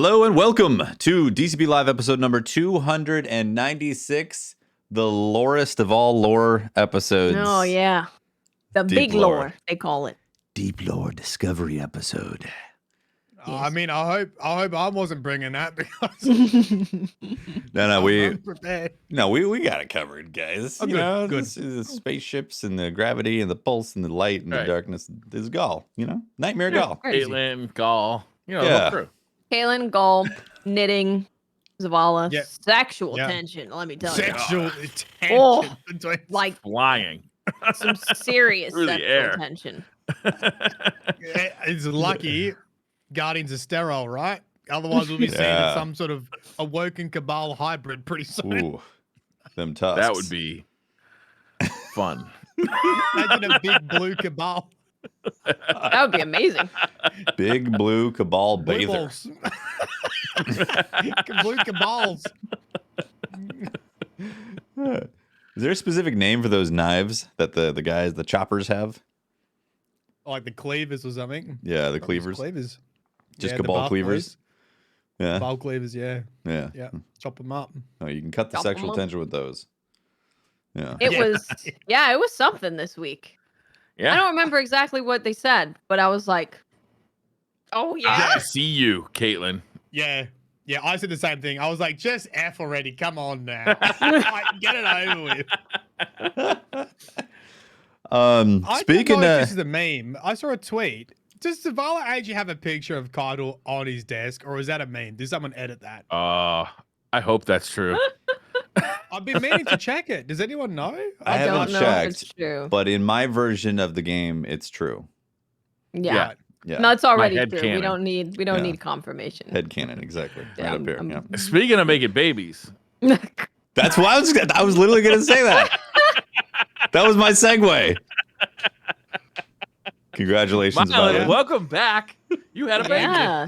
Hello and welcome to DCP Live episode number 296, the lorest of all lore episodes. Oh, yeah. The Deep big lore. lore, they call it. Deep lore discovery episode. Yes. I mean, I hope I wasn't bringing that because No, I'm unprepared. we got it covered, guys. Oh, good. This is the spaceships and the gravity and the pulse and the light and the darkness. This is Gaul, Nightmare Gaul. Caitlin, Gaul, the whole crew. Kaylin, Gulp, knitting, Zavala, Yeah. sexual Yeah. tension, let me tell Sexual you. tension. Oh. between- Like Flying. some serious Through the sexual air. tension. It's lucky Guardians are sterile, right? Otherwise, we'll be seeing some sort of awoken Cabal hybrid pretty soon. Ooh, them tusks. That would be fun. Imagine a big blue Cabal. That would be amazing. big blue Cabal Blue bather. balls. Blue Cabals. Is there a specific name for those knives that the guys, the choppers have? Like the cleavers or something. Yeah, the Probably cleavers. Cleavers. Just Yeah, the Cabal bark cleavers. boys. Yeah, Cabal cleavers, yeah. yeah. Yeah. Chop them up. Oh, you can cut the Chop 'em sexual up. tension with those. Yeah. It Yeah. was, it was something this week. Yeah. I don't remember exactly what they said, but I was like, oh, yeah. I see you, Caitlin. Yeah. Yeah, I said the same thing. I was like, just F already. Come on now. Like, get it over with. I Speaking don't know if of, this is a meme. I saw a tweet. Does Zavala actually have a picture of Kydal on his desk, or is that a meme? Did someone edit that? I hope that's true. I've been meaning to check it. Does anyone know? I haven't don't know if it's checked, true. but in my version of the game, it's true. Yeah. Right. Yeah. No, it's already head true. canon. We don't Yeah. need confirmation. Headcanon, exactly. Yeah, Right up here. I'm- Yeah. Speaking of making babies, That's why I was literally going to say that. That was my segue. Congratulations, Violet, Violet. welcome back. You had a baby. Yeah.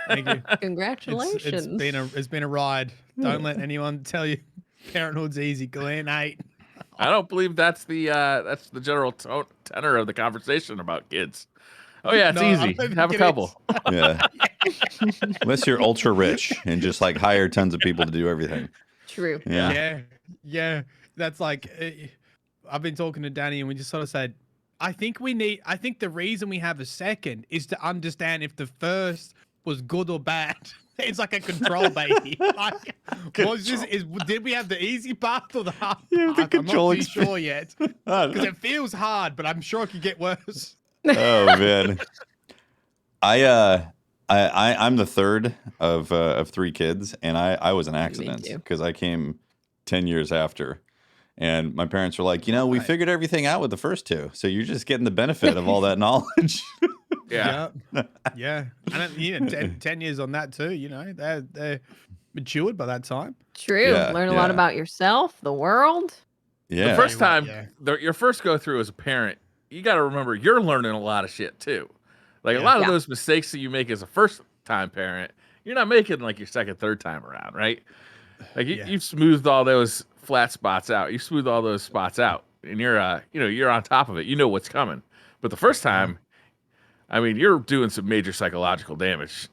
Thank you. Congratulations. It's been a ride. Don't let anyone tell you parenthood's easy. Glenn 8. I don't believe that's the general tenor of the conversation about kids. Oh yeah, it's No, I easy. don't Have a think it couple. Yeah. Unless you're ultra rich and just like hire tons of people to do everything. True. Yeah. Yeah. That's like, I've been talking to Danny and we just sort of said, I think the reason we have a second is to understand if the first was good or bad. It's like a control baby. Like, did we have the easy path or the hard Yeah, the path? control I'm not too sure yet. Because it feels hard, but I'm sure it could get worse. Oh man. I'm the third of three kids, and I was an accident too. because I came 10 years after. And my parents were like, we figured everything out with the first two. So you're just getting the benefit of all that knowledge. Yeah. Yeah. And 10 years on that too, they're matured by that time. True. Yeah, Learn a lot yeah. about yourself, the world. Yeah. The first time, Yeah. your first go through as a parent, you got to remember you're learning a lot of shit too. Like a Yeah. lot of Yeah. those mistakes that you make as a first time parent, you're not making like your second, third time around, right? Like Yeah. you've smoothed all those flat spots out. You smooth all those spots out, and you're on top of it. You know what's coming. But the first time, I mean, you're doing some major psychological damage.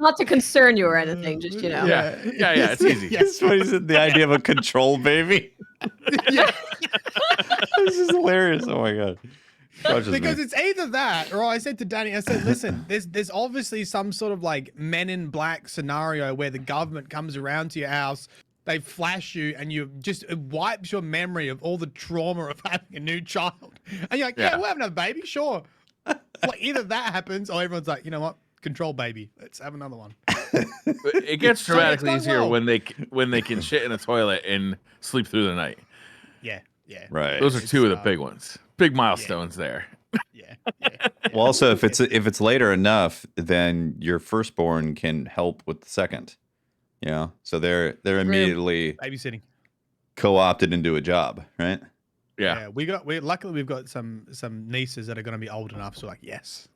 Not to concern you or anything, just, Yeah, it's easy. It's funny, the idea of a control baby. Yeah. This is hilarious. Oh my god. Because it's either that, or I said to Danny, I said, listen, there's obviously some sort of like Men in Black scenario where the government comes around to your house, they flash you, and it wipes your memory of all the trauma of having a new child. And you're like, yeah, we'll have another baby, sure. Like either that happens, or everyone's like, you know what, control baby, let's have another one. It gets So it's dramatically going easier well. when they can shit in a toilet and sleep through the night. Yeah. Right. Those are two of the It's, big ones. Big milestones there. Yeah. Well, also, if it's later enough, then your firstborn can help with the second. So they're immediately Babysitting. co-opted into a job, right? Yeah. Luckily we've got some nieces that are going to be old enough, so like yes.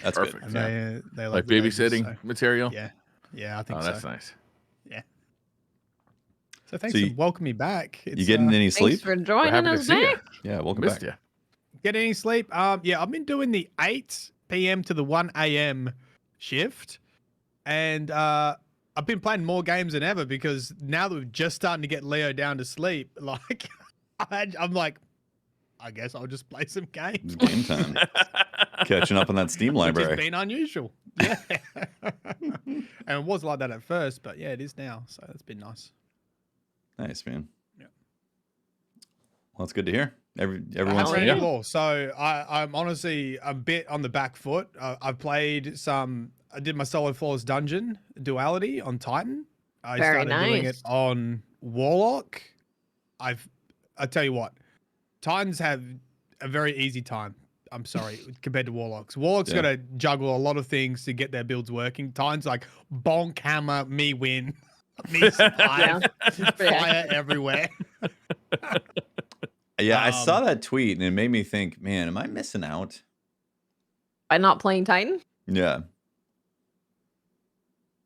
That's Perfect. good. And they Like the babies, babysitting so- material. Yeah, I think Oh, so. that's nice. So thanks So for you- welcoming me back. You getting any Thanks sleep? for joining happy to us see ya. back. Yeah, welcome Missed back. ya. Get any sleep? Yeah, I've been doing the 8 p.m. to the 1 a.m. shift, and I've been playing more games than ever because now that we're just starting to get Leo down to sleep, like I'm like, I guess I'll just play some games. It's game time. Catching up on that Steam Which has library. been unusual. Yeah. And it was like that at first, but yeah, it is now. So it's been nice. Nice, man. Yeah. Well, it's good to hear. I Everyone's haven't read yeah. any more, so I'm honestly a bit on the back foot. I've played some. I did my Solid Flawless Dungeon Duality on Titan. I Very started doing it nice. on Warlock. I tell you what, Titans have a very easy time. I'm sorry, compared to Warlocks. Warlocks Yeah. got to juggle a lot of things to get their builds working. Titans like bonk hammer, me win, me survive, fire everywhere. Yeah, I saw that tweet and it made me think, man, am I missing out? By not playing Titan? Yeah.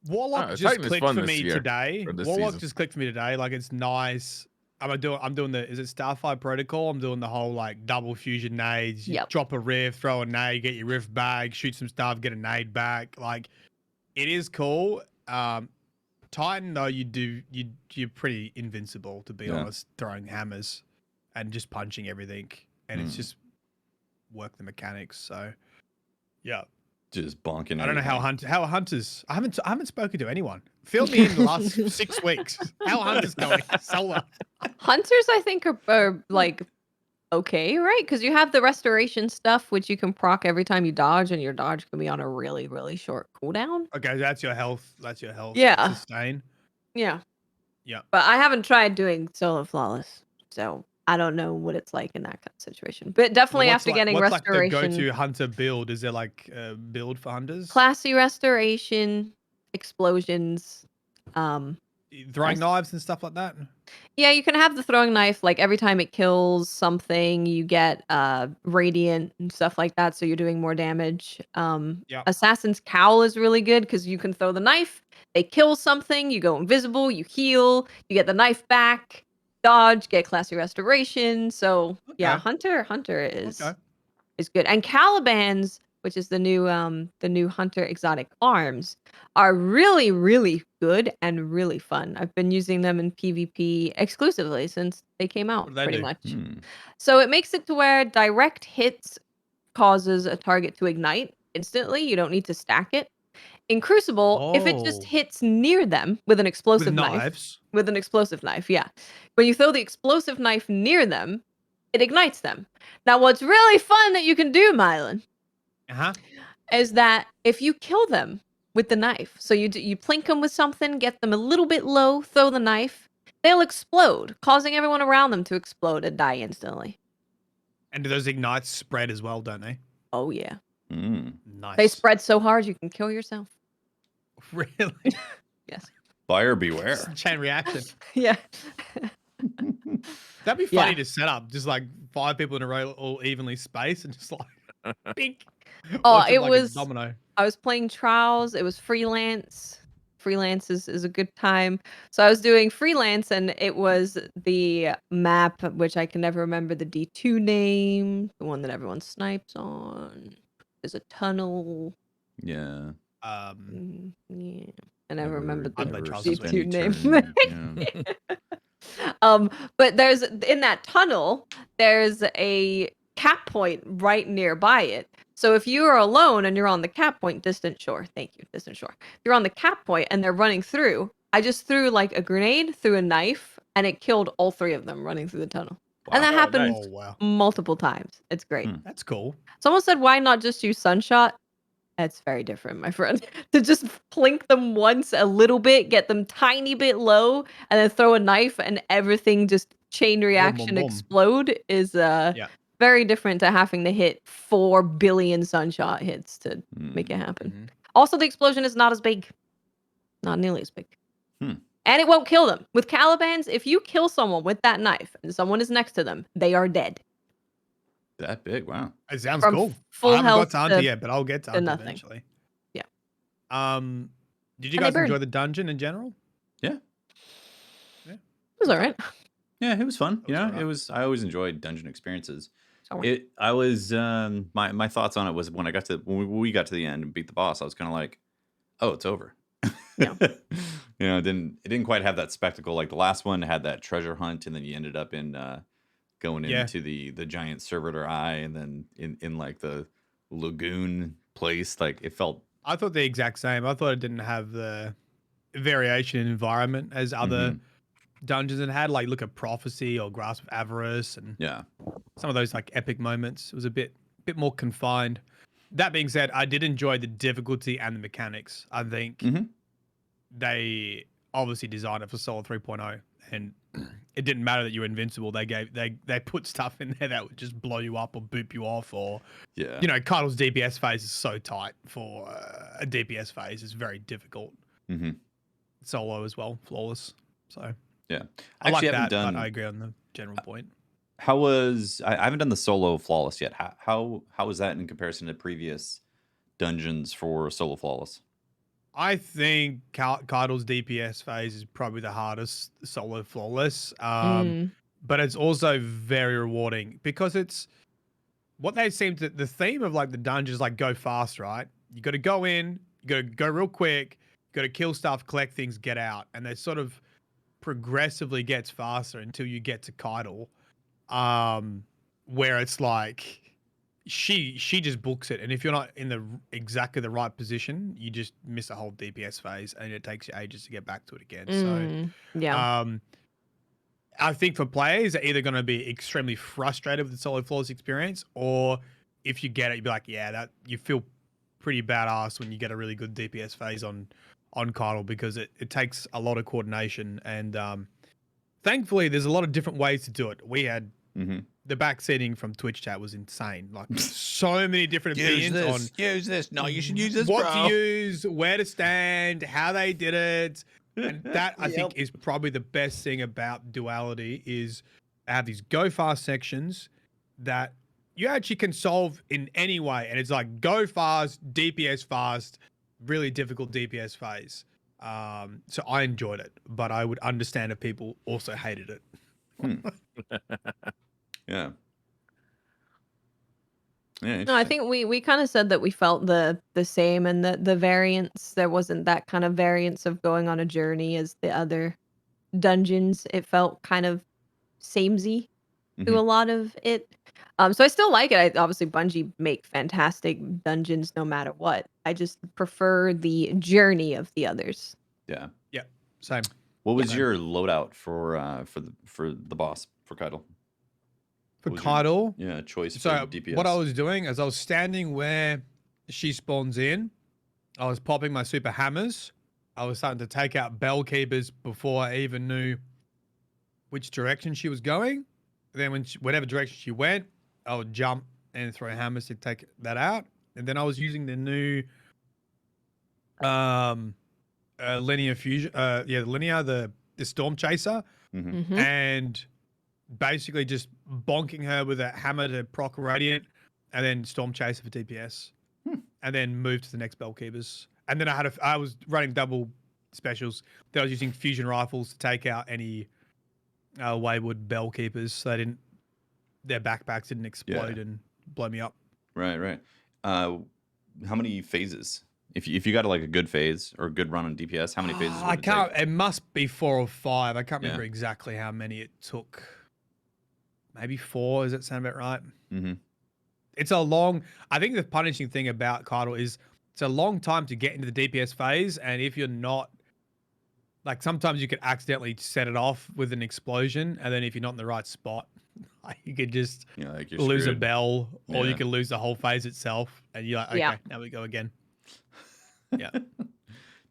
Warlock Oh, just Titan is clicked fun for this me year, today. or this Warlock season. just clicked for me today. Like it's nice. I'm doing the, is it Starfire Protocol? I'm doing the whole like double fusion nades. You Yep. drop a rift, throw a nade, get your rift back, shoot some stuff, get a nade back. Like it is cool. Titan though, you're pretty invincible to be Yeah. honest, throwing hammers and just punching everything. And it's just work the mechanics. So yeah. Just bonking. I don't know how everything. hunters. I haven't spoken to anyone. Fill me in the last 6 weeks. How hunters going? Solo. Hunters, I think, are like okay, right? Because you have the restoration stuff, which you can proc every time you dodge, and your dodge can be on a really, really short cooldown. Okay, that's your health. That's your health. Yeah. Sustain. Yeah. Yeah. But I haven't tried doing solo flawless, so I don't know what it's like in that kind of situation. But definitely after getting what's restoration, like the go-to hunter build? Is there like a build for hunters? classy restoration, explosions. Throwing knives and stuff like that. Yeah, you can have the throwing knife, like every time it kills something, you get radiant and stuff like that, so you're doing more damage. Yeah. Assassin's Cowl is really good because you can throw the knife, they kill something, you go invisible, you heal, you get the knife back, dodge, get classy restoration. So yeah, Okay. Hunter is Okay. good. And Caliban's, which is the new Hunter exotic arms, are really, really good and really fun. I've been using them in PvP exclusively since they came out, What do they pretty do? much. Hmm. So it makes it to where direct hits causes a target to ignite instantly. You don't need to stack it. In Crucible, if it just Oh. hits near them with an With explosive knife, knives. with an explosive knife, yeah. When you throw the explosive knife near them, it ignites them. Now, what's really fun that you can do, Mylan, Uh-huh. is that if you kill them with the knife, so you plink them with something, get them a little bit low, throw the knife, they'll explode, causing everyone around them to explode and die instantly. And do those ignites spread as well, don't they? Oh yeah, Nice. they spread so hard you can kill yourself. Really? Yes. Buyer beware. Chain reaction. Yeah. That'd be funny Yeah. to set up, just like 5 people in a row, all evenly spaced, and just like, bink. Oh, Watch it like a was. domino. I was playing Trials. It was freelance. Freelance is a good time. So I was doing freelance, and it was the map, which I can never remember the D2 name, the one that everyone snipes on. There's a tunnel. Yeah. Yeah. I never remember the Unplayed Trials this D2 name. Yeah. But there's in that tunnel, there's a cap point right nearby it. So if you are alone and you're on the cap point, distant shore. Thank you, distant shore. If you're on the cap point and they're running through, I just threw like a grenade through a knife, and it killed all 3 of them running through the tunnel. And that Wow. happened Oh, wow. multiple times. It's great. That's cool. Someone said, why not just use Sunshot? That's very different, my friend. To just plink them once a little bit, get them tiny bit low, and then throw a knife and everything just chain reaction boom. explode is very different to having to hit 4 billion Sunshot hits to make it happen. Mhm. Also, the explosion is not as big. Not nearly as big. Hmm. And it won't kill them. With Calibans, if you kill someone with that knife and someone is next to them, they are dead. That big, wow. It sounds From cool. full I haven't got health to Hunter to- yet, but I'll get to Hunter nothing. eventually. Yeah. Did you And they guys enjoy burn. the dungeon in general? Yeah. It was alright. Yeah, it was fun. It was alright. It was. I always enjoyed dungeon experiences. So, I was my thoughts on it was when we got to the end and beat the boss, I was kind of like, oh, it's over. Yeah. It didn't quite have that spectacle like the last one had that treasure hunt, and then you ended up in going Yeah. into the giant servitor eye, and then in like the lagoon place. Like it felt. I thought the exact same. I thought it didn't have the variation in environment as other dungeons it had. Like look at Prophecy or Grasp of Avarice and Yeah. some of those like epic moments. It was a bit more confined. That being said, I did enjoy the difficulty and the mechanics. I think they obviously designed it for Solo 3.0, and it didn't matter that you were invincible. They put stuff in there that would just blow you up or boop you off, or Yeah. Kyle's DPS phase is so tight for a DPS phase. It's very difficult. Solo as well, flawless. So Yeah. I like Actually, that, but I agree on the general point. How was I haven't done the solo flawless yet. How was that in comparison to previous dungeons for solo flawless? I think Kaido's DPS phase is probably the hardest solo flawless, but it's also very rewarding because it's what they seem to. The theme of like the dungeons like go fast, right? You got to go in, you got to go real quick, you got to kill stuff, collect things, get out, and they sort of progressively gets faster until you get to Kaido, where it's like she just books it, and if you're not in the exactly the right position, you just miss a whole DPS phase, and it takes you ages to get back to it again. So, I think for players, they're either going to be extremely frustrated with the solo flawless experience, or if you get it, you'd be like, yeah, that you feel pretty badass when you get a really good DPS phase on Kaido, because it takes a lot of coordination, and thankfully there's a lot of different ways to do it. We had the backseating from Twitch chat was insane. Like so many different opinions on use this. No, you should use this. what to use, where to stand, how they did it. And that I think is probably the best thing about duality is have these go fast sections that you actually can solve in any way. And it's like go fast, DPS fast, really difficult DPS phase. So I enjoyed it, but I would understand if people also hated it. Yeah. No, I think we kind of said that we felt the same, and that the variance, there wasn't that kind of variance of going on a journey as the other dungeons. It felt kind of samey to a lot of it. So I still like it. Obviously Bungie make fantastic dungeons no matter what. I just prefer the journey of the others. Yeah. Yeah. Same. What was your loadout for the boss for Kaido? For Kaido, choice for so DPS. what I was doing is I was standing where she spawns in. I was popping my super hammers. I was starting to take out bell keepers before I even knew which direction she was going. Then whatever direction she went, I would jump and throw hammers to take that out. And then I was using the new linear fusion, the storm chaser, and basically just bonking her with a hammer to proc radiant, and then storm chaser for DPS, and then move to the next bell keepers. And then I was running double specials. Then I was using fusion rifles to take out any wayward bell keepers, so their backpacks didn't explode and blow me up. Right. How many phases? If you got like a good phase or a good run on DPS, how many phases? I can't. It must be 4 or 5. I can't remember exactly how many it took. Maybe 4. Does that sound about right? It's a long. I think the punishing thing about Kaido is it's a long time to get into the DPS phase, and if you're not, like, sometimes you could accidentally set it off with an explosion, and then if you're not in the right spot, you could just lose a bell, or you could lose the whole phase itself, and you're like, okay, now we go again. Yeah.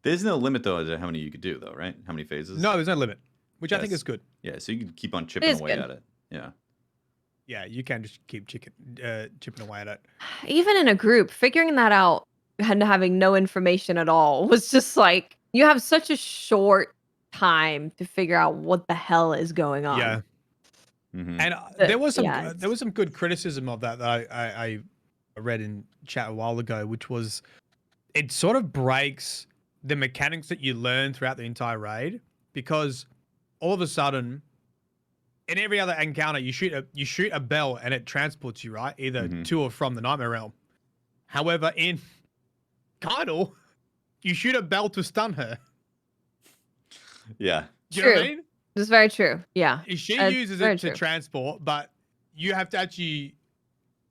There's no limit though to how many you could do though, right? How many phases? No, there's no limit, which I think is good. Yeah, so you can keep on chipping away at it. Yeah. Yeah, you can just keep chipping away at it. Even in a group, figuring that out and having no information at all was just like, you have such a short time to figure out what the hell is going on. Yeah. And there was some good criticism of that I read in chat a while ago, which was it sort of breaks the mechanics that you learn throughout the entire raid, because all of a sudden in every other encounter, you shoot a bell and it transports you, right? Either to or from the Nightmare Realm. However, in Kynal, you shoot a bell to stun her. Yeah. Do you know what I mean? This is very true. Yeah. She That's uses very it to true. transport, but you have to actually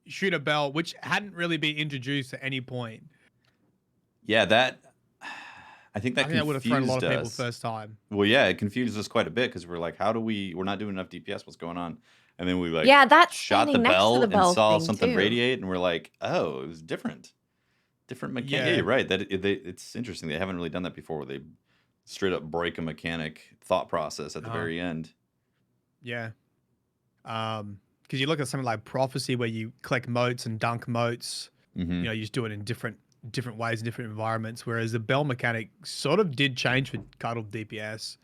shoot a bell, which hadn't really been introduced at any point. Yeah, I think that would have thrown a lot confused of people us. first time. Well, yeah, it confused us quite a bit because we're like, we're not doing enough DPS. What's going on? And then we like Yeah, that's shot the standing next to bell the and bell saw thing, something too. radiate, and we're like, oh, it was different mechanic. Yeah, Yeah. you're right. It's interesting. They haven't really done that before, where they straight up break a mechanic thought process at the very end. Yeah. Because you look at something like Prophecy, where you collect motes and dunk motes. You know, you just do it in different ways in different environments. Whereas the bell mechanic sort of did change with Cuddle DPS.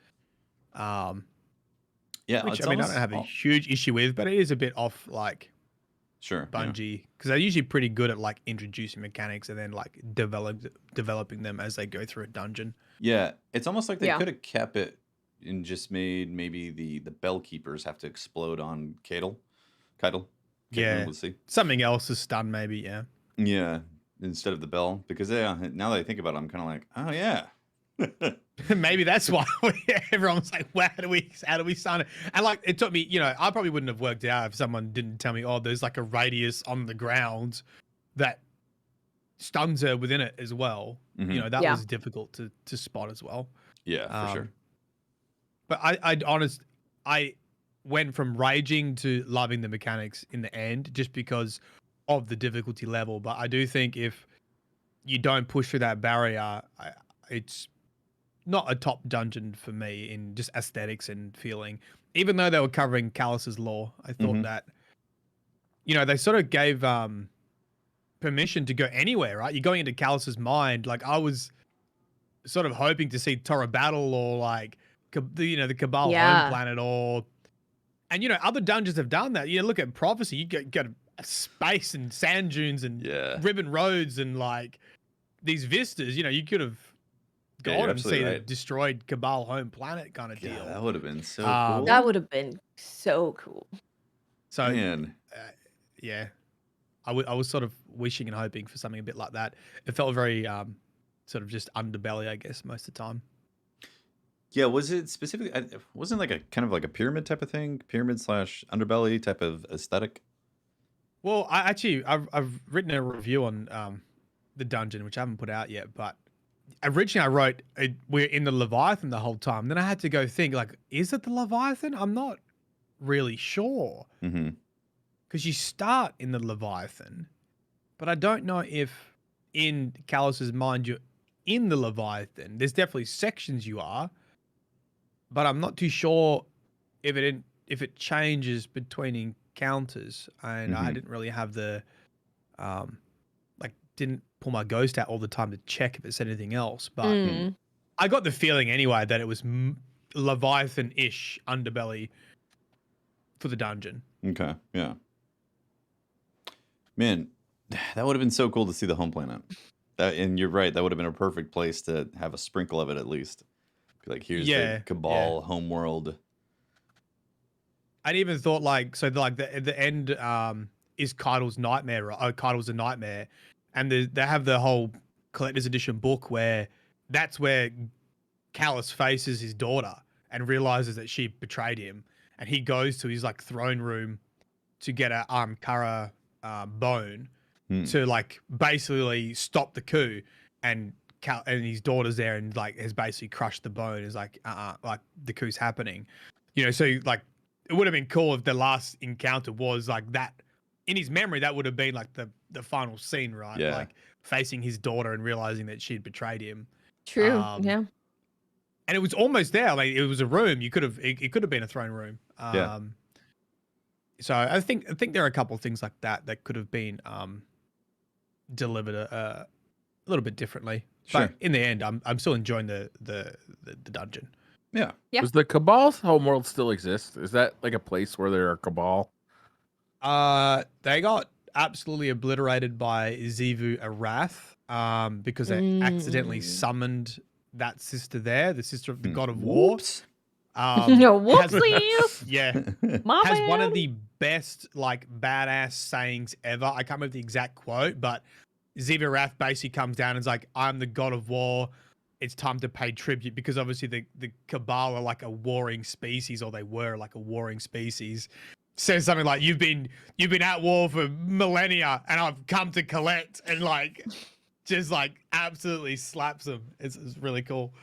Yeah, Which it's I mean, I don't almost have a huge issue with, but it is a bit off like sure Bungie, because they're usually pretty good at like introducing mechanics and then like developing them as they go through a dungeon. Yeah, it's almost like they Yeah. could have kept it and just made maybe the bell keepers have to explode on Keitel. Yeah. Let's see. Something else is stun, maybe. Yeah. Yeah, instead of the bell, because now that I think about it, I'm kind of like, oh yeah. Maybe that's why everyone's like, "Wow, how do we sign it?" And like, it took me, I probably wouldn't have worked out if someone didn't tell me, "Oh, there's like a radius on the ground that stuns her within it as well." Mhm. That Yeah. was difficult to spot as well. Yeah, for sure. But I went from raging to loving the mechanics in the end, just because of the difficulty level. But I do think if you don't push through that barrier, it's not a top dungeon for me in just aesthetics and feeling. Even though they were covering Callus's lore, I thought that, they sort of gave permission to go anywhere, right? You're going into Callus's mind. Like, I was sort of hoping to see Torah Battle or like, the Cabal Yeah. home planet and other dungeons have done that. You look at Prophecy, you get a space and sand dunes and Yeah. ribbon roads and like these vistas. You could have Yeah, gone you're and see absolutely the right. destroyed Cabal home planet kind of Yeah, deal. that would have been so Um, cool. That would have been so cool. So Man. yeah, I was sort of wishing and hoping for something a bit like that. It felt very sort of just underbelly, I guess, most of the time. Yeah, was it specifically? Wasn't it like a kind of like a pyramid type of thing, pyramid / underbelly type of aesthetic? Well, I've written a review on the dungeon, which I haven't put out yet, but originally I wrote we're in the Leviathan the whole time. Then I had to go think, like, is it the Leviathan? I'm not really sure, Mm-hmm. because you start in the Leviathan, but I don't know if in Callus's mind you're in the Leviathan. There's definitely sections you are, but I'm not too sure if it changes between encounters. And I Mhm. didn't really have the didn't pull my ghost out all the time to check if it said anything else. But Mm. I got the feeling anyway that it was Leviathan-ish underbelly for the dungeon. Okay, yeah. Man, that would have been so cool to see the home planet. And you're right, that would have been a perfect place to have a sprinkle of it at least. Be like, here's Yeah, the Cabal homeworld. I'd even thought the end is Keidel's nightmare. Right? Oh, Keidel's a nightmare, and they have the whole collector's edition book where that's where Callus faces his daughter and realizes that she betrayed him, and he goes to his like throne room to get a Kara bone to like basically stop the coup, and his daughter's there and like has basically crushed the bone. Is like like the coup's happening, So like it would have been cool if the last encounter was like that. In his memory, that would have been like the final scene, right? Yeah. Like facing his daughter and realizing that she'd betrayed him. True. Yeah. And it was almost there. Like it was a room. It could have been a throne room. Yeah. So I think there are a couple of things like that could have been delivered a little bit differently. Sure. But in the end, I'm still enjoying the dungeon. Yeah. Yeah. Does the Cabal's homeworld still exist? Is that like a place where there are Cabal? They got absolutely obliterated by Zivu Arath, because they accidentally summoned that sister there, the sister of the god of war. Whoops. No, has- whoopsies. yeah, My has one bad. of the best like badass sayings ever. I can't remember the exact quote, but Ziva Wrath basically comes down and is like, "I'm the god of war. It's time to pay tribute," because obviously the Cabal are like a warring species, or they were like a warring species. Says something like, "You've been at war for millennia, and I've come to collect," and like just like absolutely slaps them. It's really cool.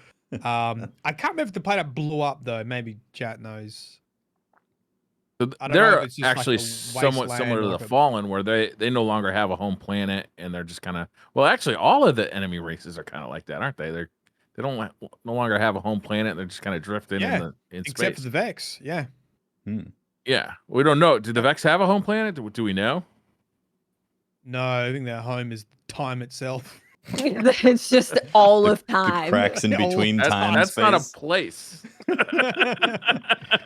I can't remember if the planet blew up though. Maybe chat knows. So I don't know they're if it's just like actually a somewhat similar to wasteland or the if it- Fallen, where they no longer have a home planet, and they're just kind of well, actually, all of the enemy races are kind of like that, aren't they? They don't no longer have a home planet. They're just kind of drifting Yeah, in except space. for the Vex. Yeah. Yeah, we don't know. Do the Vex have a home planet? Do we know? No, I think their home is time itself. It's just all of The time. cracks in Oh, between time and That's not a space. place.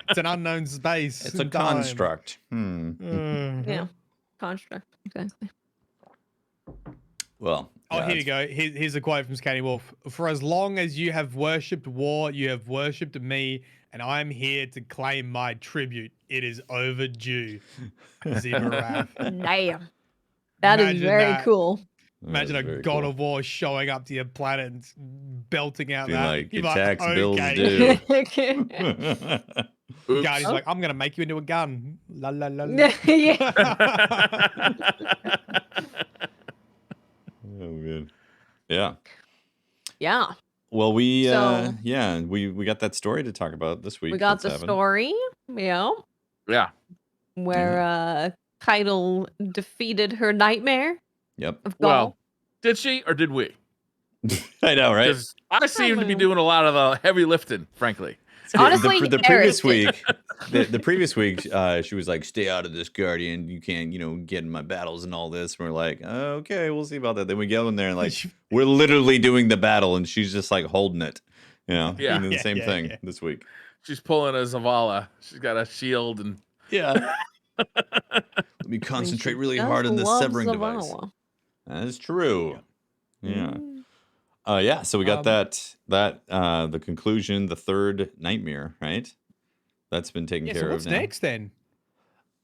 It's an unknown space. It's a and time. construct. Yeah. Construct. Exactly. Well, Oh, yeah, here you go. Here's a quote from Scanny Wolf. "For as long as you have worshipped war, you have worshipped me, and I am here to claim my tribute. It is overdue." Ziva Wrath. Damn. That is Imagine very that. cool. Imagine a That's very god cool. of war showing up to your planet and belting out Being that. like, You're "Your tax bills "Okay." due." Oops. Guardian's Oh. like, "I'm gonna make you into a gun." La la la. Yeah. Oh man. Yeah. Yeah. Well, we So- we got that story to talk about this week. We got that's the happened. story. Yeah. Yeah. Where Keitel defeated her nightmare Yep. of Gaul. Well, did she or did we? I know, right? Because I seem to be Probably. doing a lot of the heavy lifting, frankly. Honestly, the Eric previous did. week, the previous week, she was like, "Stay out of this, Guardian. You can't, get in my battles and all this." And we're like, "Okay, we'll see about that." Then we go in there and like, we're literally doing the battle, and she's just like holding it, Yeah. doing the Yeah, same yeah, thing yeah. this week. She's pulling a Zavala. She's got a shield and Yeah. Let me concentrate really hard on this severing device. That is true. Yeah. Yeah. So we got that the conclusion, the third nightmare, right? That's been taken Yeah. care So of what's now. next then?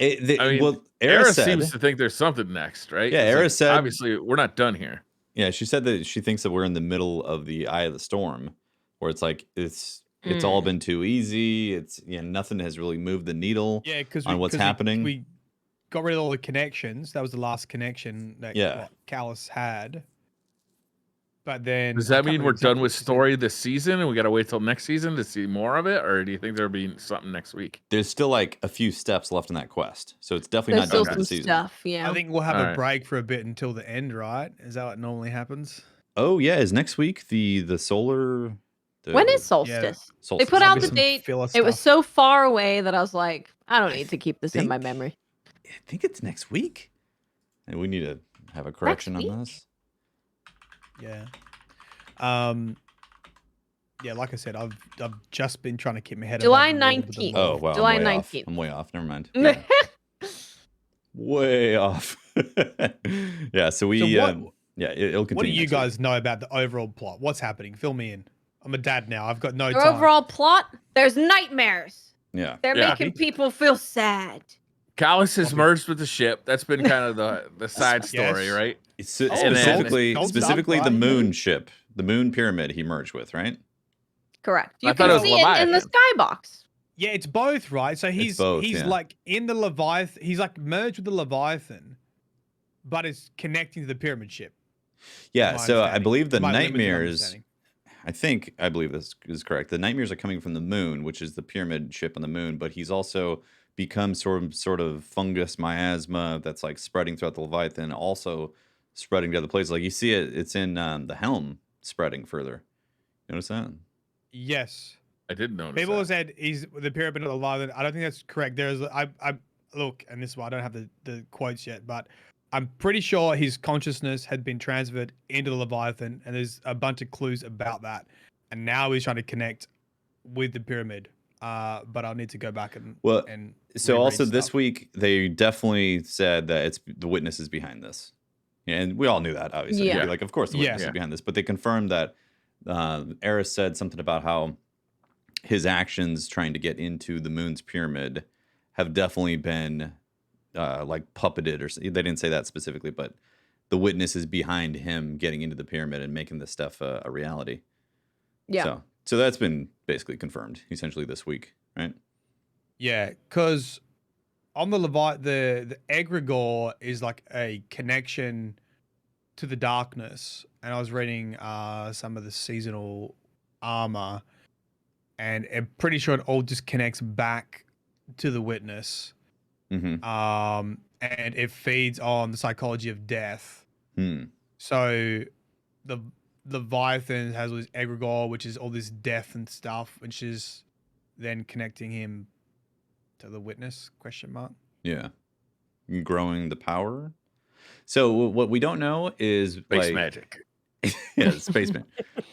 I mean, well, Era Era said, seems to think there's something next, right? Yeah, It's Era like, said- obviously we're not done here. yeah, she said that she thinks that we're in the middle of the eye of the storm, where it's like it's all been too easy. It's nothing has really moved the needle. Yeah, because on what's happening. We got rid of all the connections. That was the last connection that Yeah. Callus had. But then Does I that can't mean remember we're exactly done what with she said. story this season and we got to wait till next season to see more of it? Or do you think there'll be something next week? There's still like a few steps left in that quest, so it's definitely There's not done still for the some season. stuff. Yeah. I think we'll have All a right. break for a bit until the end, right? Is that what normally happens? Oh yeah, is next week the solar? When is solstice? They solstice? put out Maybe the some date. filler It was stuff. so far away that I was like, I don't need to keep this in my think- memory. I think it's next week, and we need to have a correction on week? this. Yeah. Yeah, like I said, I've just been trying to keep my head July above the water with the 19th. lore. Oh wow, July I'm way off. 19th. I'm way off. Never mind. Yeah. Way off. Yeah. So we. So what- It'll continue. What do you next week. guys know about the overall plot? What's happening? Fill me in. I'm a dad now. I've got no Their time. overall plot, there's nightmares. Yeah. They're Yeah. making people feel sad. Callus has Okay. merged with the ship. That's been kind of the side story, Yes. right? It's and then- specifically Don't stop, the right? moon ship, the moon pyramid he merged with, right? Correct. I You thought can it was see it in the Leviathan. skybox. Yeah, it's both, right? So he's both, yeah. like in the Leviathan. He's like merged with the Leviathan, but is connecting to the pyramid ship. Yeah. my So I understanding. believe the My limited nightmares. understanding. I believe this is correct. The nightmares are coming from the moon, which is the pyramid ship on the moon. But he's also become sort of fungus miasma that's like spreading throughout the Leviathan, also spreading to other places. Like you see it, it's in the helm spreading further. You notice that? Yes. I did notice People that. said he's the pyramid of the Leviathan. I don't think that's correct. There's I look, and this is why I don't have the quotes yet, but I'm pretty sure his consciousness had been transferred into the Leviathan, and there's a bunch of clues about that. And now he's trying to connect with the pyramid. But I'll need to go back and Well, and So reread also this stuff. week they definitely said that it's the witnesses behind this. Yeah, and we all knew that, obviously. Yeah. Like, of course the Yeah. witnesses Yeah. behind this. But they confirmed that Eris said something about how his actions trying to get into the moon's pyramid have definitely been like puppeted, or they didn't say that specifically, but the witness is behind him getting into the pyramid and making this stuff a reality. Yeah. So that's been basically confirmed essentially this week, right? Yeah, because on the the egregore is like a connection to the darkness, and I was reading some of the seasonal armor, and I'm pretty sure it all just connects back to the witness. Mm-hmm. And it feeds on the psychology of death. Hmm. So the Leviathan has all this egregore, which is all this death and stuff, which is then connecting him to the witness, question mark. Yeah. Growing the power. So what we don't know is Space like magic. yeah, spaceman.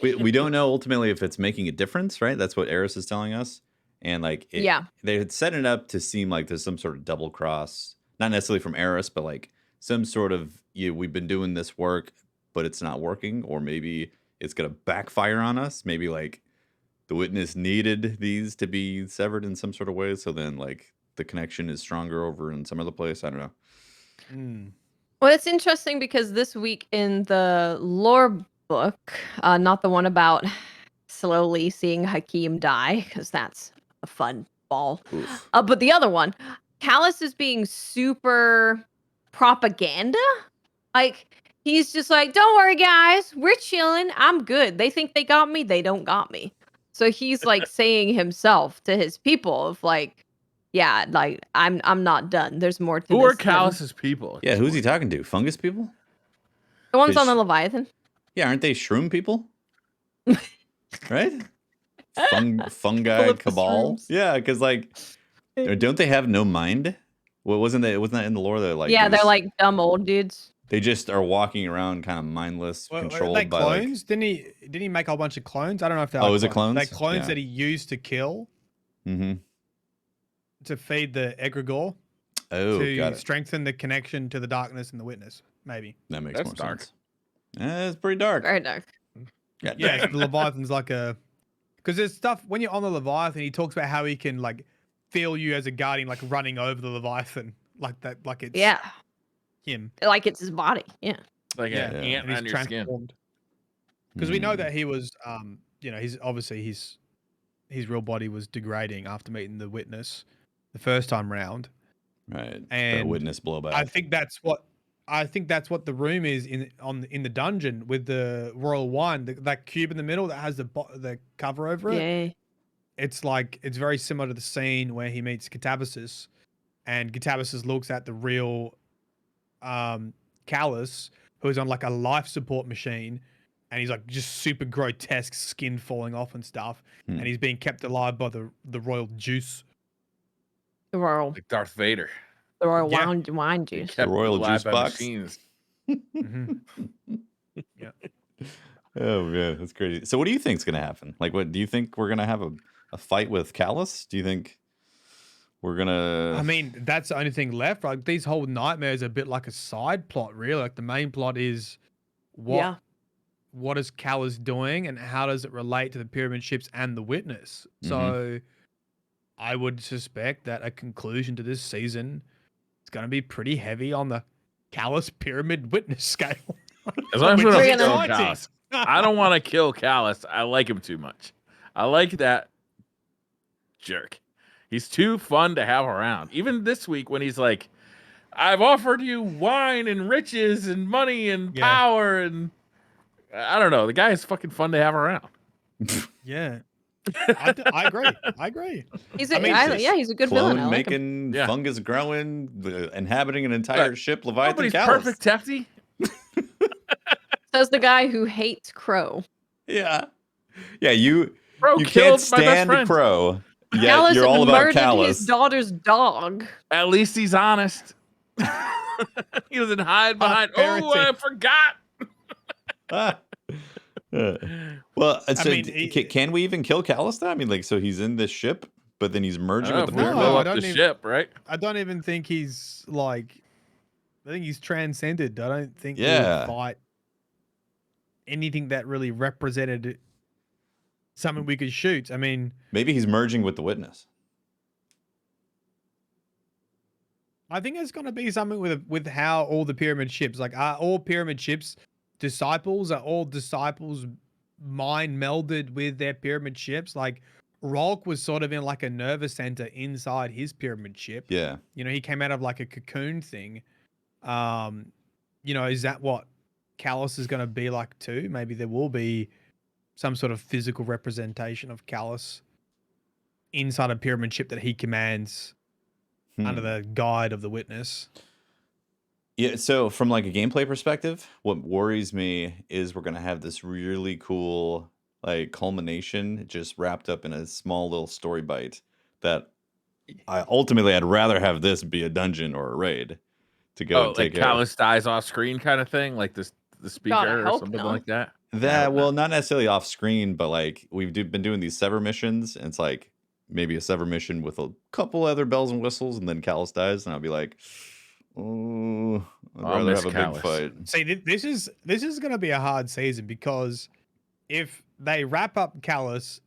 we don't know ultimately if it's making a difference, right? That's what Eris is telling us. And like Yeah. they had set it up to seem like there's some sort of double cross, not necessarily from Eris, but like some sort of we've been doing this work, but it's not working, or maybe it's gonna backfire on us. Maybe like the witness needed these to be severed in some sort of way, so then like the connection is stronger over in some other place. I don't know. Mm. Well, it's interesting because this week in the lore book, not the one about slowly seeing Hakim die, because that's a fun ball. Oof. But the other one, Callus is being super propaganda. Like, he's just like, don't worry, guys, we're chilling. I'm good. They think they got me. They don't got me. So he's like saying himself to his people of like, yeah, like I'm not done. There's more to Who this are than Callus's people? Yeah, who's he talking to? Fungus people? the ones on Fish. the Leviathan. Yeah, aren't they shroom people? Right? Fungi Full of the cabal. shrooms. Yeah, because like, don't they have no mind? Well, wasn't that in the lore that like Yeah, it they're was- like dumb old dudes. they just are walking around kind of mindless, Well, controlled they by like. clones? Didn't he make a whole bunch of clones? I don't know if they're Oh, is it clones? They're clones Yeah. that he used to kill Mm-hmm. to feed the egregore Oh, to got it. strengthen the connection to the darkness and the witness. Maybe. That makes That's more dark. sense. It's pretty dark. Very dark. God Yeah, dang. the Leviathan's like a, because there's stuff when you're on the Leviathan, he talks about how he can like feel you as a guardian, like running over the Leviathan, like that, like it's Yeah, him. like it's his body. Yeah. Like Yeah, an Yeah. ant and he's on your skin. transformed. Because we know Hmm. that he was, he's obviously his real body was degrading after meeting the witness the first time round. Right. The And witness blowback. I think that's what the room is in the dungeon with the royal wine, that cube in the middle that has the cover over it. Yay. It's like it's very similar to the scene where he meets Catabasis, and Catabasis looks at the real Callus, who's on like a life support machine, and he's like just super grotesque, skin falling off and stuff, Hmm. and he's being kept alive by the royal juice. The royal Like Darth Vader. Yeah. wine He juice. kept royal alive juice by box? machines. Mhm. Oh man, that's crazy. So what do you think's gonna happen? Like, what do you think we're gonna have a fight with Callus? Do you think we're gonna? I mean, that's the only thing left. Like these whole nightmares are a bit like a side plot, really. Like the main plot is Yeah. what is Callus doing and how does it relate to the pyramid ships and the witness? So I would suspect that a conclusion to this season is going to be pretty heavy on the Callus pyramid witness scale. As long as we Which don't is kill exciting. Callus. I don't want to kill Callus. I like him too much. I like that jerk. He's too fun to have around. Even this week when he's like, I've offered you wine and riches and money and Yeah. power and I don't know. The guy is fucking fun to have around. Yeah. I agree. I agree. He's I mean, he's a good villain. I Clone like him. making, Yeah. fungus growing, inhabiting an entire Look, ship, Leviathan Nobody's Callus. perfect, Tefty. Says the guy who hates Crow. Yeah, yeah. You Bro you killed can't my best stand friend. Crow. Yeah, Callus you're all about murdered Callus. his daughter's dog. At least he's honest. He doesn't hide behind. Oh, I Transparency. forgot. Ah. Well, so mean, can we even kill Callus though? I mean, like, so he's in this ship, but then he's merging with the If we No, pyramid. blow I up don't the even- ship, right? I don't even think he's like, I think he's transcended. I don't think he Yeah. would fight anything that really represented something we could shoot. I mean, Maybe he's merging with the Witness. I think it's going to be something with how all the pyramid ships, like, are all pyramid ships disciples? Are all disciples mind melded with their pyramid ships? Like, Rolk was sort of in like a nervous center inside his pyramid ship. Yeah. You know, he came out of like a cocoon thing. You know, is that what Callus is going to be like too? Maybe there will be some sort of physical representation of Callus inside a pyramid ship that he commands under the guide of the Witness. Yeah, so from like a gameplay perspective, what worries me is we're gonna have this really cool like culmination just wrapped up in a small little story bite that I'd rather have this be a dungeon or a raid to go and take like care of. Callus dies off screen kind of thing, like the speaker or hope something no. like that. That, well, not necessarily off screen, but like been doing these sever missions, and it's like maybe a sever mission with a couple other bells and whistles, and then Callus dies, and I'll be like, oh, I'd I'll rather miss have a Callus. big fight. See, this is going to be a hard season, because if they wrap up Callus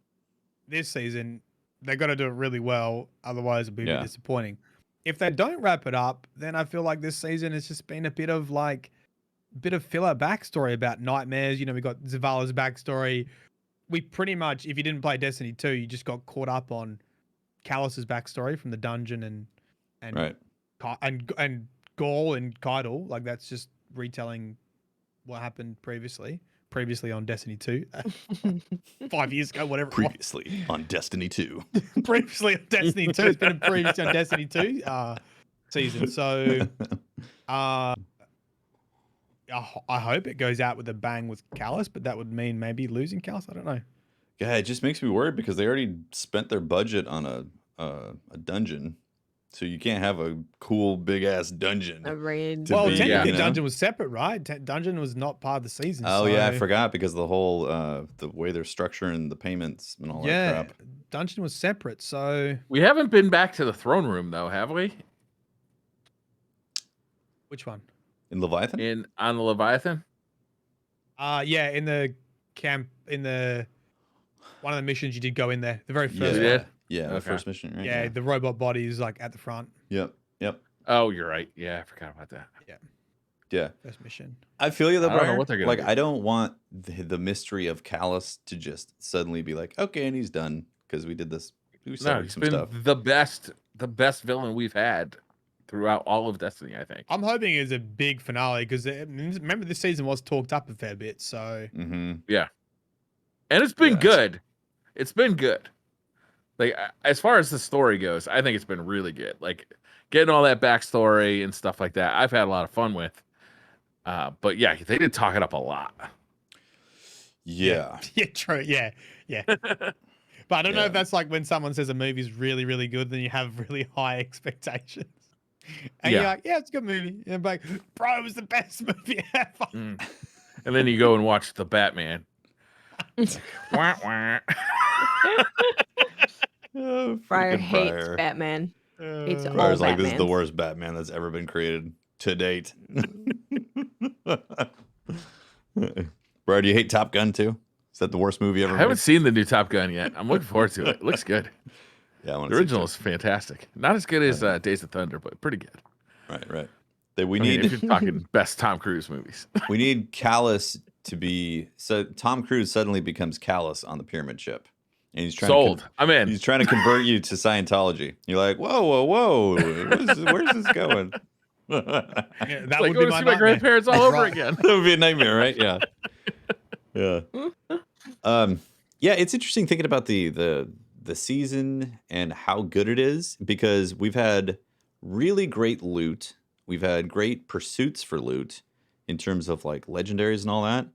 this season, they got to do it really well. Otherwise, it'll be Yeah. disappointing. If they don't wrap it up, then I feel like this season has just been a bit of filler backstory about nightmares. You know, we got Zavala's backstory. We pretty much, if you didn't play Destiny 2, you just got caught up on Callus's backstory from the dungeon and Right. and Gaul and Kydal. Like, that's just retelling what happened previously on Destiny 2, 5 years ago, whatever. Previously on Destiny 2. Previously on Destiny 2. It's been a previously on Destiny 2 season. So I hope it goes out with a bang with Callus, but that would mean maybe losing Callus. I don't know. Yeah, it just makes me worried because they already spent their budget on a dungeon. So you can't have a cool big ass dungeon. A raid. To Well, be, technically, you know? Dungeon was separate, right? Dungeon was not part of the season. Oh yeah, I so- forgot because of the whole the way they're structuring the payments and all that Yeah, crap. Dungeon was separate. So We haven't been back to the throne room though, have we? which one? In Leviathan? On the Leviathan? Yeah, in the camp, in the one of the missions you did go in there, the very yeah, first Yeah. one. yeah, the Okay. first mission, right? Yeah, the robot body is like at the front. Yep. Oh, you're right. Yeah, I forgot about that. Yeah. First mission. I feel you though, I don't know Brian. what they're gonna Like, do. I don't want the mystery of Callus to just suddenly be like, okay, and he's done because we did this. We No, started he's some been stuff. the best villain we've had throughout all of Destiny, I think. I'm hoping it's a big finale because remember this season was talked up a fair bit. So Mm-hmm. And it's been Yeah. good. It's been good. Like, as far as the story goes, I think it's been really good. Like, getting all that backstory and stuff like that, I've had a lot of fun with. But yeah, they did talk it up a lot. Yeah. yeah, true. Yeah. But I don't know Yeah. if that's like when someone says a movie's really, really good, then you have really high expectations. And you're Yeah. like, yeah, it's a good movie. And I'm like, bro, it was the best movie ever. And then you go and watch the Batman. Wah, wah. Oh, Friar freaking hates Friar. Batman. Hates all Friar's like, this is the Batmans. worst Batman that's ever been created to date. Bro, do you hate Top Gun too? Is that the worst movie ever I haven't made? seen the new Top Gun yet. I'm looking forward to it. It looks good. Yeah, I want The to original is fantastic. Not as good as Days of Thunder, but pretty good. Right. We I mean, need if you're talking best Tom Cruise movies. we need Callus to be so Tom Cruise suddenly becomes Callus on the pyramid ship. And he's trying Sold. I'm in. he's trying to convert you to Scientology. You're like, whoa. Where's this going? That Yeah, that Like would be going to my see my nightmare. grandparents all over Right. again. would be a nightmare, right? Yeah. Yeah, it's interesting thinking about the season and how good it is because we've had really great loot. We've had great pursuits for loot in terms of like legendaries and all that.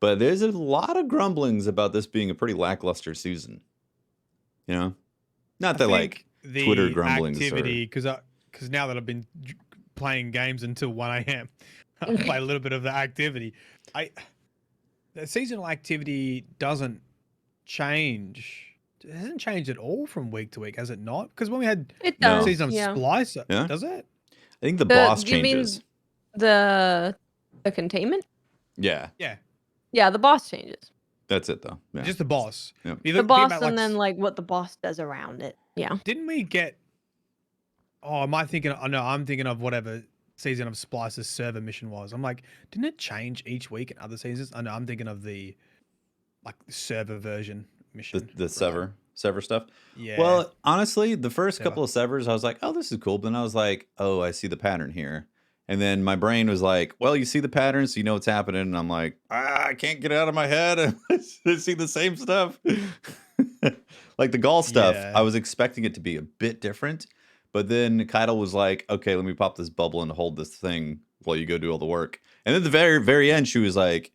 But there's a lot of grumblings about this being a pretty lackluster season. You know? Not that like the Twitter grumblings activity, because now that I've been playing games until 1 a.m., I play a little bit of the activity. The seasonal activity doesn't change. It hasn't changed at all from week to week, has it not? Because when we had It No. does. season of Yeah. Splicer, Yeah. does it? I think the boss you mean changes. the containment? Yeah. Yeah. Yeah, the boss changes. That's it though. Yeah. Just the boss. Yep. You The think boss about, and like, then like what the boss does around it. Yeah. didn't we get? Oh, am I thinking? Oh no, I'm thinking of whatever season of Splice's server mission was. I'm like, didn't it change each week in other seasons? I know, I'm thinking of the like server version mission. The right? sever stuff. Yeah. Well, honestly, the first Sever. couple of severs, I was like, oh, this is cool. But then I was like, oh, I see the pattern here. And then my brain was like, well, you see the pattern, so you know what's happening. And I'm like, I can't get it out of my head. I see the same stuff. Like the Gaul stuff, Yeah. I was expecting it to be a bit different. But then Keitel was like, okay, let me pop this bubble and hold this thing while you go do all the work. And then at the very, very end, she was like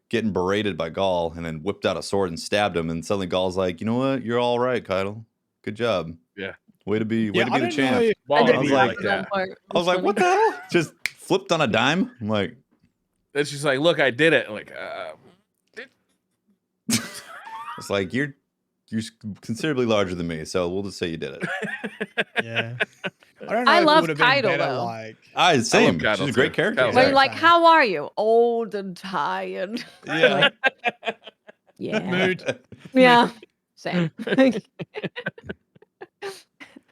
getting berated by Gaul and then whipped out a sword and stabbed him. And suddenly Gaul's like, you know what? You're all right, Keitel. Good job. Yeah. Way to be Yeah, the I don't champ. know. Ball didn't I was me like- like that. part. I was like, what the hell? Just flipped on a dime. I'm like, And she's like, look, I did it. I'm like, it's like you're considerably larger than me, so we'll just say you did it. Yeah. I don't know. I if it love would have been Keitel, better, though. like, Same. Keitel She's a great too. character. Keitel's Where Yeah. you're like, Same. how are you? Old and tired. Yeah. Yeah. mood. Yeah. Same.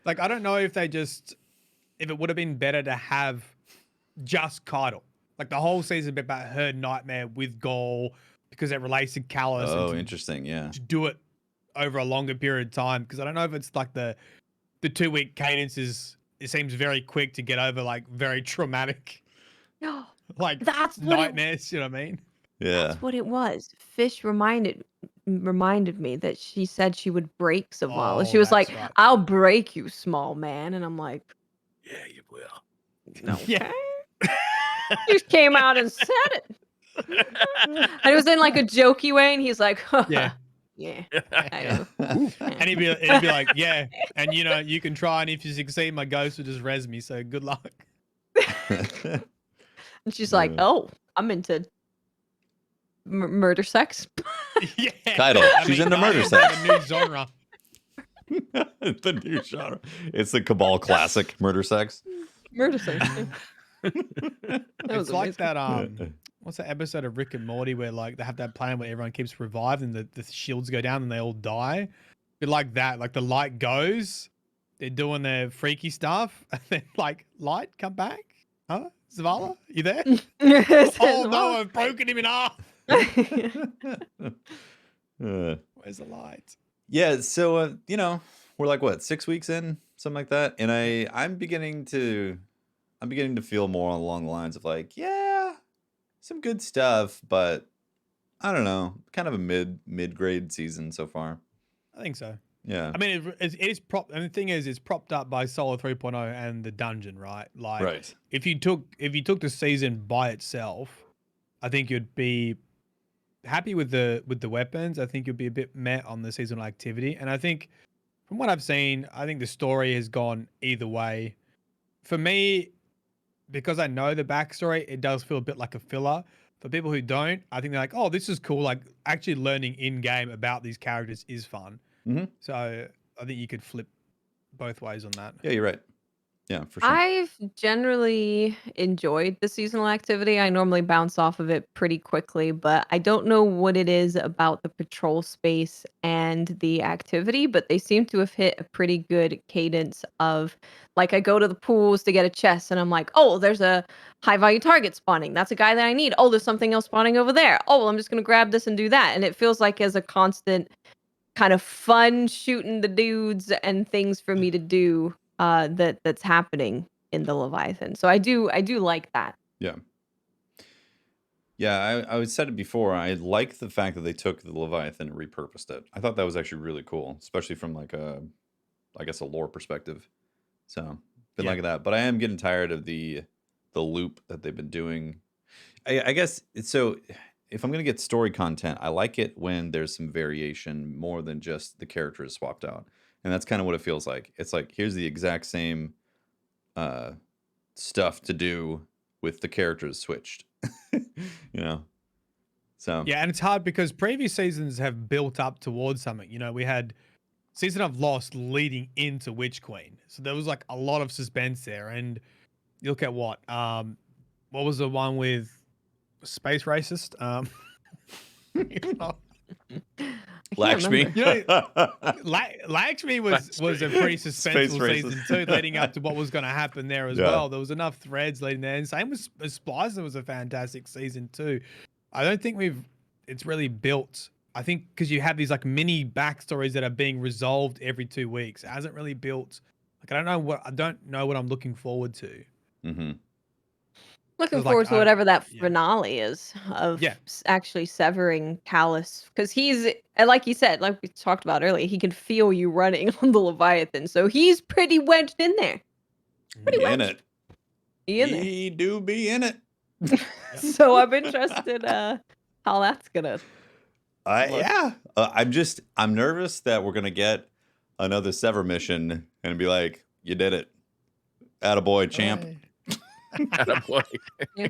Like, I don't know if if it would have been better to have just Keitel. Like the whole season been about her nightmare with Gaul because it relates to Callus. Oh, and to interesting. Yeah. to do it over a longer period of time. Because I don't know if it's like the 2-week cadence it seems very quick to get over like very traumatic like That's what it, nightmares. You know what I mean? Yeah. that's what it was. Fish reminded me that she said she would break Zavala. She Oh, was like, that's right. I'll break you, small man. And I'm like, yeah, you will. no. Yeah. He just came out and said it. And it was in like a jokey way, and he's like, Yeah. yeah, I know. And he'd be like, yeah. And you can try, and if you succeed, my ghost will just res me. So good luck. And she's like, Yeah. oh, I'm into murder sex. Yeah. Keitel, she's into murder Keitel's like sex. a new genre. It's the new genre. It's the Cabal classic, murder sex. Murder sex. That It's was like amazing. that. What's that episode of Rick and Morty where like they have that plan where everyone keeps revived and the shields go down and they all die? But like that, like the light goes, they're doing their freaky stuff, and then like light come back. Huh? Zavala, you there? Oh no, I've broken him in half. Where's the light? Yeah, so we're like what, 6 weeks in, something like that, and I'm beginning to feel more along the lines of like, yeah, some good stuff, but I don't know, kind of a mid-grade season so far. I think so. Yeah, I mean, it is and the thing is, it's propped up by Solo 3.0 and the dungeon, right? Like, right. if you took the season by itself, I think you'd be happy with the weapons. I think you'd be a bit meh on the seasonal activity. And I think from what I've seen, I think the story has gone either way. For me, because I know the backstory, it does feel a bit like a filler. For people who don't, I think they're like, oh, this is cool. Like actually learning in game about these characters is fun. Mhm. So I think you could flip both ways on that. Yeah, you're right. Yeah, for sure. I've generally enjoyed the seasonal activity. I normally bounce off of it pretty quickly, but I don't know what it is about the patrol space and the activity, but they seem to have hit a pretty good cadence of like I go to the pools to get a chest and I'm like, oh, there's a high value target spawning. That's a guy that I need. Oh, there's something else spawning over there. Oh, well, I'm just going to grab this and do that. And it feels like as a constant kind of fun shooting the dudes and things for me to do that's happening in the Leviathan. So I do like that. Yeah. Yeah, I said it before. I like the fact that they took the Leviathan and repurposed it. I thought that was actually really cool, especially from like I guess a lore perspective. So been Yeah. like that. But I am getting tired of the loop that they've been doing. I guess it's so if I'm gonna get story content, I like it when there's some variation more than just the characters swapped out. And that's kind of what it feels like. It's like here's the exact same stuff to do with the characters switched. So Yeah, and it's hard because previous seasons have built up towards something. We had season of Lost leading into Witch Queen, so there was like a lot of suspense there. And you look at what was the one with Space Racist? I can't Lakshmi. remember. Lakshmi was a pretty Space suspenseful races. season too, leading up to what was going to happen there as Yeah. well. There was enough threads leading there, and same with Splicer was a fantastic season too. I don't think it's really built. I think because you have these like mini backstories that are being resolved every 2 weeks. It hasn't really built. Like I don't know what I'm looking forward to. Mm-hmm. Looking Like, forward to whatever that yeah. finale is of Yeah. actually severing Callus, because he's and like you said, like we talked about earlier, he can feel you running on the Leviathan, so he's pretty wedged in there. Pretty He in wedged. it. He in there. He do be in it. So I'm interested how that's gonna. Look. Yeah. I'm nervous that we're gonna get another Sever mission and be like, you did it. Attaboy, champ. Attaboy. Yeah.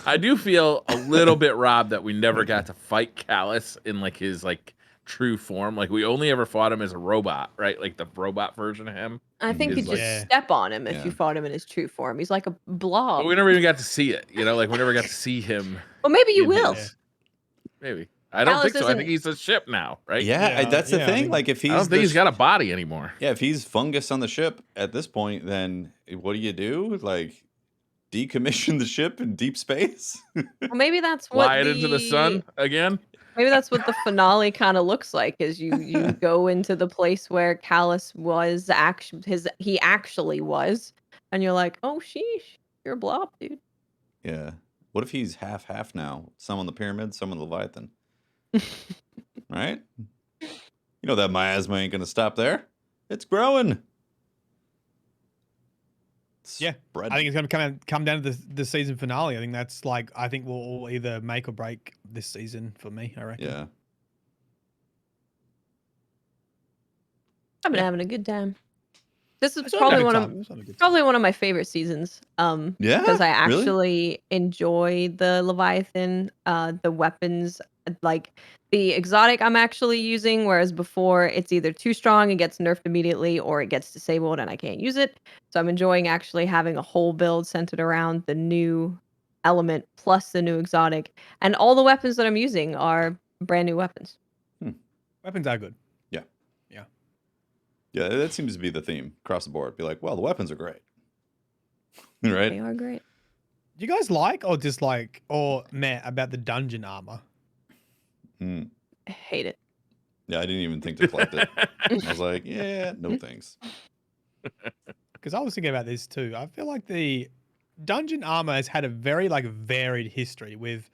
I do feel a little bit robbed that we never got to fight Callus in like his like true form. Like we only ever fought him as a robot, right? Like the robot version of him. I think Is you'd just like- step on him if Yeah. you fought him in his true form. He's like a blob. But we never even got to see it. You know, like we never got to see him. Well, maybe you in will. his- Maybe. I don't Callus think so. I isn't- think he's a ship now, right? Yeah, Yeah, that's the yeah, I thing. think- Like if he's I don't think he's got a body anymore. Yeah, if he's fungus on the ship at this point, then what do? Like decommission the ship in deep space? Well, maybe that's what Fly it into the sun again. Maybe that's what the finale kind of looks like. Is you go into the place where Callus was he actually was, and you're like, oh sheesh, you're a blob, dude. Yeah. What if he's half now? Some on the pyramid, some on the Leviathan. Right? You know that miasma ain't gonna stop there. It's growing. Yeah, Spread. I think it's going to come down to the season finale. I think we'll all either make or break this season for me. I reckon. Yeah. I've been Yeah. having a good time. This is It's not a probably good one time. of It's not a good time. probably one of my favorite seasons. Yeah. Because I Really? actually enjoy the Leviathan, the weapons, like the exotic I'm actually using, whereas before it's either too strong and gets nerfed immediately or it gets disabled and I can't use it. So I'm enjoying actually having a whole build centered around the new element plus the new exotic. And all the weapons that I'm using are brand new weapons. Weapons are good. Yeah, that seems to be the theme across the board. Be like, well, the weapons are great. Right? They are great. Do you guys like or dislike or meh about the dungeon armor? Mm. I hate it. Yeah, I didn't even think to collect it. I was like, yeah, no thanks. Because I was thinking about this too. I feel like the dungeon armor has had a very like varied history. With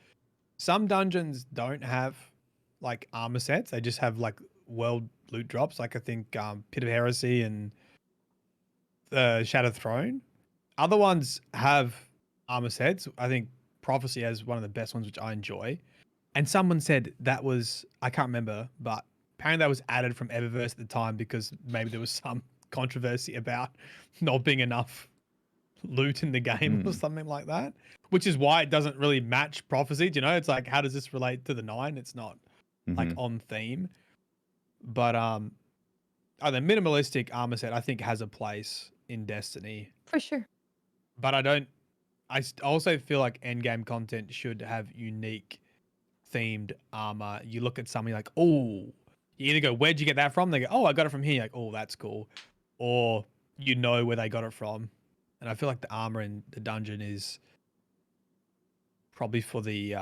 some dungeons don't have like armor sets; they just have like world loot drops. Like I think Pit of Heresy and Shattered Throne. Other ones have armor sets. I think Prophecy has one of the best ones, which I enjoy. And someone said that was, I can't remember, but apparently that was added from Eververse at the time because maybe there was some controversy about not being enough loot in the game or something like that, which is why it doesn't really match Prophecy. Do you know? It's like, how does this relate to the 9? It's not like on theme. But the minimalistic armor set I think has a place in Destiny. For sure. But I also feel like endgame content should have unique themed armor. You look at something like, oh, you either go, where'd you get that from? They go, oh, I got it from here. Like, oh, that's cool. Or you know where they got it from. And I feel like the armor in the dungeon is probably for the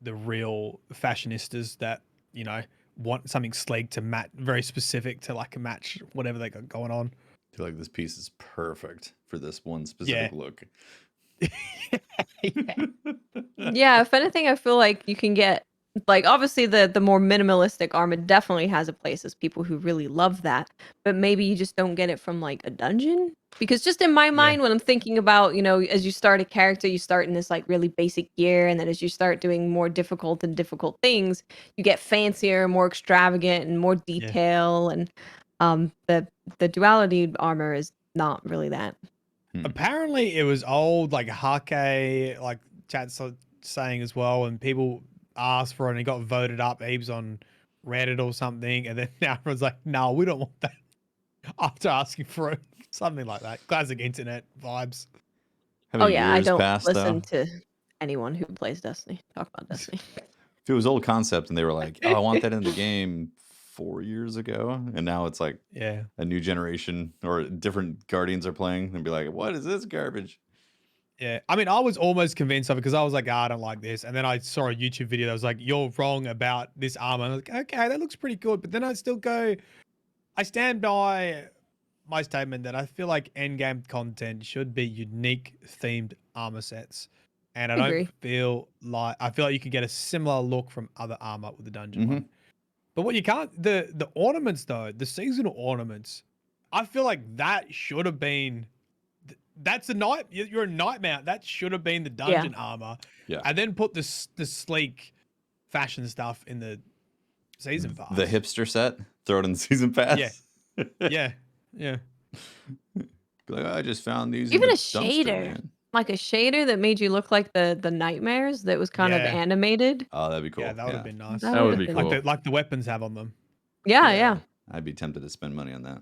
real fashionistas that, you know, want something sleek to match, very specific to like match whatever they got going on. I feel like this piece is perfect for this one specific look. Yeah, if anything, I feel like you can get like obviously the more minimalistic armor definitely has a place as people who really love that, but maybe you just don't get it from like a dungeon. Because just in my mind, when I'm thinking about, you know, as you start a character, you start in this like really basic gear, and then as you start doing more difficult and difficult things, you get fancier, more extravagant, and more detail. And the duality armor is not really that. Apparently, it was old, like Hake, like chat's saying as well, and people asked for it and it got voted up heaps on Reddit or something, and then now everyone's like, no, we don't want that after asking for it. Something like that. Classic internet vibes. How Oh many yeah, I years don't passed, listen though? to anyone who plays Destiny talk about Destiny. If it was old concept and they were like, "Oh, I want that in the game 4 years ago," and now it's like Yeah. a new generation or different Guardians are playing, and be like, "What is this garbage?" Yeah, I mean, I was almost convinced of it because I was like, I don't like this. And then I saw a YouTube video that was like, you're wrong about this armor. And I was like, okay, that looks pretty good. But then I still go, I stand by my statement that I feel like endgame content should be unique themed armor sets. And I don't Agree. feel like, I feel like you could get a similar look from other armor with the dungeon Mhm. one. But what you can't, the ornaments though, the seasonal ornaments, I feel like that should have been, that's a night. You're a nightmare. That should have been the dungeon armor. Yeah. And then put the sleek fashion stuff in the season pass. The hipster set, throw it in the season pass. Yeah. Yeah. Yeah. Be like, I just found these. Even in a the dumpster, shader. man. Like a shader that made you look like the nightmares that was kind of Yeah. animated. Oh, that'd be cool. Yeah, that would have been nice. That That would would've be been- cool. Like the weapons have on them. Yeah. I'd be tempted to spend money on that.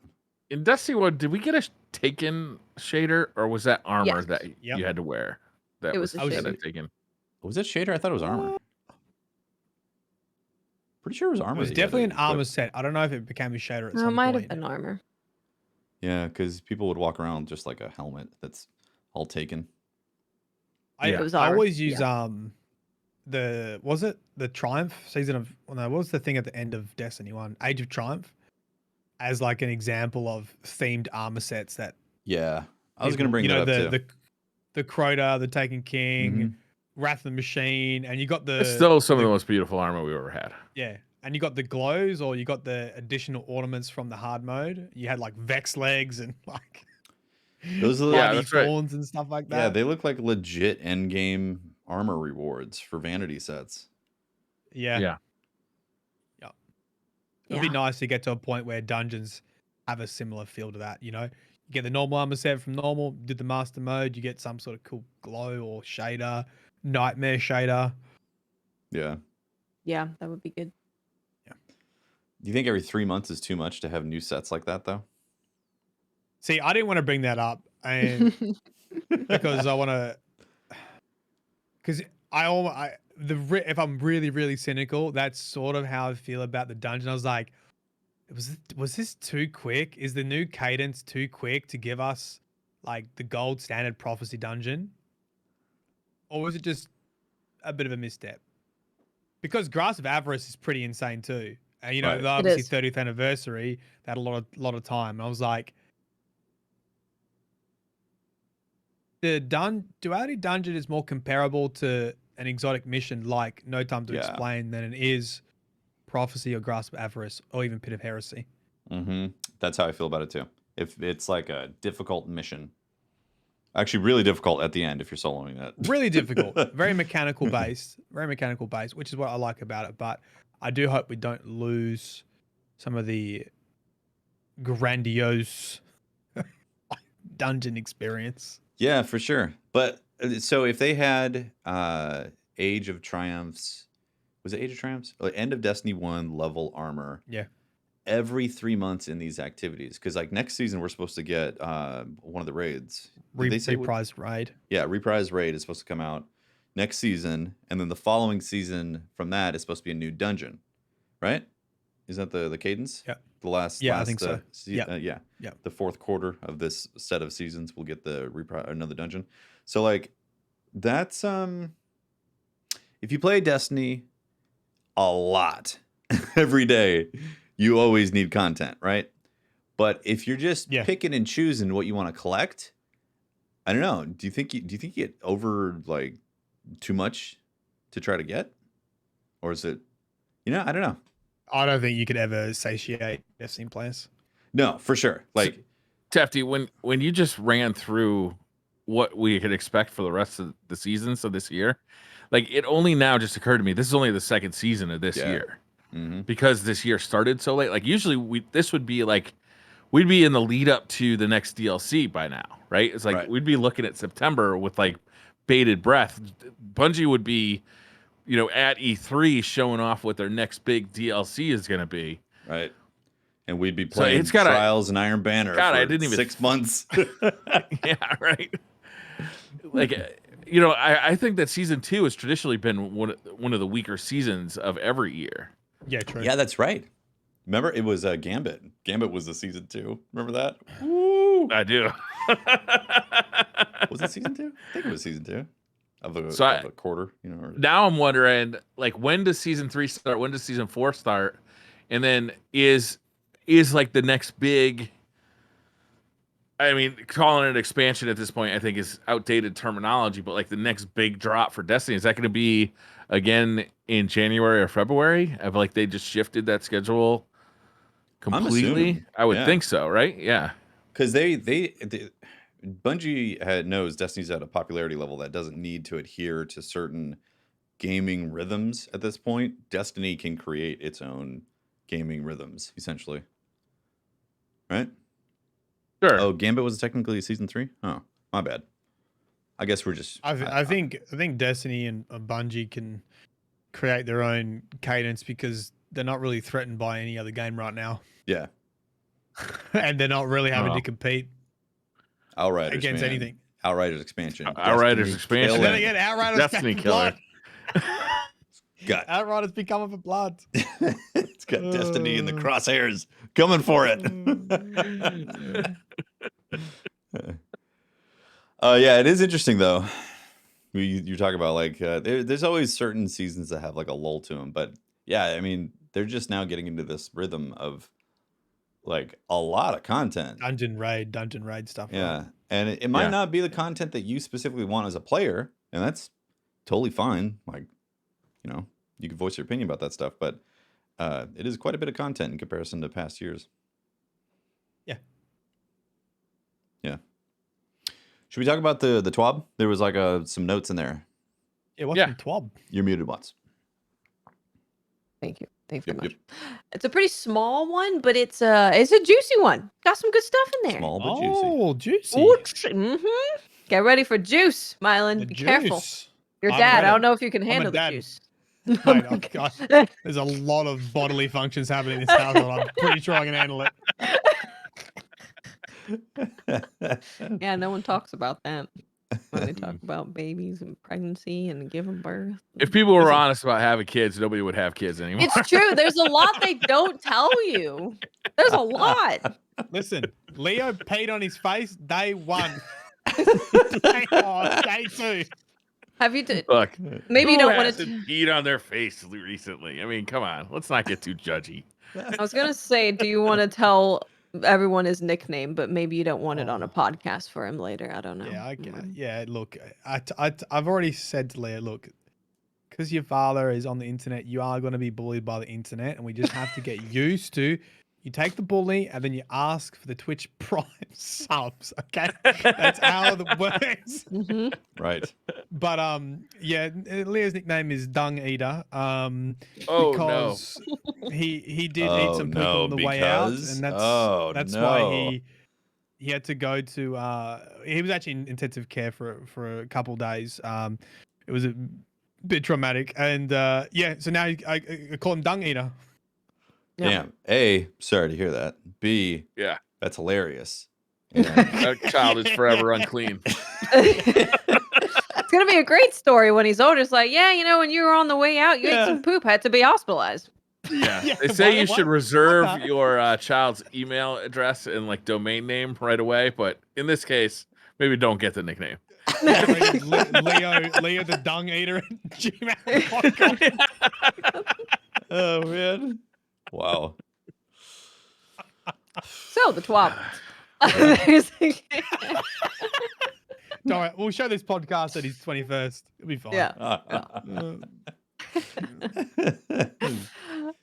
In Destiny 1, did we get a taken shader, or was that armor Yes. that Yep. you had to wear? That It was a kinda shader. taken. Was it shader? I thought it was armor. Pretty sure it was It armor. was that you had definitely to an armor equip. set. I don't know if it became a shader at No, it some might point. have been armor. Yeah, because people would walk around just like a helmet that's all taken. I, It was I armor. always use Yeah. was it the Triumph season of well, no, what was the thing at the end of Destiny 1? Age of Triumph as like an example of themed armor sets that Yeah, I was gonna people- bring you that know, up too. the Crota, the Taken King, Mhm. Wrath of the Machine, and you got the It's still some of the most beautiful armor we've ever had. yeah, and you got the glows or you got the additional ornaments from the hard mode. You had like Vex legs and like Those are the- Yeah, mighty that's right. thorns and stuff like that. Yeah, they look like legit end game armor rewards for vanity sets. yeah. Yeah. It'd be Yeah. nice to get to a point where dungeons have a similar feel to that, you know? You get the normal armor set from normal, did the master mode, you get some sort of cool glow or shader, nightmare shader. Yeah. Yeah, that would be good. Do you think every 3 months is too much to have new sets like that though? See, I didn't want to bring that up and because I want to because if I'm really, really cynical, that's sort of how I feel about the dungeon. I was like, was this too quick? Is the new cadence too quick to give us like the gold standard prophecy dungeon? Or was it just a bit of a misstep? Because Grasp of Avarice is pretty insane too. And you know, Right. the It obviously is. 30th anniversary, they had a lot of time. And I was like, the Duality Dungeon is more comparable to an exotic mission like No Time to Yeah. Explain than it is Prophecy or Grasp of Avarice or even Pit of Heresy. Mm-hmm. That's how I feel about it too. If it's like a difficult mission, actually really difficult at the end if you're soloing that. Really difficult, very mechanical based, which is what I like about it. But I do hope we don't lose some of the grandiose dungeon experience. Yeah, for sure. But so if they had Age of Triumphs, was it Age of Triumphs? Or End of Destiny 1 level armor. Yeah. Every 3 months in these activities, because like next season we're supposed to get one of the raids. Did they say what- Reprise raid. Yeah, Reprise Raid is supposed to come out next season, and then the following season from that is supposed to be a new dungeon, right? Is that the cadence? Yeah. The last. Yeah, I last, think so. Yeah. Yeah. Yeah. The fourth quarter of this set of seasons, we'll get the another dungeon. So like, that's if you play Destiny a lot every day, you always need content, right? But if you're just Yeah. picking and choosing what you want to collect, I don't know. Do you think you get over like too much to try to get, or is it? I don't know. I don't think you could ever satiate Destiny players. No, for sure. Like, Tefty, when you just ran through what we could expect for the rest of the seasons of this year, like it only now just occurred to me this is only the second season of this Yeah. year mhm. because this year started so late. Like usually this would be like we'd be in the lead up to the next DLC by now, right? It's like Right. we'd be looking at September with like bated breath. Bungie would be, at E3 showing off what their next big DLC is going to be. Right. And we'd be So playing it's gotta- Trials and Iron Banner God, for I didn't even- 6 months. Yeah, right. Like you know, I think that season 2 has traditionally been one of the weaker seasons of every year. Yeah, true. Yeah, that's right. Remember, it was Gambit. Gambit was the season 2. Remember that? Woo! I do. Was it season 2? I think it was season 2 of a quarter. You know. Now I'm wondering, like, when does season 3 start? When does season 4 start? And then is like the next big. I mean, calling it an expansion at this point, I think, is outdated terminology. But like the next big drop for Destiny, is that going to be again in January or February? Have like they just shifted that schedule completely? I would think so, right? Yeah, because Bungie knows Destiny's at a popularity level that doesn't need to adhere to certain gaming rhythms at this point. Destiny can create its own gaming rhythms, essentially. Right? Sure. Oh, Gambit was technically season 3? Oh, my bad. I guess we're just... I think Destiny and Bungie can create their own cadence because they're not really threatened by any other game right now. Yeah. And they're not really having to compete Outriders, against anything. Outriders expansion. Outriders expansion. And then again, Outriders Destiny killer. Outriders becoming for blood. It's got Destiny in the crosshairs coming for it. Yeah, it is interesting though. You talk about like there's always certain seasons that have like a lull to them, but yeah, I mean they're just now getting into this rhythm of like a lot of content, dungeon raid stuff. Yeah, right? And it might not be the content that you specifically want as a player, and that's totally fine. Like, you know, you can voice your opinion about that stuff, but it is quite a bit of content in comparison to past years. Yeah. Should we talk about the TWAB? There was like some notes in there. Yeah, what's the TWAB? You're muted, Watts. Thank you. Thank you very much. It's a pretty small one, but it's a juicy one. Got some good stuff in there. Small but juicy. Oh, juicy. Mm-hmm. Get ready for juice, Mylan. Be careful. Your dad, I don't know if you can handle the juice. Mate, oh God. There's a lot of bodily functions happening in this household. I'm pretty sure I can handle it. Yeah, no one talks about that when they talk about babies and pregnancy and giving birth. If people were honest about having kids, nobody would have kids anymore. It's true. There's a lot they don't tell you. There's a lot. Listen, Leo peed on his face day 1. Day 2. Have you Look, maybe you don't want to eat on their face recently? I mean, come on, let's not get too judgy. I was gonna say, do you want to tell everyone his nickname, but maybe you don't want it on a podcast for him later? I don't know. Yeah, yeah. Look, I've already said to Leah, look, because your father is on the internet, you are going to be bullied by the internet, and we just have to get used to. You take the bully and then you ask for the Twitch Prime subs. Okay, that's how it works. Mm-hmm. Right. But yeah, Leo's nickname is Dung Eater. Because he did eat some poop on the way out, and that's why he had to go to. He was actually in intensive care for a couple of days. It was a bit traumatic, and yeah. So now I call him Dung Eater. Damn. A, sorry to hear that. B, that's hilarious. That child is forever unclean. It's gonna be a great story when he's older. It's like, yeah, you know, when you were on the way out, you ate some poop, had to be hospitalized. Yeah. They say you should reserve your child's email address and like domain name right away, but in this case, maybe don't get the nickname. Leo the Dung Eater at Gmail.com. Oh man. Wow. So the TWAB. All right, we'll show this podcast at his 21st. It'll be fine. Yeah.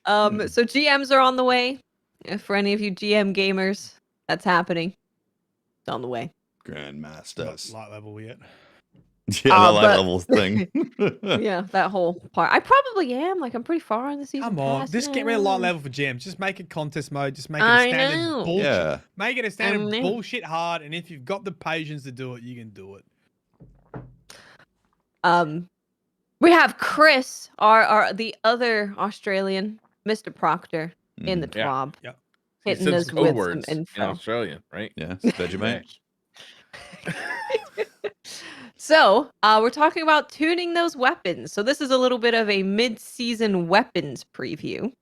So GMs are on the way. For any of you GM gamers, that's happening. It's on the way. Grandmasters. Not light level yet. Yeah, the light level thing. Yeah, that whole part. I probably am. Like, I'm pretty far in the season. Come on, pass just get rid of light level for GMs. Just make it contest mode. Just make it I a standard know. bullshit. Yeah. Make it a standard bullshit hard. And if you've got the patience to do it, you can do it. We have Chris, the other Australian, Mr. Proctor, in the TWAB. Yeah. Hitting us with some info. In Australian, right? Yeah, Vegemite. So, we're talking about tuning those weapons. So this is a little bit of a mid-season weapons preview.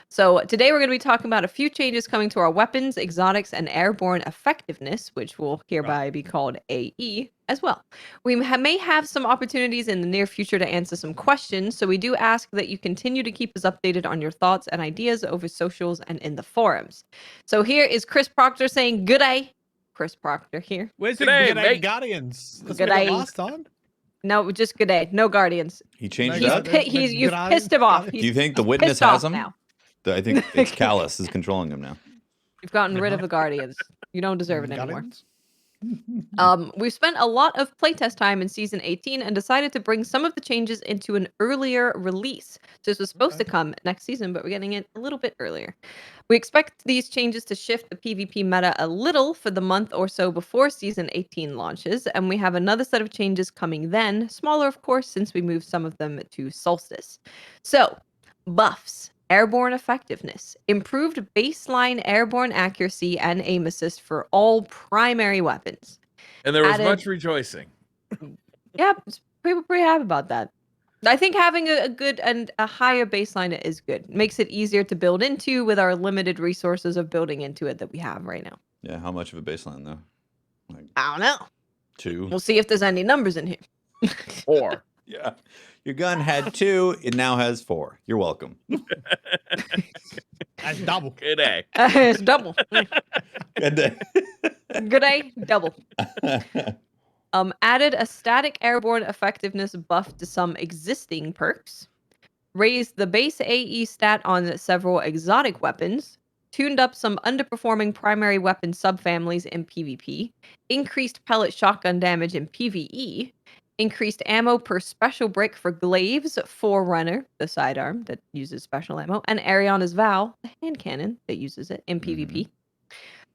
So today we're going to be talking about a few changes coming to our weapons, exotics, and airborne effectiveness, which will hereby be called AE as well. We may have some opportunities in the near future to answer some questions, so we do ask that you continue to keep us updated on your thoughts and ideas over socials and in the forums. So here is Chris Proctor saying good day. Chris Proctor here. Where's the G'day, G'day mate. Guardians? That's what we G'day. got last time. No, just good day. No Guardians. He changed No, it no, up. no. You've Guardians- pissed him off. Guardians. Do you think the he's witness pissed has off him? now. I think it's Callus is controlling him now. You've gotten rid of the Guardians. You don't deserve it anymore. Guardians? We've spent a lot of playtest time in season 18 and decided to bring some of the changes into an earlier release. So this was supposed to come next season, but we're getting it a little bit earlier. We expect these changes to shift the PvP meta a little for the month or so before season 18 launches, and we have another set of changes coming then, smaller of course, since we moved some of them to Solstice. So, buffs. Airborne effectiveness, improved baseline airborne accuracy and aim assist for all primary weapons. And there was Added- much rejoicing. Yeah, people pretty happy about that. I think having a good and a higher baseline is good. Makes it easier to build into with our limited resources of building into it that we have right now. Yeah, how much of a baseline though? Like I don't know. 2. We'll see if there's any numbers in here. 4. Yeah. Your gun had 2, it now has 4. You're welcome. That's double. Good day. It's double. Good day. Good day, double. Added a static airborne effectiveness buff to some existing perks. Raised the base AE stat on several exotic weapons. Tuned up some underperforming primary weapon subfamilies in PvP. Increased pellet shotgun damage in PvE. Increased ammo per special brick for Glaives, Forerunner, the sidearm that uses special ammo, and Ariana's Vow, the hand cannon that uses it in PvP.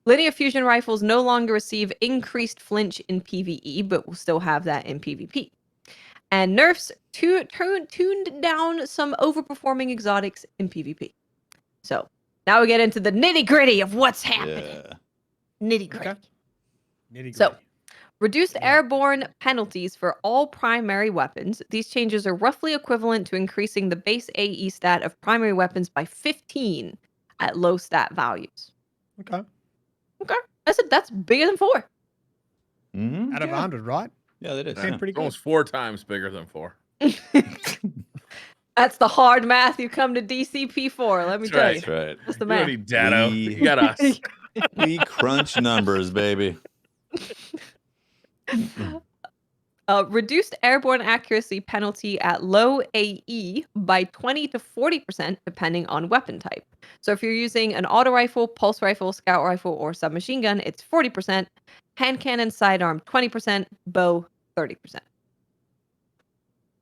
Linear fusion rifles no longer receive increased flinch in PvE, but will still have that in PvP. And nerfs tuned down some overperforming exotics in PvP. So now we get into the nitty gritty of what's happening. Yeah. Nitty gritty. Okay. Nitty-gritty. So, reduced airborne penalties for all primary weapons. These changes are roughly equivalent to increasing the base AE stat of primary weapons by 15 at low stat values. Okay. Okay. I said that's bigger than 4. Mm-hmm. Out of 100, right? Yeah, that is. Okay, Yeah. pretty It's good. almost 4 times bigger than 4. That's the hard math you come to DCP for, let me That's tell right. you. That's right. That's the You don't math. need data. We- You got us. We crunch numbers, baby. Reduced airborne accuracy penalty at low AE by 20 to 40% depending on weapon type. So if you're using an auto rifle, pulse rifle, scout rifle, or submachine gun, it's 40%. Hand cannon, sidearm, 20%. Bow, 30%.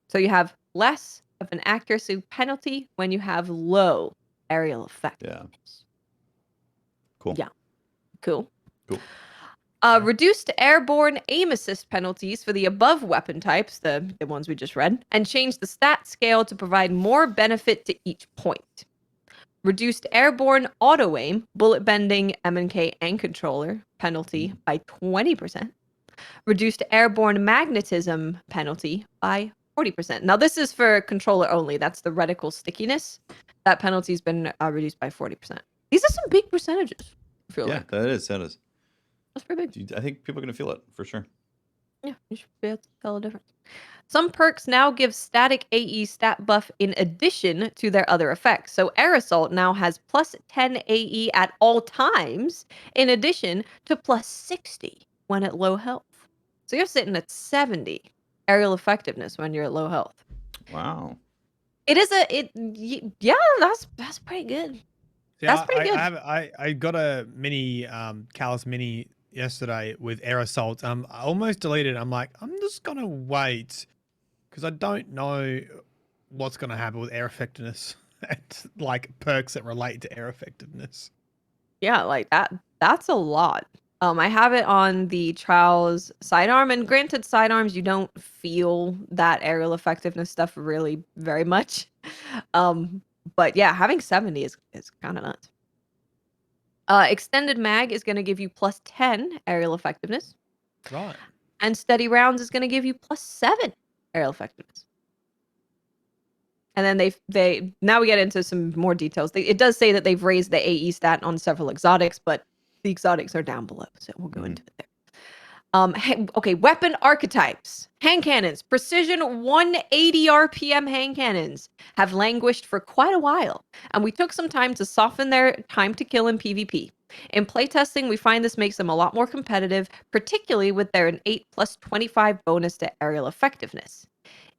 So you have less of an accuracy penalty when you have low aerial effectiveness. Cool. Yeah. Cool. Cool. Reduced airborne aim assist penalties for the above weapon types, the ones we just read, and changed the stat scale to provide more benefit to each point. Reduced airborne auto aim, bullet bending, M&K, and controller penalty by 20%. Reduced airborne magnetism penalty by 40%. Now, this is for controller only. That's the reticle stickiness. That penalty's been reduced by 40%. These are some big percentages, I feel Yeah, like. that is. That is. That's pretty big. I think people are going to feel it for sure. Yeah, you should be able to tell the difference. Some perks now give static AE stat buff in addition to their other effects. So Air Assault now has plus 10 AE at all times, in addition to plus 60 when at low health. So you're sitting at 70 aerial effectiveness when you're at low health. Wow. It is yeah, that's pretty good. Yeah, That's pretty good. I got a mini Callus mini yesterday with Air Assault. I almost deleted it. I'm like, I'm just gonna wait because I don't know what's gonna happen with air effectiveness and like perks that relate to air effectiveness. Yeah, like that's a lot. I have it on the Trials sidearm, and granted, sidearms you don't feel that aerial effectiveness stuff really very much. But yeah, having 70 is kind of nuts. Extended mag is going to give you plus 10 aerial effectiveness. Right. And steady rounds is going to give you +7 aerial effectiveness. And then they now we get into some more details. It does say that they've raised the AE stat on several exotics, but the exotics are down below, so we'll go into it there. Okay, weapon archetypes. Hand cannons, precision 180 RPM hand cannons have languished for quite a while, and we took some time to soften their time to kill in PvP. In playtesting, we find this makes them a lot more competitive, particularly with their 8 plus 25 bonus to aerial effectiveness.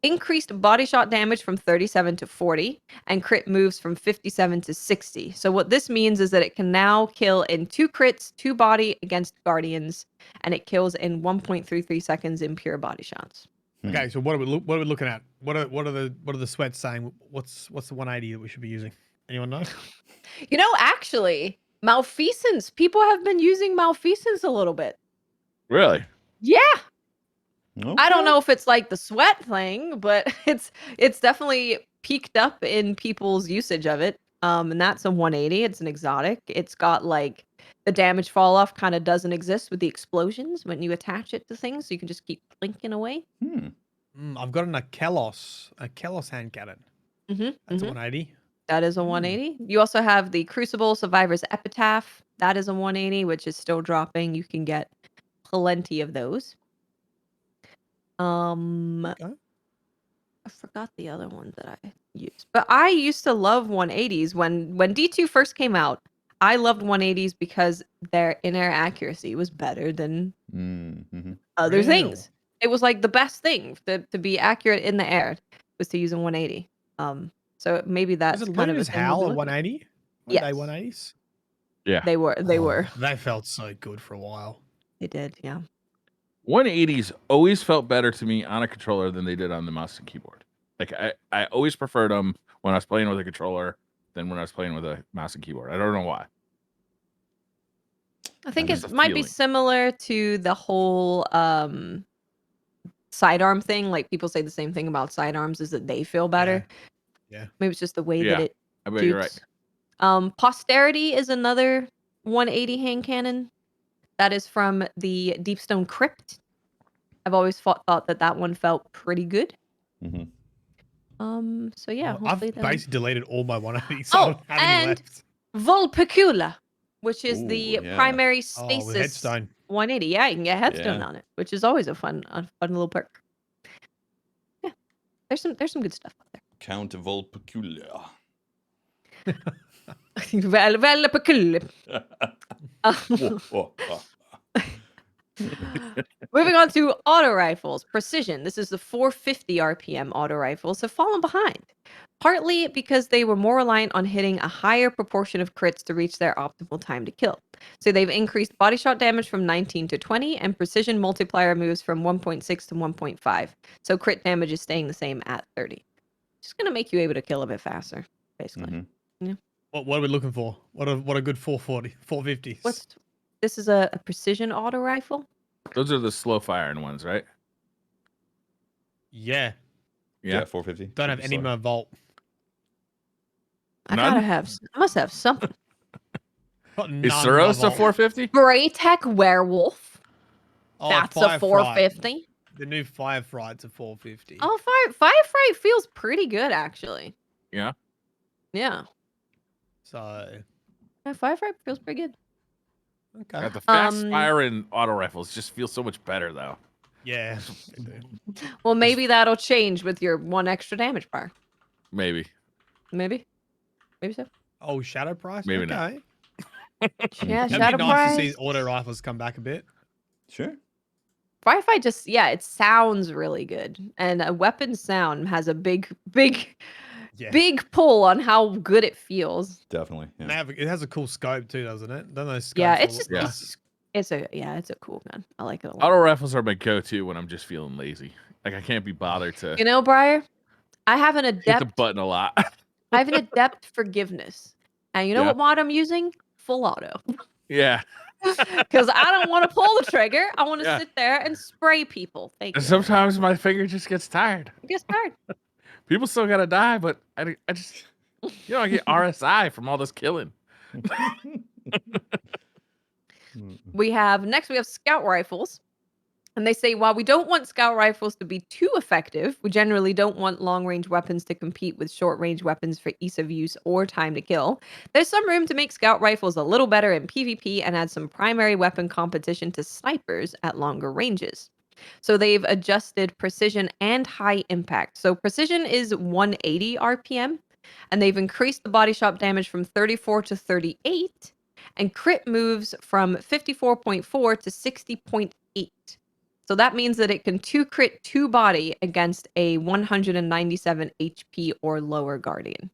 Increased body shot damage from 37 to 40, and crit moves from 57 to 60. So what this means is that it can now kill in 2 crits, 2 body against guardians, and it kills in 1.33 seconds in pure body shots. Okay, so what are we looking at? What are the sweats saying? What's the 180 that we should be using? Anyone know? You know, actually, Malfeasance. People have been using Malfeasance a little bit. Really? Yeah. Okay. I don't know if it's like the sweat thing, but it's definitely peaked up in people's usage of it. And that's a 180. It's an exotic. It's got like the damage fall off kind of doesn't exist with the explosions when you attach it to things, so you can just keep blinking away. I've got a Kelos hand cannon. That's a 180. That is a 180. You also have the Crucible Survivor's Epitaph. That is a 180, which is still dropping. You can get plenty of those. Okay. I forgot the other one that I used. But I used to love 180s when D2 first came out. I loved 180s because their in-air accuracy was better than other things. It was like the best thing to be accurate in the air was to use a 180. So maybe that's Was it kind of a Luna's thing. Howl a 180? Were Yes. they 180s? Yeah. They were. They felt so good for a while. They did, yeah. 180s always felt better to me on a controller than they did on the mouse and keyboard. Like I always preferred them when I was playing with a controller than when I was playing with a mouse and keyboard. I don't know why. I think Just it a might be feeling. similar to the whole sidearm thing. Like people say the same thing about sidearms is that they feel better. Yeah. Maybe it's just the way Yeah, that it I bet you're right. shoots. Posterity is another 180 hand cannon. That is from the Deepstone Crypt. I've always thought that one felt pretty good. So yeah, I've hopefully basically deleted all my 180s. So Oh, I don't have any and left. Vulpecula, which is Ooh, the yeah. primary With stasis headstone. 180. Yeah, you can get headstone Yeah. on it, which is always a fun little perk. Yeah, there's some good stuff out there. Count Vulpecula. Vulpecula. Whoa. Moving on to auto rifles. Precision. This is the 450 RPM auto rifles have fallen behind, partly because they were more reliant on hitting a higher proportion of crits to reach their optimal time to kill. So they've increased body shot damage from 19 to 20, and precision multiplier moves from 1.6 to 1.5. So crit damage is staying the same at 30. Just gonna make you able to kill a bit faster, basically. What are we looking for? What a good 440, 450s. This is a precision auto rifle. Those are the slow firing ones, right? Yeah. Yeah, 450. Don't have any more Volt. I None? I must have something. Got Is none Suros a Volt. 450? Braytech Werewolf. Oh, That's a Firefright. 450. The new Firefright's a 450. Oh, Firefright feels pretty good, actually. Yeah. Yeah. So, Yeah, Firefright feels pretty good. okay. The fast firing auto rifles just feel so much better, though. Yeah. Well, maybe that'll change with your 1 extra damage bar. Maybe. Maybe so. Oh, Shadow Price? Maybe not. okay. Yeah, That'd Shadow be nice to Price. see auto rifles come back a bit. Sure. Firefight it sounds really good. And a weapon sound has a big Yeah. pull on how good it feels. Definitely. And Yeah. it has a cool scope too, doesn't it? Don't those scopes Yeah, all it's look just nice? it's a cool gun. I like it a lot. Auto rifles are my go-to when I'm just feeling lazy. Like I can't be bothered to You know, Briar, I have an hit the adept button a lot. I have an adept forgiveness. And you know Yeah. what mod I'm using? Full auto. Yeah. Because I don't want to pull the trigger. I want to Yeah. sit there and spray people. Thank you. Sometimes my finger just gets tired. It gets tired. People still gotta die, but I just, I get RSI from all this killing. Next we have scout rifles. And they say, while we don't want scout rifles to be too effective, we generally don't want long-range weapons to compete with short-range weapons for ease of use or time to kill. There's some room to make scout rifles a little better in PvP and add some primary weapon competition to snipers at longer ranges. So they've adjusted precision and high impact. So precision is 180 RPM, and they've increased the body shot damage from 34 to 38, and crit moves from 54.4 to 60.8. So that means that it can 2 crit 2 body against a 197 HP or lower guardian.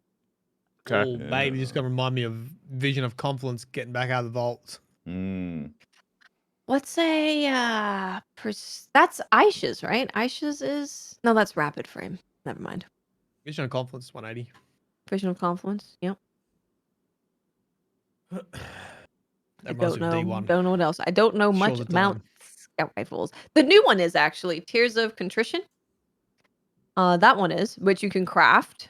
Okay. Oh, baby, just gonna remind me of Vision of Confluence getting back out of the vaults. Let's say that's Aisha's, right? Aisha's is no, that's rapid frame. Never mind. Vision of Confluence is 180. Vision of Confluence. Yep. That I reminds don't me of know. D1. Don't know what else. I don't know Sure much the about time. scout rifles. The new one is actually Tears of Contrition. That one is, which you can craft.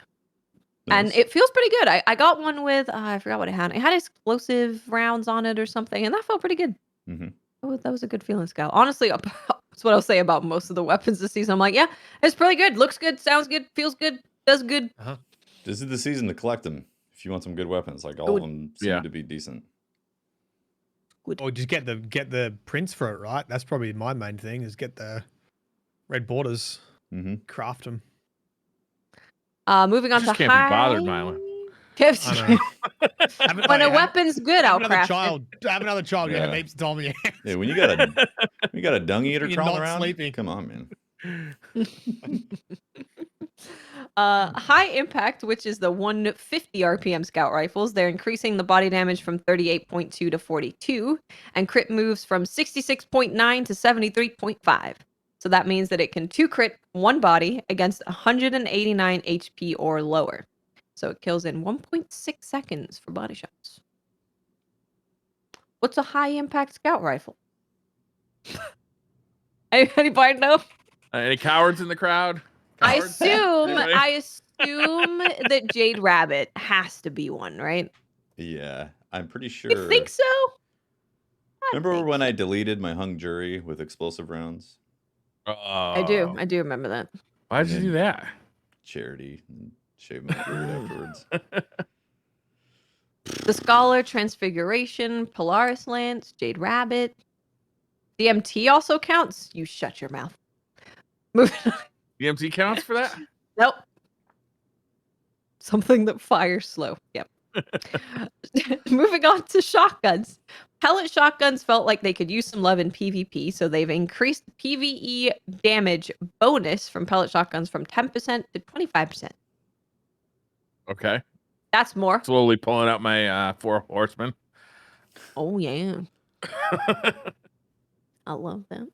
And Nice. it feels pretty good. I got one with I forgot what it had. It had explosive rounds on it or something, and that felt pretty good. Mhm. Oh, that was a good feeling scout. Honestly, that's what I'll say about most of the weapons this season. I'm like, yeah, it's pretty good. Looks good, sounds good, feels good, does good. This is the season to collect them if you want some good weapons. Like all Good. of them seem Yeah. to be decent. Or just get the prints for it, right? That's probably my main thing is get the red borders, craft them. Moving on just to can't be high. bothered, Mylon. I know. When a weapon's good, I'll craft it. Have another child. You have Yeah. heaps of time on your hands. Yeah, when you got a dung eater You're crawling not around, sleeping. come on, man. High impact, which is the 150 RPM scout rifles. They're increasing the body damage from 38.2 to 42, and crit moves from 66.9 to 73.5. So that means that it can 2 crit 1 body against 189 HP or lower. So it kills in 1.6 seconds for body shots. What's a high impact scout rifle? Anybody know? Any cowards in the crowd? Cowards? Anybody? I assume that Jade Rabbit has to be one, right? Yeah, I'm pretty sure. You think so? Remember when I deleted my hung jury with explosive rounds? I do remember that. Why'd you do that? Charity. And shave my beard afterwards. The Scholar, Transfiguration, Polaris Lance, Jade Rabbit. DMT also counts. You shut your mouth. Moving on. DMT counts for that? Nope. Something that fires slow. Yep. Moving on to shotguns. Pellet shotguns felt like they could use some love in PvP, so they've increased PvE damage bonus from pellet shotguns from 10% to 25%. Okay. That's more. Slowly pulling out my 4 horsemen. Oh, yeah. I love that.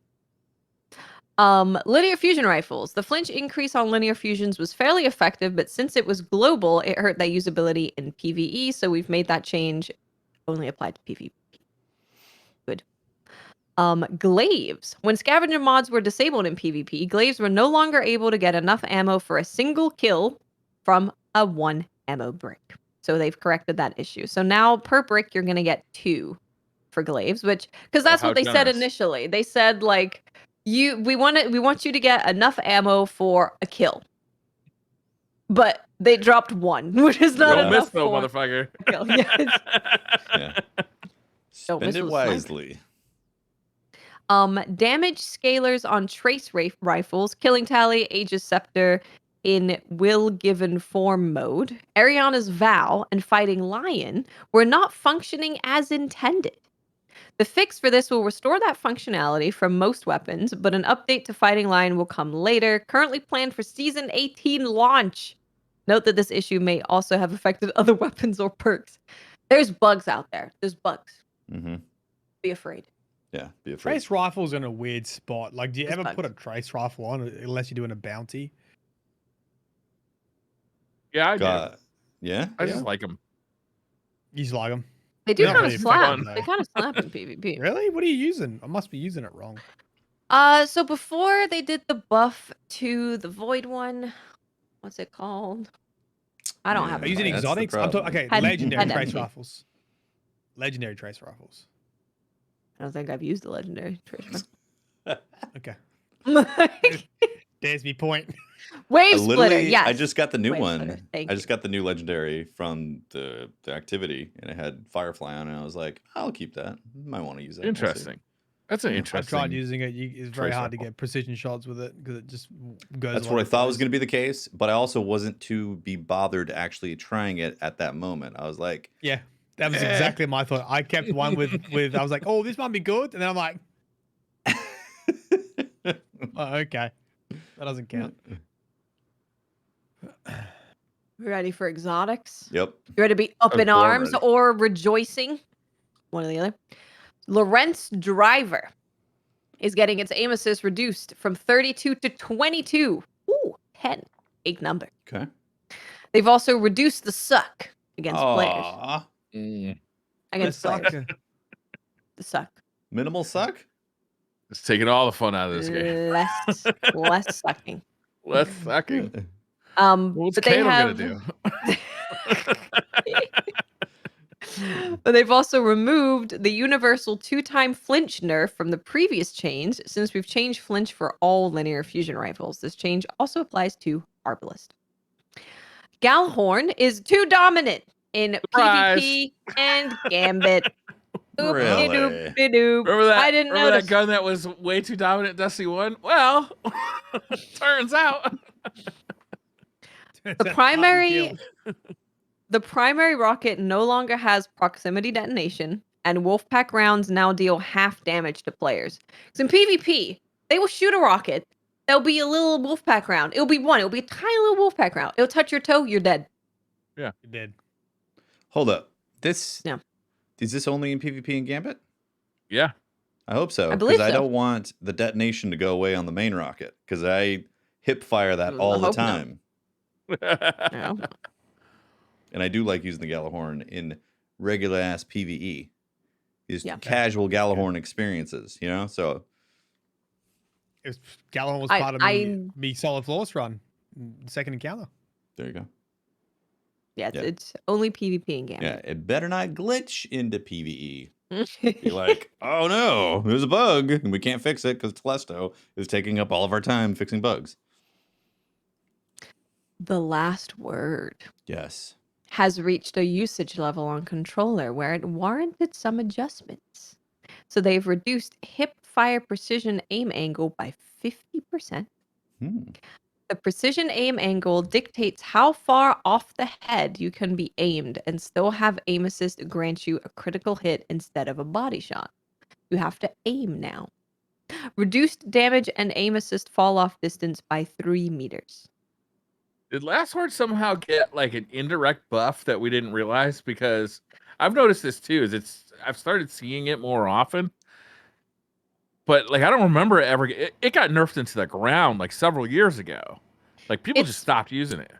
Linear fusion rifles. The flinch increase on linear fusions was fairly effective, but since it was global, it hurt that usability in PvE, so we've made that change only applied to PvP. Good. Glaives. When scavenger mods were disabled in PvP, glaives were no longer able to get enough ammo for a single kill from a 1 ammo brick. So they've corrected that issue. So now per brick, you're going to get 2 for glaives, which, because that's what they said initially. They said, like, we want you to get enough ammo for a kill. But they dropped 1, which is not Don't enough miss, no for motherfucker. a kill. Yeah. Yeah. Don't miss Spend it with a sniper. wisely. Damage scalers on trace rifles, Killing Tally, Aegis Scepter in Will Given Form mode, Ariana's Vow, and Fighting Lion were not functioning as intended. The fix for this will restore that functionality from most weapons, but an update to Fighting Lion will come later, currently planned for Season 18 launch. Note that this issue may also have affected other weapons or perks. There's bugs out there. There's bugs. Mm-hmm. Be afraid. Yeah, be afraid. Trace rifle's in a weird spot. Like, do you There's ever bugs. put a trace rifle on unless you're doing a bounty? Yeah, I do. God. Yeah? I just like them. You just like them. They do Not kind of really slap. fun, though. They kind of slap in PvP. Really? What are you using? I must be using it wrong. So before they did the buff to the Void one, what's it called? I don't have Are it. you using That's the exotics? I'm problem. okay, Had- legendary had trace empty. rifles. Legendary trace rifles. I don't think I've used the legendary trace rifle. Okay. Wave There's me point. Splitter, yes. I just got the new Wave one. Splitter, thank I just got the new legendary from the activity, and it had Firefly on it. And I was like, I'll keep that. Might want to use that. We'll see. Interesting. That's an I interesting. tried using it. It's very choice hard to rifle. get precision shots with it because it just goes. That's all what I over the thought was place. going to be the case, but I also wasn't to be bothered actually trying it at that moment. I was like, Yeah, that was Eh. exactly my thought. I kept one with. I was like, oh, this might be good, and then I'm like, oh, okay, that doesn't count. Ready for exotics? Yep. You ready to be up I was in born arms ready. or rejoicing? One or the other. Lawrence Driver is getting its aim assist reduced from 32 to 22. Ooh, 10. Big number. Okay. They've also reduced the suck against players. Aw. Against Suck. players. The suck. Minimal suck? It's taking all the fun out of this game. Less sucking. Less sucking. What's But they Kano have gonna do? But they've also removed the universal 2-time flinch nerf from the previous change, since we've changed flinch for all linear fusion rifles. This change also applies to Arbalist. Galhorn is too dominant in Surprise. PvP and Gambit. Really? Oop-de-doop-de-doop. Remember that? I didn't remember notice. that gun that was way too dominant, Dusty 1? Well, turns out. The primary rocket no longer has proximity detonation, and Wolfpack rounds now deal half damage to players. Because in PvP, they will shoot a rocket. There'll be a little Wolfpack round. It'll be one. It'll be a tiny little Wolfpack round. It'll touch your toe. You're dead. You did. Hold up. This. Yeah. Is this only in PvP and Gambit? Yeah. I hope so. I believe Because I so. don't want the detonation to go away on the main rocket. Because I hip fire that all the hope not. time. No. And I do like using the Galahorn in regular ass PvE. Is Yeah. casual Galahorn experiences, you know? So Galahorn was I- part of me solid flawless run. Second encounter. there you go. Yeah, Yeah. it's only PvP and Yeah, Gambit. it better not glitch into PvE. Be like, oh no, there's a bug and we can't fix it because Telesto is taking up all of our time fixing bugs. The last word Yes. has reached a usage level on controller where it warranted some adjustments. So they've reduced hip fire precision aim angle by 50%. Hmm. The precision aim angle dictates how far off the head you can be aimed and still have aim assist grant you a critical hit instead of a body shot. You have to aim now. Reduced damage and aim assist fall off distance by 3 meters. Did Last Word somehow get like an indirect buff that we didn't realize? Because I've noticed this too. I've started seeing it more often, but like I don't remember it ever. It got nerfed into the ground like several years ago. Like people just stopped using it.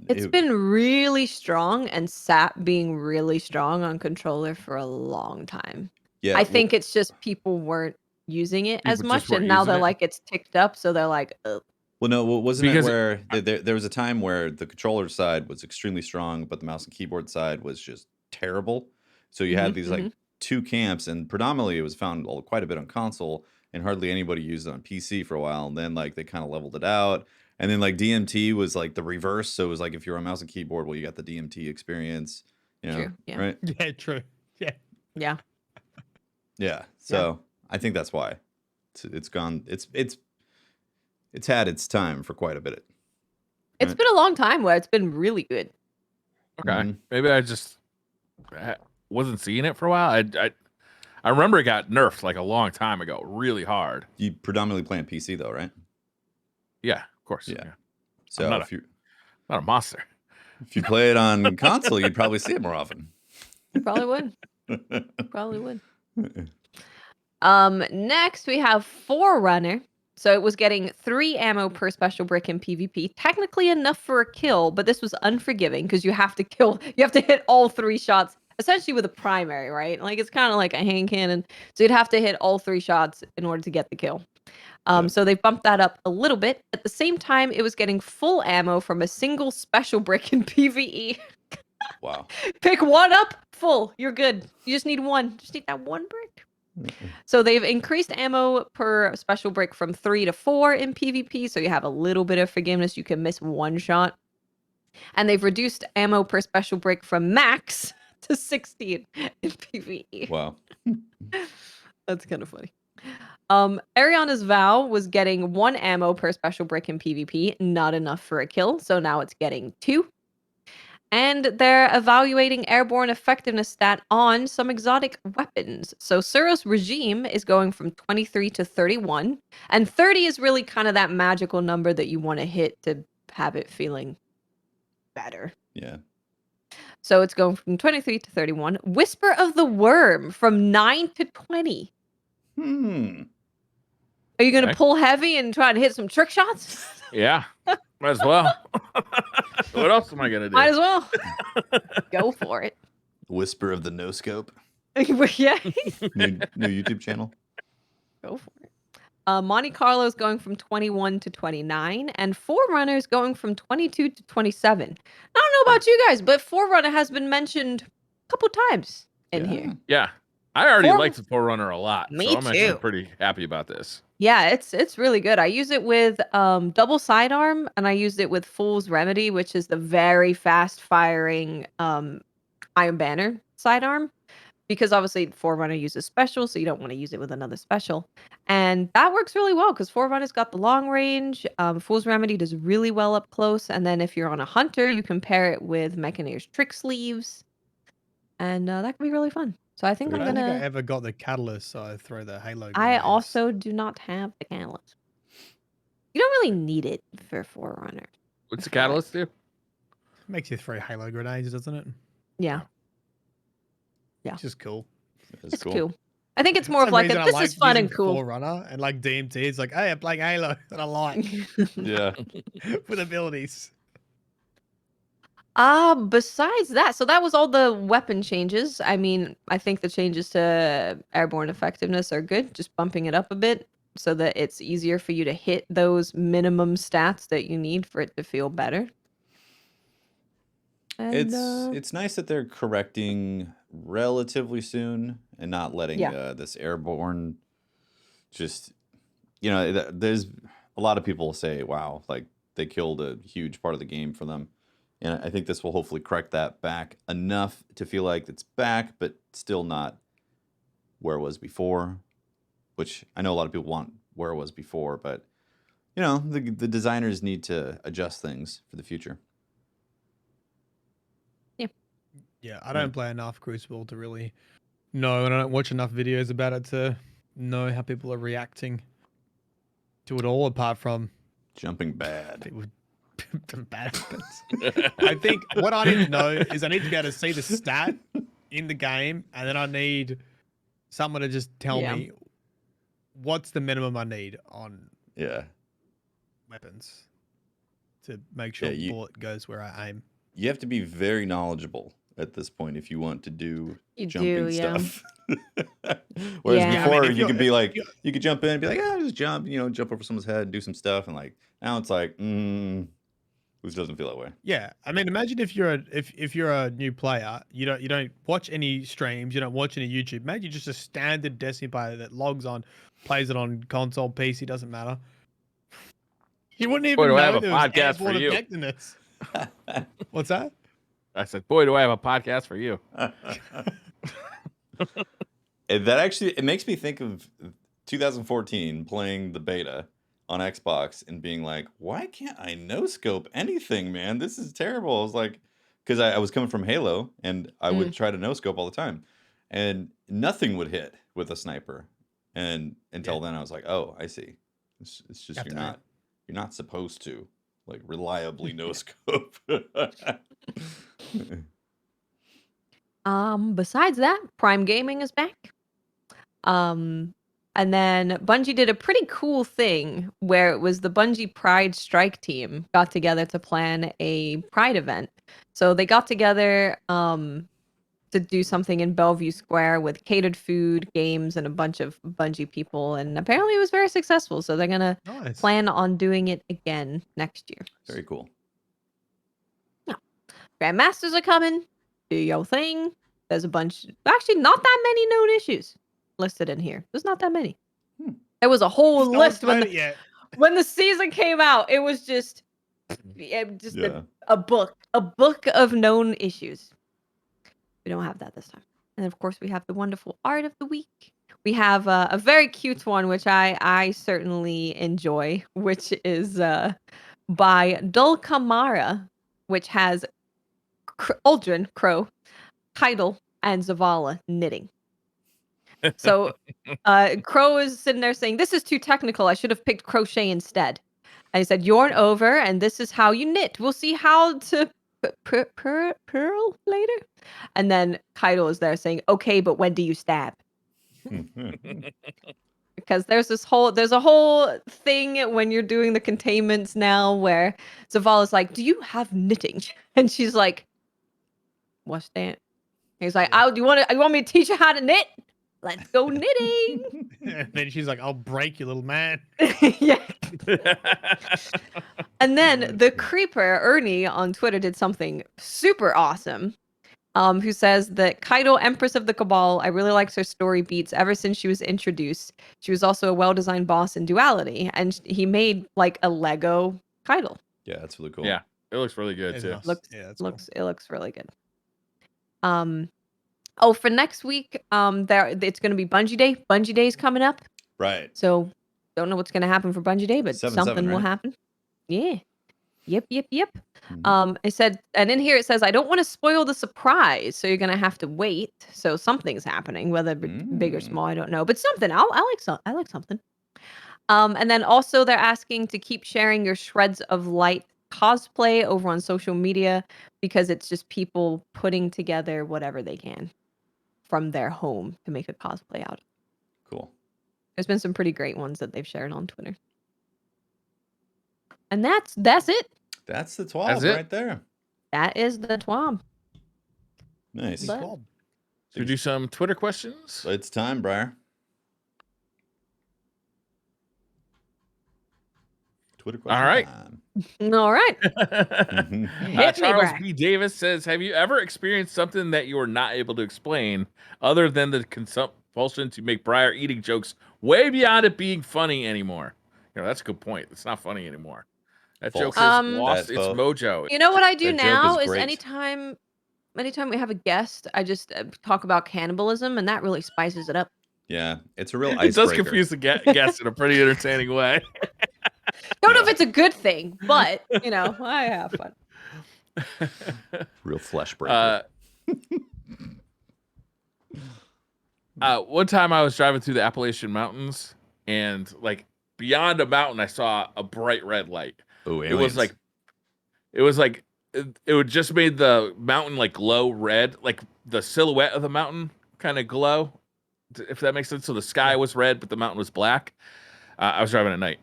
It's been really strong and sat being really strong on controller for a long time. Yeah. I think it's just people weren't using it as People just much, weren't and now using they're it? like it's ticked up, so they're like, ugh. Well, no, wasn't Because it where there was a time where the controller side was extremely strong, but the mouse and keyboard side was just terrible. So you had these like two camps, and predominantly it was found quite a bit on console, and hardly anybody used it on PC for a while. And then like they kind of leveled it out, and then like DMT was like the reverse. So it was like if you're on mouse and keyboard, well, you got the DMT experience. You know, True, yeah. right? Yeah, true. Yeah. Yeah. Yeah. So I think that's why it's gone. It's had its time for quite a bit. It's been a long time where it's been really good. Okay, Mhm. maybe I wasn't seeing it for a while. I remember it got nerfed like a long time ago, really hard. You predominantly play on PC though, right? Yeah, of course. Yeah. Yeah. So not if you a monster. play it on console, you'd probably see it more often. You probably would. Probably would. Next we have Forerunner. So it was getting 3 ammo per special brick in PvP. Technically enough for a kill, but this was unforgiving because you have to hit all 3 shots, essentially with a primary, right? Like it's kind of like a hand cannon. So you'd have to hit all 3 shots in order to get the kill. So they bumped that up a little bit. At the same time, it was getting full ammo from a single special brick in PvE. Wow. Pick one up, full. You're good. You just need one. Just need that one brick. So they've increased ammo per special break from 3 to 4 in PvP, so you have a little bit of forgiveness. You can miss one shot. And they've reduced ammo per special break from max to 16 in PvE. Wow. That's kind of funny. Ariana's Vow was getting 1 ammo per special break in PvP, not enough for a kill, so now it's getting 2. And they're evaluating airborne effectiveness stat on some exotic weapons. So Suros Regime is going from 23 to 31, and 30 is really kind of that magical number that you want to hit to have it feeling better. Yeah. So it's going from 23 to 31. Whisper of the Worm from 9 to 20. Are you going to Okay. pull heavy and try to hit some trick shots? Yeah. Might as well. What else am I gonna do? Might as well. Go for it. Whisper of the No Scope. Yeah. New YouTube channel. Go for it. Monte Carlo's going from 21 to 29, and Forerunner's going from 22 to 27. I don't know about you guys, but Forerunner has been mentioned a couple times in here. Yeah. I already For- liked the Forerunner a lot. Me so I'm actually too. pretty happy about this. Yeah, it's really good. I use it with double sidearm, and I used it with Fool's Remedy, which is the very fast firing Iron Banner sidearm. Because obviously Forerunner uses special, so you don't want to use it with another special. And that works really well because Forerunner's got the long range. Fool's Remedy does really well up close. And then if you're on a hunter, you can pair it with Mechaneer's Trick Sleeves. And that can be really fun. So I think I I'm don't think I gonna. ever got the catalyst, so I throw the Halo. I grenades. also do not have the catalyst. You don't really need it for Forerunner. What's the I feel like- catalyst do? Makes you throw Halo grenades, doesn't it? Yeah, Yeah. Which is cool. it's cool. I think it's more of Some like reason a, I this like is fun and using cool. Forerunner and like DMT. It's like, hey, I'm playing Halo that I like Yeah. with abilities. Besides that, so that was all the weapon changes. I mean, I think the changes to airborne effectiveness are good, just bumping it up a bit so that it's easier for you to hit those minimum stats that you need for it to feel better. And, It's nice that they're correcting relatively soon and not letting Yeah. this airborne just there's a lot of people say, wow, like they killed a huge part of the game for them. And I think this will hopefully correct that back enough to feel like it's back, but still not where it was before, which I know a lot of people want where it was before, but the designers need to adjust things for the future. Yeah, I don't play enough Crucible to really know, and I don't watch enough videos about it to know how people are reacting to it all, apart from Jumping bad. people bad happens. I think what I need to know is I need to be able to see the stat in the game, and then I need someone to just tell Yeah. me what's the minimum I need on Yeah. weapons to make sure Yeah, the bullet goes where I aim. You have to be very knowledgeable at this point if you want to do You jumping do, yeah. stuff. Whereas Yeah. before I mean, if you could you're- be like, you- you could jump in and be like, just jump, jump over someone's head, do some stuff, and like now it's like, this doesn't feel that way. Yeah, I mean, imagine if you're a new player, you don't watch any streams, you don't watch any YouTube. Imagine you're just a standard Destiny player that logs on, plays it on console, PC, doesn't matter. You wouldn't even Boy, do I know have a there was podcast for airborne you. effectiveness. What's that? I said, boy, do I have a podcast for you. And that actually, it makes me think of 2014 playing the beta on Xbox and being like, why can't I no scope anything, man? This is terrible. I was like, because I was coming from Halo and I would try to no scope all the time, and nothing would hit with a sniper. And until then, I was like, oh, I see. It's just Have to aim. you're not supposed to like reliably no scope. Besides that, Prime Gaming is back. And then Bungie did a pretty cool thing where it was the Bungie Pride Strike team got together to plan a Pride event. So they got together to do something in Bellevue Square with catered food, games, and a bunch of Bungie people. And apparently it was very successful. So they're going to Nice. plan on doing it again next year. Very cool. Grandmasters are coming. Do your thing. There's a bunch, actually not that many known issues. listed in here. There's not that many. Hmm. There was a whole Just no one's list when played the, it yet. when the season came out. It was just Yeah. a book of known issues. We don't have that this time. And of course, we have the wonderful art of the week. We have a very cute one, which I certainly enjoy, which is by Dulcamara, which has Uldren, Crow, Title, and Zavala knitting. So Crow is sitting there saying, "This is too technical. I should have picked crochet instead." And he said, "Yarn over, and this is how you knit. We'll see how to pearl later." And then Kaido is there saying, "Okay, but when do you stab?" Because there's a whole thing when you're doing the containments now where Zavala's like, "Do you have knitting?" And she's like, "What's that?" He's like, Yeah. "Oh, you want me to teach you how to knit? Let's go knitting." And then she's like, "I'll break you, little man." Yeah. And then the creeper Ernie on Twitter did something super awesome. Who says that Kaido, Empress of the Cabal, I really liked her story beats ever since she was introduced. She was also a well-designed boss in Duality, and he made like a Lego Kaido. Yeah, that's really cool. Yeah, it looks really good It's too. nice. Yeah, that's cool. It looks really good. Oh, for next week, it's going to be Bungie Day. Bungie Day's coming up, Right. so don't know what's going to happen for Bungie Day, but 7/7, something will right? happen. Yeah. Yep. Mhm. I said, and in here it says, "I don't want to spoil the surprise, so you're gonna have to wait." So something's happening, whether big or small, I don't know, but something. I like something. And then also they're asking to keep sharing your Shreds of Light cosplay over on social media because it's just people putting together whatever they can from their home to make a cosplay out. Cool. There's been some pretty great ones that they've shared on Twitter. And that's it. That's the 12 That's it. right there. That is the TWAB. Nice. But- Squad. Should we do some Twitter questions? It's time, Briar. Twitter question All right. time. All right. Mhm. Hit me, Charles Brad. B. Davis says, "Have you ever experienced something that you are not able to explain, other than the compulsion to make Briar eating jokes way beyond it being funny anymore?" You know, that's a good point. It's not funny anymore. That False. joke has lost That's its false. mojo. You know what I do That joke is now is great. anytime we have a guest, I just talk about cannibalism, and that really spices it up. Yeah, it's a real It does icebreaker. confuse the guest in a pretty entertaining way. Don't know if it's a good thing, but you know, I have fun. Real flesh breaker. One time I was driving through the Appalachian Mountains, and like beyond a mountain, I saw a bright red light. Oh, It was like it would just made the mountain like glow red, like the silhouette of the mountain kind of glow, if that makes sense. So the sky was red, but the mountain was black. I was driving at night,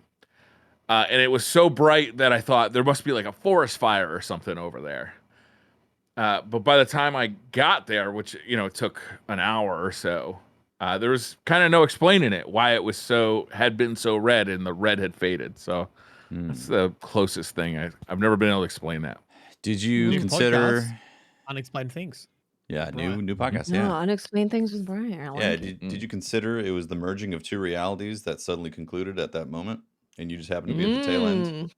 and it was so bright that I thought there must be like a forest fire or something over there. But by the time I got there, which took an hour or so, there was kind of no explaining it, why it was had been so red and the red had faded. So that's the closest thing. I've never been able to explain that. Did you New consider? podcast. Unexplained things. Yeah, Brian. new podcast. No, Yeah, unexplained things with Brian. I like yeah. it. Did you consider it was the merging of two realities that suddenly concluded at that moment, and you just happened to be at the tail end?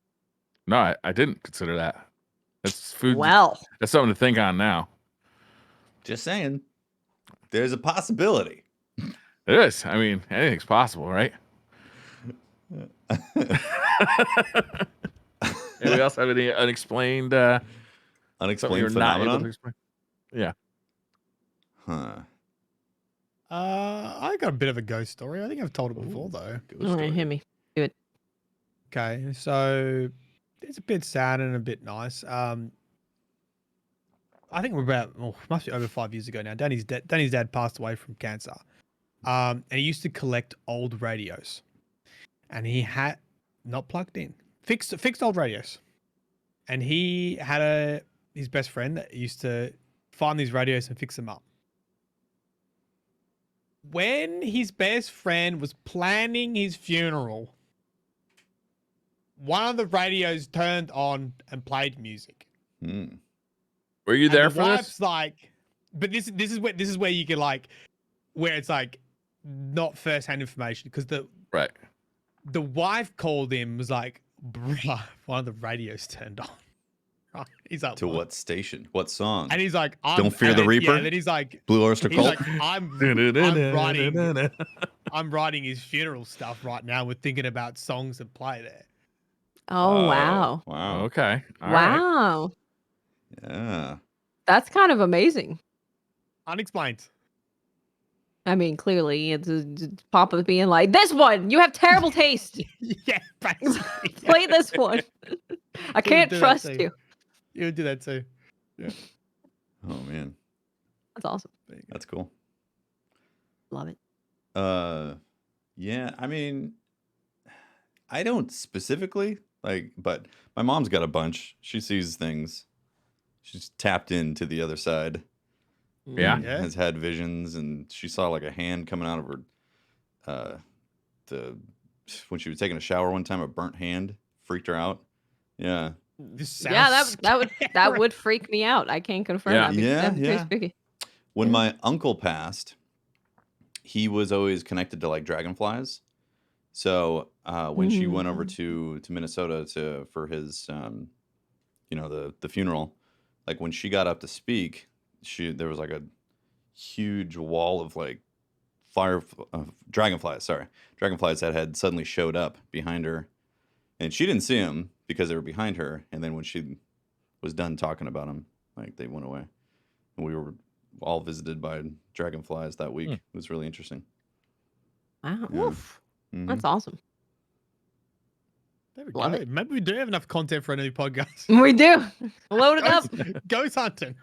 No, I didn't consider that. That's food. Well, That's something to think on now. Just saying, there's a possibility. It is. I mean, anything's possible, right? Anybody else have any unexplained? Something Unexplained you're not able to phenomenon. explain? Yeah. Huh. I got a bit of a ghost story. I think I've told it before though. Ghost all right, story. hit me. Okay, so it's a bit sad and a bit nice. I think we're must be over 5 years ago now. Danny's dad passed away from cancer. And he used to collect old radios, and he had not plugged in, fixed old radios, and he had his best friend that used to find these radios and fix them up. When his best friend was planning his funeral, one of the radios turned on and played music. Hmm. Were you there And the for wife's this? like, but this is where you can like, where it's like, not first-hand information because Right. the wife called him, was like, bruh, one of the radios turned on. Right? He's like, To what station? What song? And he's like, Don't Fear the Reaper? Yeah, then he's like, Blue Oyster he's Cult? like, I'm writing his funeral stuff right now. We're thinking about songs that play there. Oh, wow. Wow. Okay. All right. Wow. Yeah. That's kind of amazing. Unexplained. I mean, clearly, it's Papa being like, this one, you have terrible taste. Yeah, basically. Play this one. I can't do that trust too. you. You would do that too. Oh man, That's awesome. that's cool. Love it. Yeah. I mean, I don't specifically like, but my mom's got a bunch. She sees things. She's tapped into the other side. Yeah. Yeah. Has had visions, and she saw like a hand coming out of her when she was taking a shower one time. A burnt hand freaked her out. Yeah. This Yeah, sounds that would freak me out. I can't confirm Yeah. that. Because Yeah, that's pretty yeah. spooky. When Yeah. my uncle passed, he was always connected to like dragonflies. So when she went over to Minnesota for his the funeral, like when she got up to speak, there was like a huge wall of like dragonflies that had suddenly showed up behind her, and she didn't see them because they were behind her. And then when she was done talking about them, like they went away, and we were all visited by dragonflies that week. It was really interesting. Wow. Yeah. Oof. Mhm. That's awesome. There we Love go. it. Maybe we do have enough content for a new podcast. We do. Load it up. Ghost hunting.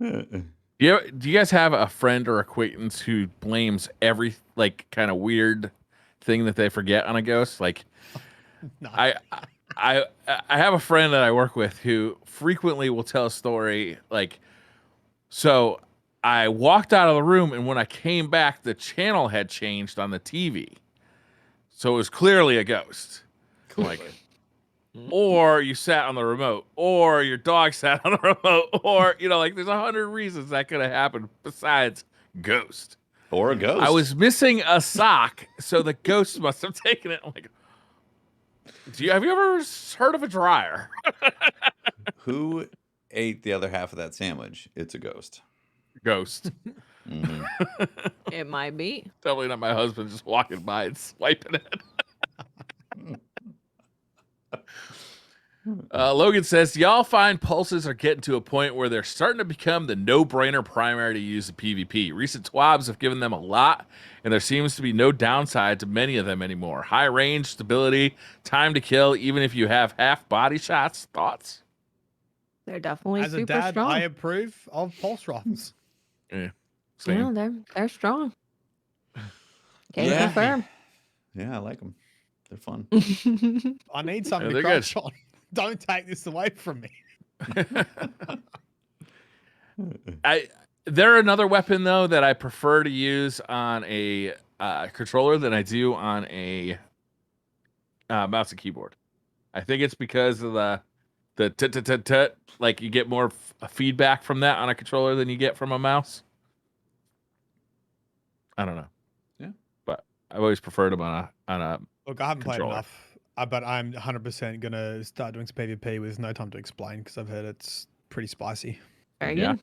Do you guys have a friend or acquaintance who blames every like kind of weird thing that they forget on a ghost? Like, No. I have a friend that I work with who frequently will tell a story like, so I walked out of the room and when I came back, the channel had changed on the TV, so it was clearly a ghost. Like, or you sat on the remote, or your dog sat on the remote, or like there's 100 reasons that could have happened besides ghost. Or a ghost. I was missing a sock, so the ghost must have taken it. I'm like, have you ever heard of a dryer? Who ate the other half of that sandwich? It's a ghost. Ghost. Mhm. It might be. Definitely not my husband just walking by and swiping it. Logan says, y'all find pulses are getting to a point where they're starting to become the no-brainer primary to use the PvP. Recent TWABs have given them a lot, and there seems to be no downside to many of them anymore. High range, stability, time to kill, even if you have half body shots. Thoughts? They're definitely As a super dad, strong. I approve of pulse rifles. Yeah. Same. Yeah, they're strong. Can Yeah. confirm. Yeah, I like them. They're fun. I need something Yeah, to they're crush on. Don't take this away from me. They're another weapon though that I prefer to use on a controller than I do on a mouse and keyboard. I think it's because of the tut, like you get more feedback from that on a controller than you get from a mouse. I don't know. Yeah. But I've always preferred them on a Look, I haven't played Controller. enough, but I'm 100% going to start doing some PvP with no time to explain because I've heard it's pretty spicy. Very Yeah. good.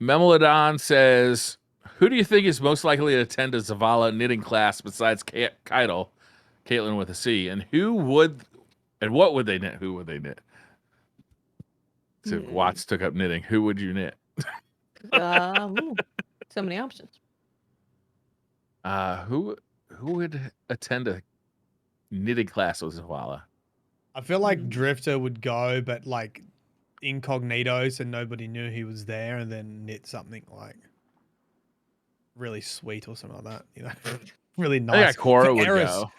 Memelodon says, who do you think is most likely to attend a Zavala knitting class besides Keitel, Caitlin with a C, and what would they knit? Who would they knit? So Watts took up knitting. Who would you knit? Ooh, so many options. Who would attend a knitting class with Zavala? I feel like Drifter would go, but like incognito, so nobody knew he was there, and then knit something like really sweet or something like that. Really I nice. think Cora For would Eris, go.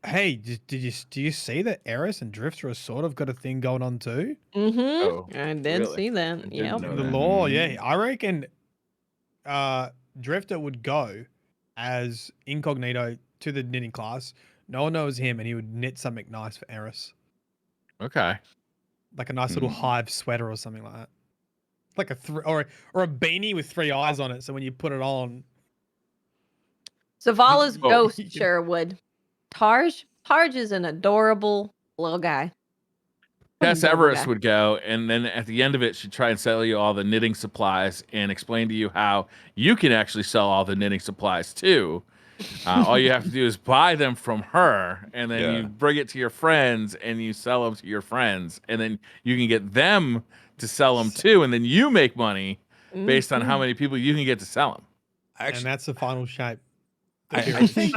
Hey, do you see that Eris and Drifter are sort of got a thing going on too? Mm-hmm. Oh, I did really? see I that. didn't Yep. know The that. law, yeah. I reckon Drifter would go as incognito to the knitting class. No one knows him, and he would knit something nice for Eris. Okay. Like a nice little hive sweater or something like that. like or a beanie with 3 eyes on it. So when you put it on, Zavala's Oh. ghost sure would. Tarj is an adorable little guy. What an Tess adorable Everest guy. would go, and then at the end of it, she'd try and sell you all the knitting supplies and explain to you how you can actually sell all the knitting supplies too. All you have to do is buy them from her, and then you bring it to your friends, and you sell them to your friends, and then you can get them to sell them too, and then you make money based on how many people you can get to sell them. and that's the final shape. I think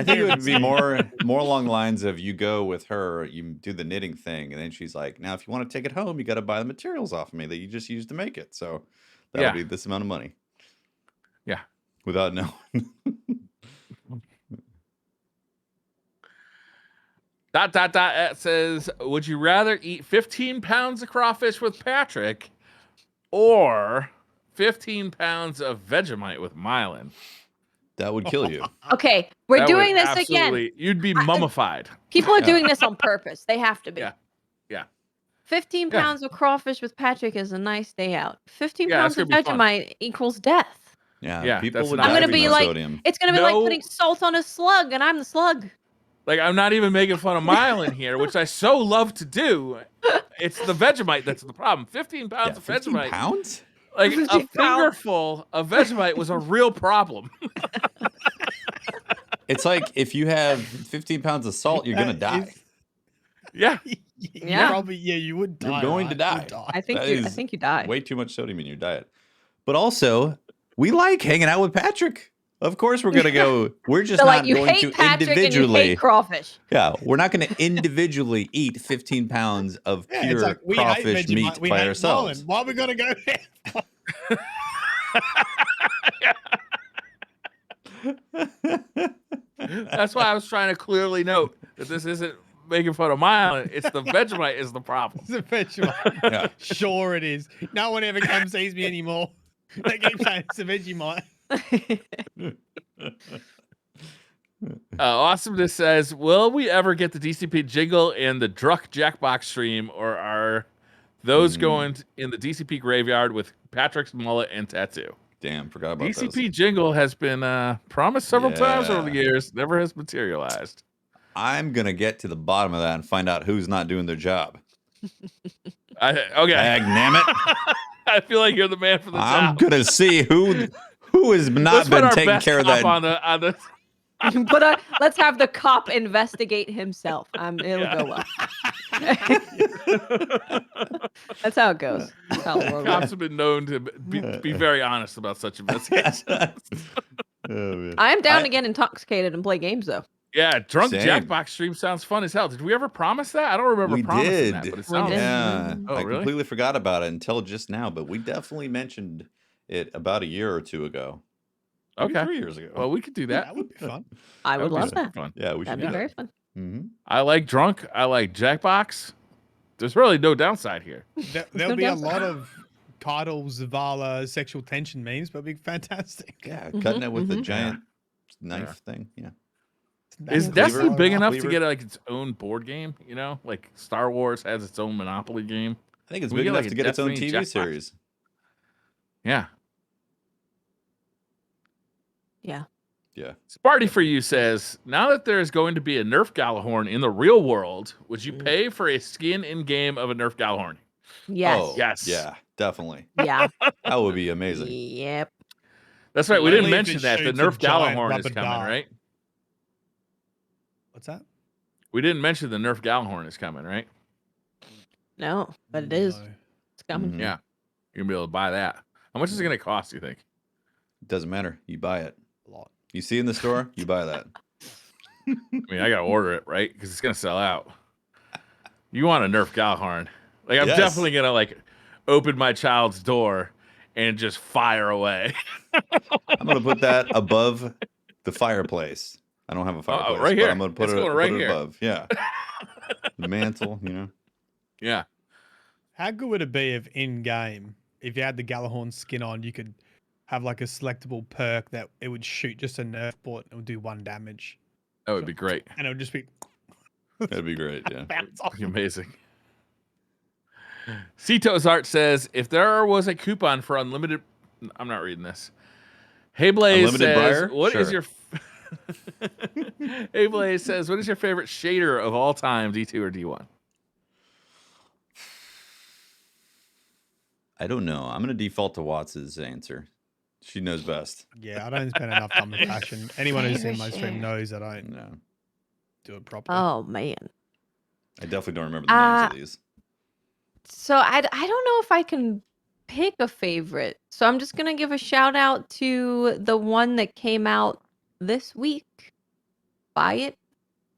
it would be more along the lines of you go with her, you do the knitting thing, and then she's like, now if you want to take it home, you got to buy the materials off of me that you just used to make it. So that'll be this amount of money. Yeah. Without knowing. It says, would you rather eat 15 pounds of crawfish with Patrick or 15 pounds of Vegemite with Mylan? That would kill you. Okay, we're doing this again. You'd be mummified. People are doing this on purpose. They have to be. Yeah. 15 pounds of crawfish with Patrick is a nice day out. 15 pounds of gonna be fun. Vegemite equals death. Yeah, people would I'm die gonna from be no like, sodium. it's gonna be like putting salt on a slug, and I'm the slug. Like, I'm not even making fun of Mylan here, which I so love to do. It's the Vegemite that's the problem. 15 pounds of 15 Vegemite. pounds? Like, 15 a pounds. fingerful of Vegemite was a real problem. It's like if you have 15 pounds of salt, you're gonna die. Yeah. You would die. You're going to die. I think you die. Way too much sodium in your diet. But also, we like hanging out with Patrick. Of course, we're gonna go. We're just So, not like, you going hate to Patrick and you individually. hate crawfish. Yeah, we're not going to individually eat 15 pounds of Yeah, pure it's like, we crawfish hate meat Vegemite, we by hate ourselves. Marlin. Why are we gonna go there? That's why I was trying to clearly note that this isn't making fun of Mylan. It's the Vegemite is the problem. It's a Vegemite. Yeah. Sure it is. No one ever comes sees me anymore. They keep saying it's a Vegemite. Awesomeness says, will we ever get the DCP jingle and the Druck Jackbox stream, or are those going in the DCP graveyard with Patrick's mullet and tattoo? Damn, forgot about DCP those. jingle has been promised several times over the Yeah. years, never has materialized. I'm going to get to the bottom of that and find out who's not doing their job. Okay. Dagnammit. I feel like you're the man for the I'm job. going to see who has not Let's put been our taking best care of cop that. on the But let's have the cop investigate himself. It'll go well. That's how it goes. That's how the world cops works. have been known to be very honest about such investigations. Oh, man. I am down to get intoxicated and play games, though. Yeah, drunk Same. Jackbox stream sounds fun as hell. Did we ever promise that? I don't remember We promising did. that, but it We sounds did. Yeah, Oh, I really? completely forgot about it until just now, but we definitely mentioned it about a year or two ago. Maybe okay. 3 years ago. Well, we could do that. That would be fun. I would be love super that. fun. yeah, we should That'd do be that. very fun. Mm-hmm. I like drunk. I like Jackbox. There's really no downside here. There'll no be a downside. lot of Kyle, Zavala sexual tension memes, but it'd be fantastic. Yeah, cutting it with the mhm. giant knife thing. Yeah. Is Cleaver? Destiny big enough to Cleaver? get like its own board game? You know, like Star Wars has its own Monopoly game. I think it's We big get, enough like, to a get its own Destiny TV Jackbox. series. Yeah. Yeah. Yeah. Sparty for you says, now that there is going to be a Nerf Gallahorn in the real world, would you pay for a skin in game of a Nerf Gallahorn? Yes. Oh, Yes. Yeah, definitely. Yeah. That would be amazing. Yep. That's right. We Only didn't if mention it that. The shoots a Nerf giant Gallahorn is rubber coming, dart. right? What's that? We didn't mention the Nerf Gallahorn is coming, right? No, but it is. No. It's coming. Mhm. Yeah. You're going to be able to buy that. How much is it going to cost, you think? Doesn't matter. You buy it. A lot. You see in the store, you buy that. I mean, I got to order it, right? Because it's going to sell out. You want a Nerf Gallahorn. Like, I'm Yes. definitely going to, like, open my child's door and just fire away. I'm gonna put that above the fireplace. I don't have a fireplace, right here. but I'm gonna put It's it, going right put it here. above. Yeah. The mantle, you know. Yeah. How good would it be if in game, if you had the Gallahorn skin on, you could have like a selectable perk that it would shoot just a Nerf bullet and it would do 1 damage, That would be great. and it would just be That'd be great. Yeah. bounce off. That'd be amazing. Cito's Art says, if there was a coupon for unlimited, I'm not reading this. Hey Blaze Unlimited says, Briar? what is Sure. your Hey Blaze says, what is your favorite shader of all time, D2 or D1? I don't know. I'm gonna default to Watts' answer. She knows best. Yeah, I don't spend enough time with fashion. Anyone who's seen my Favorite stream share. knows that I don't No, do it properly. Oh man. I definitely don't remember the names of these. So I don't know if I can pick a favorite. So I'm just gonna give a shout out to the one that came out this week. Buy it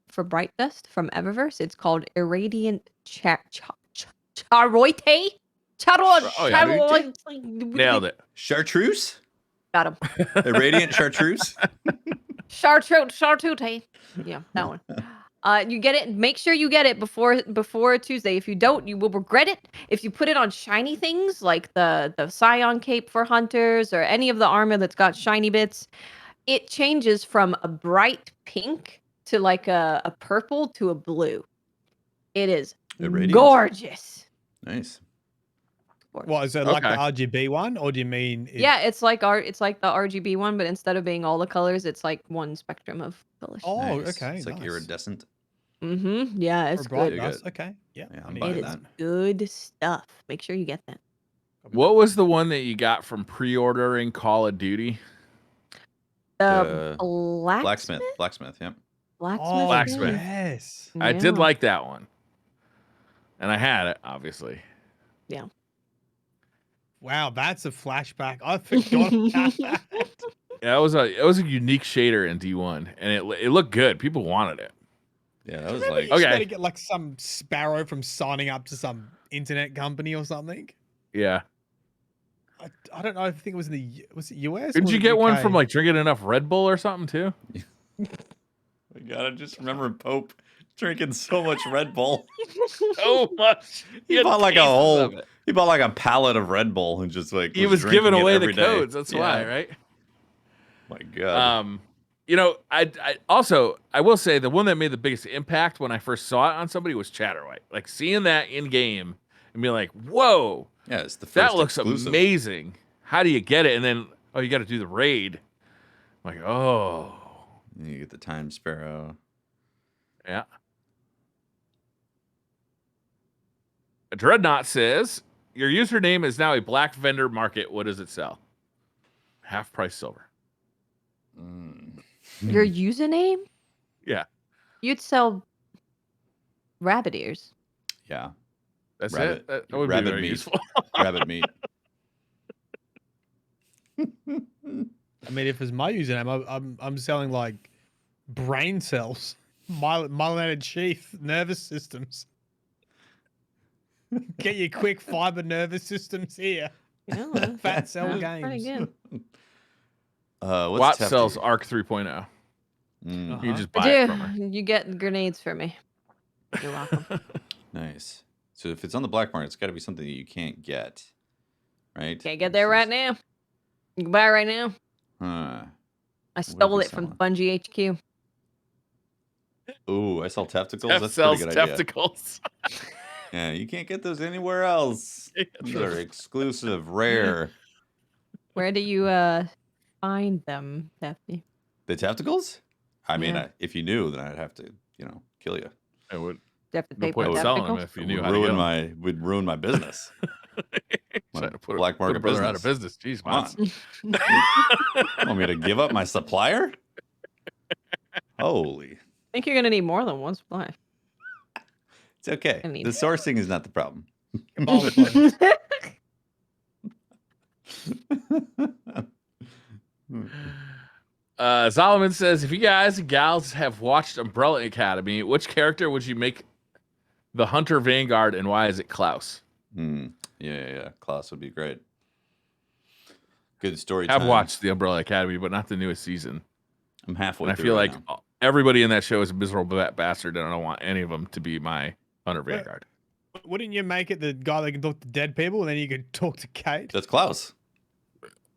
for Bright Dust from Eververse. It's called Irradiant Charoite. Oh, yeah. Nailed it. Chartreuse? Got him. Irradiant Chartreuse? Chartreuse. Yeah, that one. You get it. Make sure you get it before Tuesday. If you don't, you will regret it. If you put it on shiny things like the Scion Cape for hunters or any of the armor that's got shiny bits, it changes from a bright pink to like a purple to a blue. It is Irradiant. gorgeous. Nice. What is it like the Okay. RGB one, or do you mean? Yeah, it's like the RGB one, but instead of being all the colors, it's like one spectrum of colors. Oh, Nice. okay. It's like nice. iridescent. Yeah, For it's bright good. dust. Okay. Yeah. Yeah, I I'm need buying to It get is that. good stuff. Make sure you get that. What was the one that you got from pre-ordering Call of Duty? The Blacksmith. blacksmith. Blacksmith, yep. Blacksmith. Oh, Blacksmith. yes. I did Yeah. like that one. And I had it, obviously. Wow, that's a flashback. I forgot about that. Yeah, it was a unique shader in D1, and it looked good. People wanted it. Yeah, that was Remember like you Okay. had to get like some sparrow from signing up to some internet company or something. Yeah. I don't know. I think it was in the was it US? or Didn't was you it get one UK? from like drinking enough Red Bull or something too? I gotta just remember Pope drinking so much Red Bull. So much. He bought like he bought like a pallet of Red Bull and just like He was drinking giving it away the every day. codes. That's why, Yeah. right? My God. You know, I also I will say the one that made the biggest impact when I first saw it on somebody was Chatterwhite. Like seeing that in game and being like, "Whoa, Yeah, it's the first that looks exclusive. amazing! How do you get it?" And then, oh, you got to do the raid. I'm like, oh, You get the Time Sparrow. yeah. A Dreadnought says your username is now a black vendor market. What does it sell? Half price silver. Mm. Your username? Yeah, You'd sell rabbit ears. Yeah, that's Rabbit- it. That would be rabbit very meat. useful. rabbit meat. I mean, if it's my username, I'm selling like brain cells, myelinated sheath, nervous systems. Get your quick fiber nervous systems here. Yeah, Fat cell that's pretty games. good. What's Watt Tefty? sells Arc 3.0. Mm, Uh-huh. You just I buy it from her. do. You get grenades for me. You're welcome. nice. So if it's on the black market, it's got to be something that you can't get, right? Can't get there right now. You can buy it right now. Huh. I stole it from Bungee HQ. Ooh, I sell tefticles. Tef That's a sells pretty good idea. tefticles. Yeah, you can't get those anywhere else. These are exclusive, rare. Where do you find them, Tefty? The tefticles? I mean, Yeah. if you knew, then I'd have to, kill you. I would. Do you have to No pay point for in selling them tefticles? if you It knew would how to ruin get 'em. would ruin my business. My Trying to put black put a market brother business. out of business. Jeez, Come on. Mons. Want me to give up my supplier? Holy. I think you're gonna need more than one supply. It's okay. I mean- The sourcing is not the problem. Cabal clones. Solomon says, if you guys and gals have watched Umbrella Academy, which character would you make the Hunter Vanguard, and why is it Klaus? Yeah. Klaus would be great. Good story I've time. watched the Umbrella Academy, but not the newest season. I'm halfway And I through feel right like now. everybody in that show is a miserable bastard, and I don't want any of them to be my Hunter Vanguard. Wouldn't you make it the guy that can talk to dead people, and then you could talk to Kate? That's Klaus.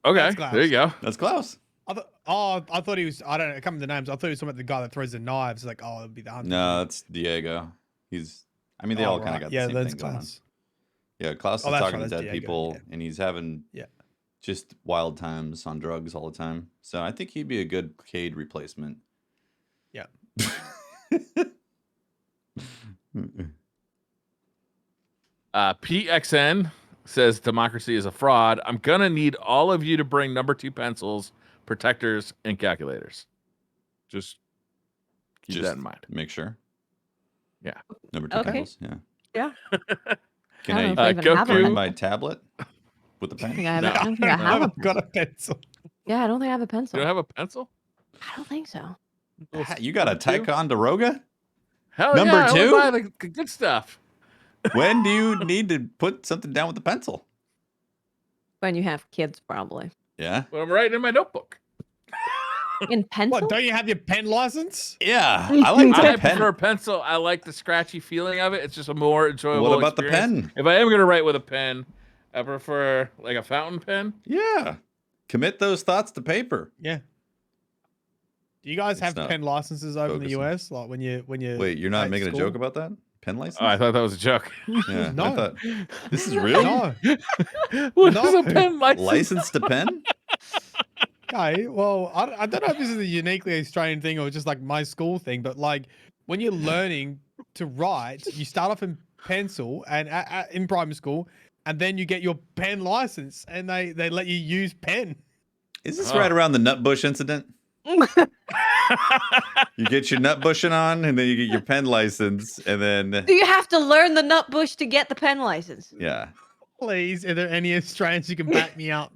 Okay, That's Klaus. there you go. That's Klaus. I thought he was. I don't know. I can't remember the names. I thought he was talking about the guy that throws the knives. Like, it'd be the hunter. No, that's Diego. They all kind of got the same thing going on. Yeah, Klaus is Oh, that's talking right, to that's dead Diego, people, yeah. and he's having Yeah. just wild times on drugs all the time. So I think he'd be a good Cade replacement. Yeah. PXN says democracy is a fraud. I'm gonna need all of you to bring number 2 pencils, protectors, and calculators. Just keep Just that in mind. make sure. Yeah. Number 2 Okay. pencils. Yeah. Yeah. Can I I, don't know if I even have a Goku? bring my tablet with the I pen? think I have. No. I don't think I No. have a. Got a pencil. Yeah, I don't think I have a You pencil. don't have a pencil? I don't think so. You got a Number 2? Ticonderoga? Hell Number yeah, I only 2? buy the good stuff. When do you need to put something down with the pencil? When you have kids, probably. Yeah. When I'm writing in my notebook. In pencil. What? Don't you have your pen license? Yeah. I like I the pen. prefer pencil. I like the scratchy feeling of it. It's just a more enjoyable What about experience. the pen? If I am going to write with a pen, I prefer like a fountain pen. Yeah. Commit those thoughts to paper. Yeah. Do you guys It's have not pen licenses over in the focusing. US? Like when you Wait, you're not at making a school? joke about that? Pen license? Oh, I thought that was a joke. Yeah. No. I thought this is real. No. What No. is a pen license? License to pen? Okay, well, I don't know if this is a uniquely Australian thing or just like my school thing, but like when you're learning to write, you start off in pencil and in primary school, and then you get your pen license, and they let you use pen. Is this Oh. right around the nut bush incident? You get your nut bushing on, and then you get your pen license, and then Do you have to learn the nut bush to get the pen license? yeah. Please, are there any Australians who can back me up?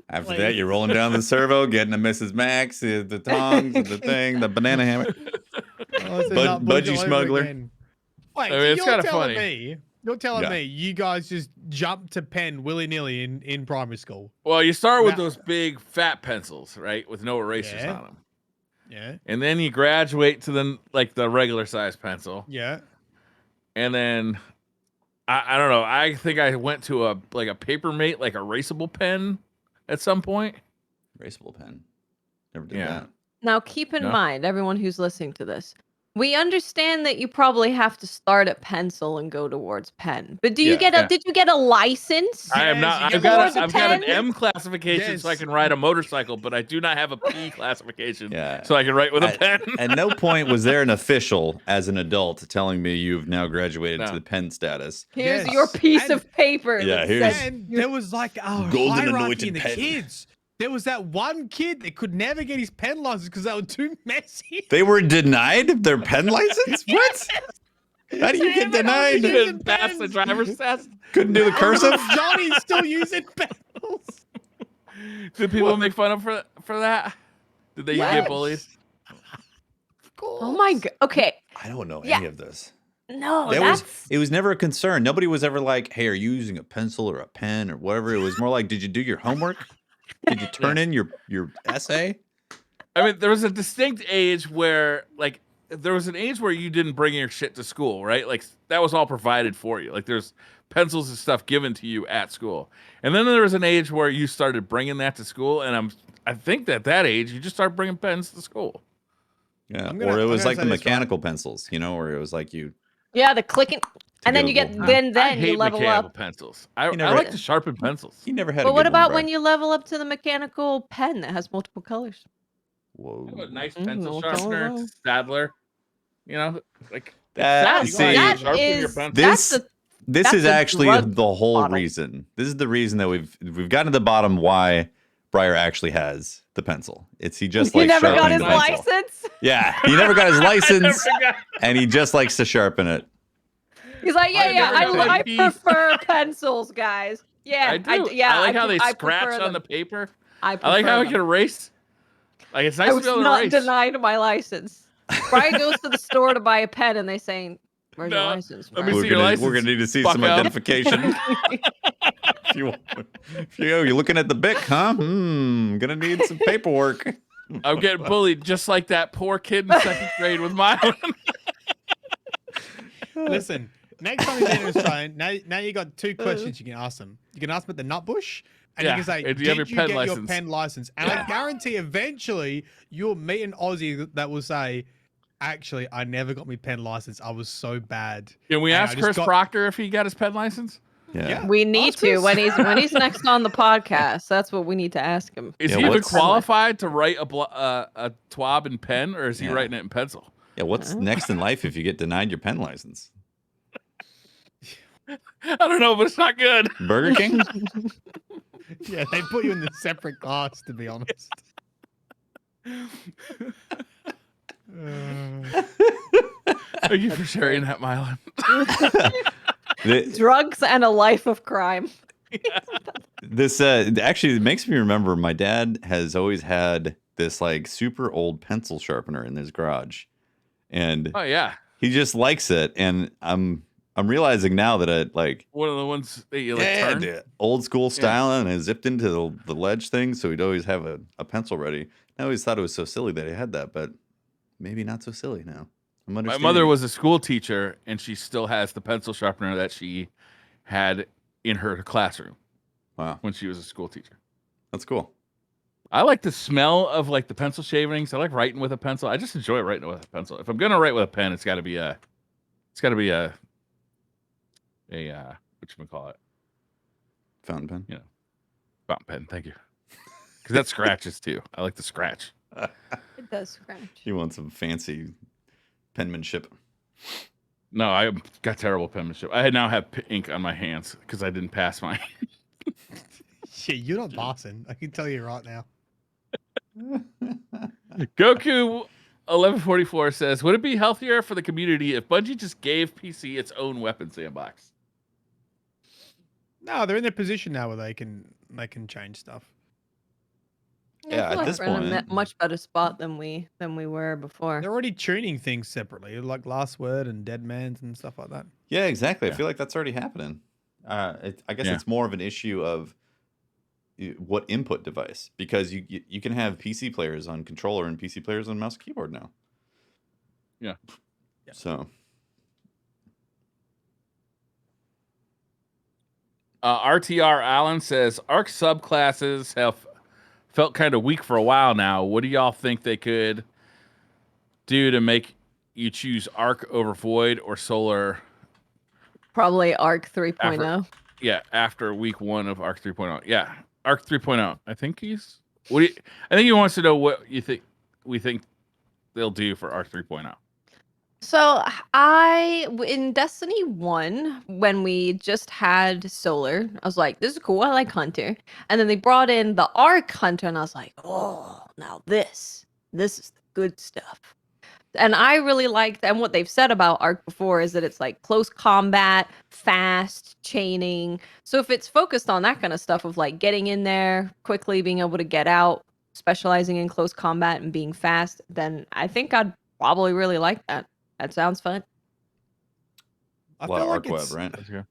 After that, you're rolling down the servo, getting a Mrs. Max, the tongs, the thing, the banana hammer. Oh, it's a Bud- nut bush budgie all over smuggler. again. Wait, I mean, so it's you're kinda telling funny. you're telling Yeah. me you guys just jumped to pen willy-nilly in primary school? Well, you start with Now- those big fat pencils, right? With no erasers Yeah. on them. Yeah, And then you graduate to the regular size pencil. yeah. And then I don't know. I think I went to a Papermate, like erasable pen at some point. Erasable pen. Never did Yeah. that. Now, keep in No. mind, everyone who's listening to this, we understand that you probably have to start at pencil and go towards pen. But do you Yeah. get Yeah. did you get a license? I am Yes, not. you I've get got more I've got an pen? M classification so I Yes. can ride a motorcycle, but I do not have a P classification Yeah. so I can write with a pen. At no point was there an official as an adult telling me you've now graduated No. to the pen status. Here's Yes. your piece And- of paper. Yeah, that here's- says And there was like a Golden hierarchy anointed in the pen. kids. There was that one kid that could never get his pen license because they were too messy. They were denied their pen license? What? How do you get Damn it, I was denied? using Couldn't pass the pens. driver's test. Couldn't do the cursive? Johnny's still using pencils. Did people make fun of for that? Did they Yes. get bullied? Of course. Oh my god. Okay. I don't know Yeah. any of this. No, That that's it was never a concern. Nobody was ever like, hey, are you using a pencil or a pen or whatever? It was more like, did you do your homework? Did you turn in your essay? I mean, there was a distinct age where, like, there was an age where you didn't bring your shit to school, right? Like, that was all provided for you. Like, there's pencils and stuff given to you at school. And then there was an age where you started bringing that to school. And I think that age, you just start bringing pens to school. Yeah. I'm gonna- Or it I'm was gonna like the say this, right? mechanical pencils, you know, where it was like you yeah, the clicking, and then get you a get little- then I you hate level mechanical up. pencils. I never- like to sharpen pencils. you never had But a what good about one, when bro. you level up to the mechanical pen that has multiple colors? Whoa. I have a nice Mm, pencil okay, sharpener, well. Stadler. You know, like That, you see, gotta that sharpen your is- pencil. this that's this that's is a actually drug the whole bottle. reason. This is the reason that we've gotten to the bottom why Briar actually has the pencil. It's he just He likes never got sharpening his the pencil. license. Yeah, he never got his I license, never got- and he just likes to sharpen it. He's like, I yeah, never got my I piece. prefer pencils, guys. Yeah, I do. yeah, I like how they I scratch prefer on the them. paper. I I like how I prefer can them. erase. Like it's nice I to was be able to not erase. denied my license. Brian goes to the store to buy a pen, and they saying, "Where's your No, license?" let me Brian?" see your We're license, gonna need to see some bucko. identification. if you're looking at the BIC, huh? Gonna need some paperwork. I'm getting bullied just like that poor kid in second grade with my one. Listen, next time you're in Australia, now you got two questions you can ask them. You can ask them at the nut bush, and Yeah, you can say, and "Did do you have your you pen get your license?" pen license?" And I guarantee, eventually, you'll meet an Aussie that will say, "Actually, I never got my pen license. I was so bad." Can we And I ask just Chris got- Proctor if he got his pen license? Yeah. We need Ask to Chris. when he's next on the podcast. That's what we need to ask him. Is Yeah, he even what's- qualified to write a twab in pen, or is he Yeah. writing it in pencil? Yeah, what's next in life if you get denied your pen license? I don't know, but it's not good. Burger King? Yeah, they put you in the separate class, to be honest. Thank you for sharing that, Mylan. Drugs and a life of crime. This actually it makes me remember my dad has always had this like super old pencil sharpener in his garage, and Oh yeah, he just likes it. And I'm realizing now that it like one of the ones that you like turn. dude, old school style, and it zipped into the ledge thing, so he'd always have a pencil ready. I always thought it was so silly that he had that, but maybe not so silly now. I'm My understanding. mother was a school teacher, and she still has the pencil sharpener that she had in her classroom Wow, when she was a school teacher. that's cool. I like the smell of like the pencil shavings. I like writing with a pencil. I just enjoy writing with a pencil. If I'm gonna write with a pen, it's got to be a whatchamacallit? Fountain pen. Yeah. Fountain pen. Thank you. Because that scratches too. I like the scratch. It does scratch. You want some fancy penmanship? No, I got terrible penmanship. I now have ink on my hands because I didn't pass mine. Yeah, you're not bossing. I can tell you right now. Goku 1144 says, "Would it be healthier for the community if Bungie just gave PC its own weapon sandbox?" No, they're in their position now where they can change stuff. Yeah, I feel at like this we're in a point- much better spot than we were before. They're already tuning things separately, like Last Word and Dead Man's and stuff like that. Yeah, exactly. Yeah. I feel like that's already happening. I guess Yeah. it's more of an issue of what input device, because you can have PC players on controller and PC players on mouse and keyboard now. Yeah. So RTR Allen says, "Arc subclasses have felt kind of weak for a while now. What do y'all think they could do to make you choose Arc over Void or Solar?" Probably Arc 3.0. Yeah, after week 1 of Arc 3.0. Yeah, Arc 3.0. I think I think he wants to know what you think we think they'll do for Arc 3.0. So in Destiny 1, when we just had Solar, I was like, this is cool. I like Hunter. And then they brought in the Arc Hunter, and I was like, oh, now this is the good stuff. And I really liked, and what they've said about Arc before is that it's like close combat, fast, chaining. So if it's focused on that kind of stuff of like getting in there quickly, being able to get out, specializing in close combat and being fast, then I think I'd probably really like that. That sounds fun. I a lot feel of like arc web, it's. right?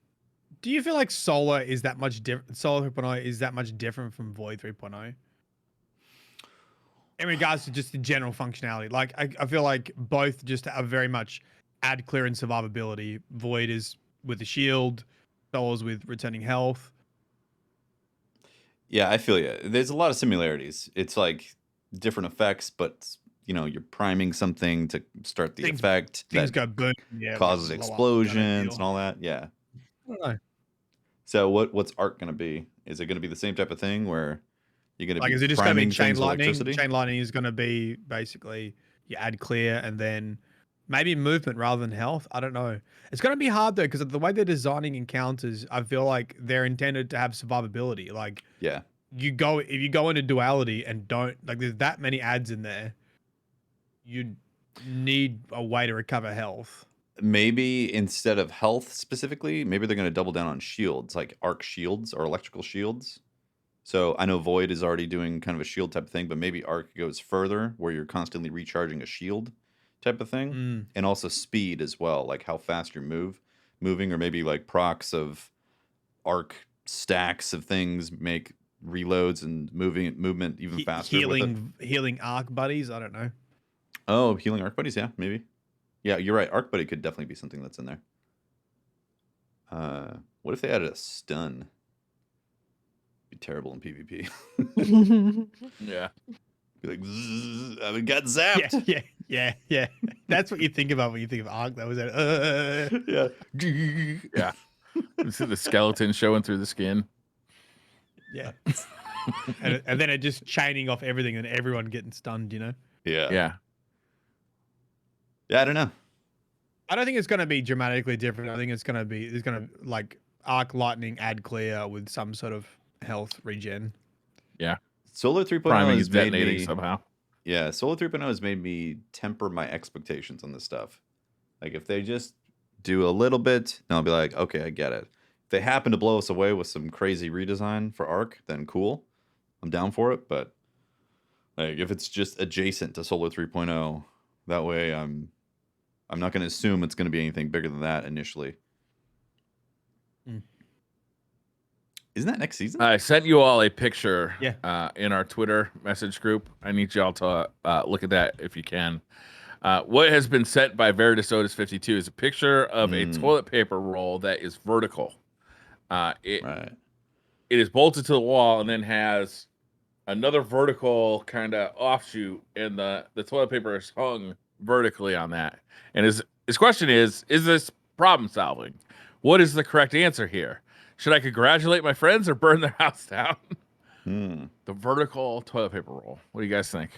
Do you feel like Solar is that much different? Solar 3.0 is that much different from Void 3.0? In regards to just the general functionality, like I feel like both just are very much add clear and survivability. Void is with the shield, Solar's with returning health. Yeah, I feel you. There's a lot of similarities. It's like different effects, but you're priming something to start the effect Things that go boom, yeah, causes blow up, explosions and all that. Yeah. I don't know. So what's Arc going to be? Is it going to be the same type of thing where you're going to Like, be is it just going to be priming chain things with lightning? electricity? Chain lightning is going to be basically you add clear and then maybe movement rather than health. I don't know. It's going to be hard though because of the way they're designing encounters. I feel like they're intended to have survivability. Like, Yeah. if you go into duality and don't like, there's that many ads in there. You need a way to recover health. Maybe instead of health specifically, maybe they're going to double down on shields, like arc shields or electrical shields. So I know Void is already doing kind of a shield type of thing, but maybe Arc goes further where you're constantly recharging a shield type of thing. And also speed as well, like how fast you're moving, or maybe like procs of arc stacks of things make reloads and movement even faster. Healing arc buddies. I don't know. Oh, healing arc buddies, yeah, maybe. Yeah, you're right. Arc buddy could definitely be something that's in there. What if they added a stun? Be terrible in PvP. Yeah. Be like, "Zzz, I got zapped. Yeah. That's what you think about when you think of arc. That was it. Yeah. Yeah. You see the skeleton showing through the skin. Yeah. and then it just chaining off everything and everyone getting stunned, you know? Yeah. Yeah. Yeah, I don't know. I don't think it's going to be dramatically different. I think it's going to like arc lightning add clear with some sort of health regen. Yeah. Solar 3.0 Priming has is made detonating me somehow. Yeah, Solar 3.0 has made me temper my expectations on this stuff. Like if they just do a little bit, then I'll be like, okay, I get it. If they happen to blow us away with some crazy redesign for Arc, then cool. I'm down for it, but like if it's just adjacent to Solar 3.0, that way I'm not going to assume it's going to be anything bigger than that initially. Mm. Isn't that next season? I sent you all a picture Yeah. in our Twitter message group. I need y'all to look at that if you can. What has been sent by Veritas Otis 52 is a picture of a toilet paper roll that is vertical. Right. It is bolted to the wall and then has another vertical kind of offshoot, and the toilet paper is hung vertically on that. And his question is this problem solving? What is the correct answer here? Should I congratulate my friends or burn their house down? The vertical toilet paper roll. What do you guys think?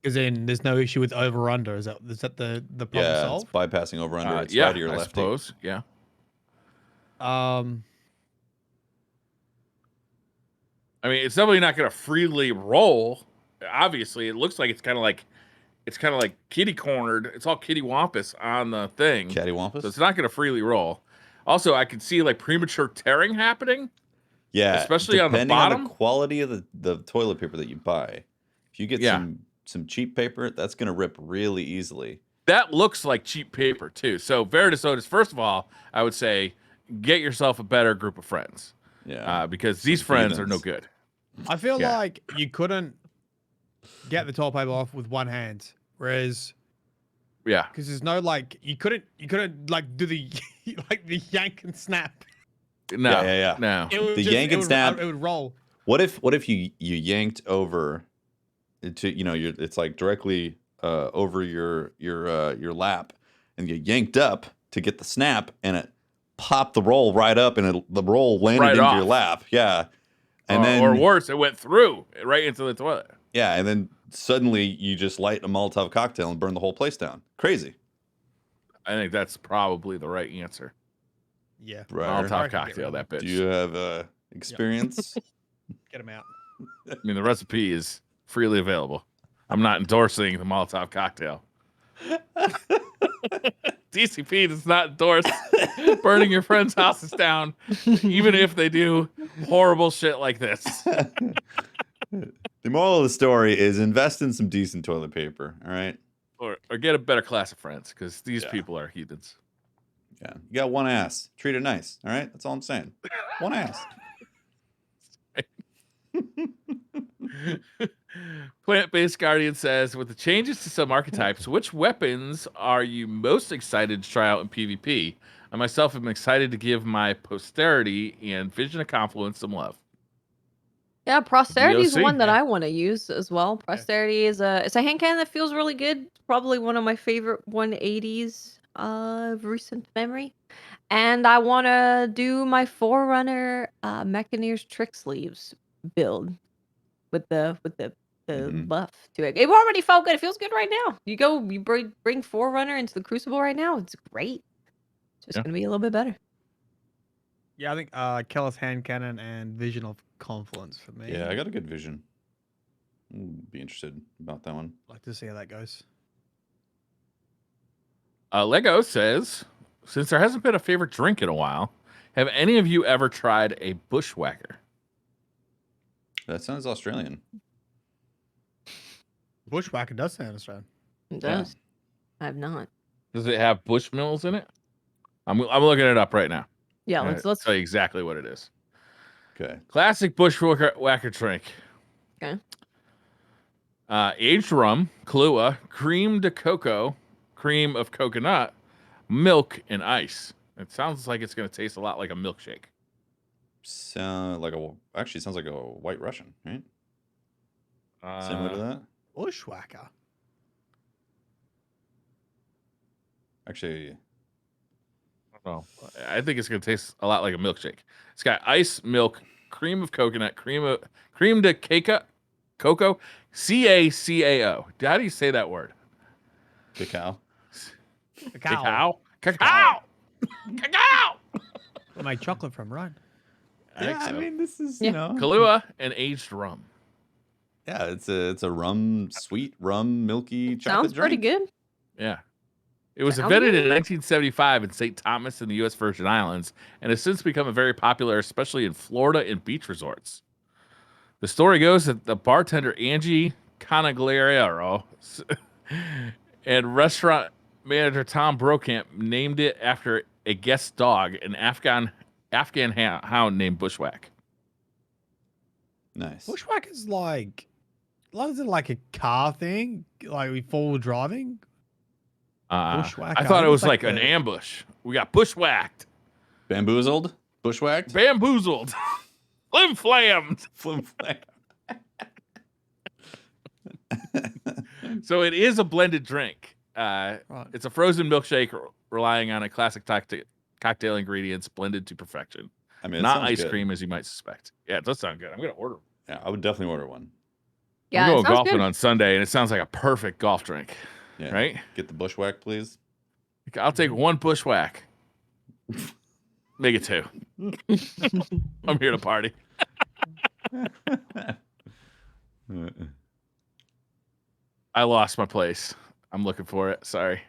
Because then there's no issue with over under. Is that the problem solved? It's bypassing over under. It's Yeah, righty or I lefty. suppose. Yeah. I mean, it's definitely not going to freely roll. Obviously, it looks like it's kind of like kitty cornered. It's all kitty wampus on the thing. Cattywampus? So it's not going to freely roll. Also, I could see like premature tearing happening. Yeah, especially on the depending bottom. on the quality of the toilet paper that you buy. If you get some cheap paper, that's going to rip really easily. That looks like cheap paper too. So Veritas Otis, first of all, I would say get yourself a better group of friends. Yeah, because these friends are no good. I feel like you couldn't get the toilet paper off with one hand, whereas because there's no like you couldn't like do the like the yank and snap. No, no. The yank and snap. It would roll. What if you yanked over to it's like directly over your lap, and you yanked up to get the snap, and it popped the roll right up, and the roll landed into your lap. Yeah. And then, or worse, it went through right into the toilet. Yeah, and then suddenly you just light a Molotov cocktail and burn the whole place down. Crazy. I think that's probably the right answer. Yeah, Molotov cocktail, that bitch. Do you have experience? Get them out. I mean, the recipe is freely available. I'm not endorsing the Molotov cocktail. DCP does not endorse burning your friends' houses down, even if they do horrible shit like this. The moral of the story is invest in some decent toilet paper, all right? Or get a better class of friends, because these people are heathens. Yeah, you got one ass. Treat it nice, all right? That's all I'm saying. One ass. Plant-based Guardian says, with the changes to some archetypes, which weapons are you most excited to try out in PvP? I myself am excited to give my posterity and Vision of Confluence some love. Yeah, Posterity is DOC? one that I want to use as well. Posterity is it's a hand cannon that feels really good. It's probably one of my favorite 180s of recent memory. And I want to do my Forerunner Mechaneer's Trick Sleeves build with the buff to it. It already felt good. It feels good right now. You bring Forerunner into the Crucible right now. It's great. It's just gonna be a little bit better. Yeah, I think Kellis hand cannon and Vision of Confluence for me. Yeah, I got a good vision. Be interested about that one. Like to see how that goes. Lego says, since there hasn't been a favorite drink in a while, have any of you ever tried a bushwhacker? That sounds Australian. Bushwhacker does sound Australian. It does. I have not. Does it have bushmills in it? I'm looking it up right now. Yeah, let's tell you exactly what it is. Okay. Classic bushwhacker drink. Okay. Aged rum, Kahlua, cream de cocoa, cream of coconut, milk, and ice. It sounds like it's going to taste a lot like a milkshake. Sounds like a White Russian, right? Similar to that. Bushwhacker. Actually, Oh, I think it's gonna taste a lot like a milkshake. It's got ice, milk, cream of coconut, cream de cocoa, CACAO. How do you say that word? Cacao. Cacao. Cacao. Cacao. I make chocolate from, right? I think Yeah, I so. mean, this is, Yeah. you know. Kahlua and aged rum. Yeah, it's a rum, sweet rum, milky chocolate Sounds pretty drink. good. Yeah. It was Sounds invented good. in 1975 in St. Thomas in the U.S. Virgin Islands and has since become very popular, especially in Florida and beach resorts. The story goes that the bartender Angie Canagliaro and restaurant manager Tom Brokamp named it after a guest dog, an Afghan hound named Bushwhack. Nice. Bushwhack is like, is it like a car thing? Like we forward driving? Bushwhacker. I thought it It's was like like an the- ambush. We got bushwhacked, Bamboozled? Bushwhacked? bamboozled, flim flammed. Flim flam. So it is a blended drink. Right. It's a frozen milkshake relying on a classic cocktail ingredients blended to perfection. I mean, it Not sounds ice good. cream as you might suspect. Yeah, it does sound good. I'm gonna order. Yeah, I would definitely order one. Yeah, I'm it going sounds golfing good. on Sunday, and it sounds like a perfect golf drink. Yeah. Right? Get the bushwhack, please. I'll take one bushwhack. Make it 2. I'm here to party. I lost my place. I'm looking for it. Sorry.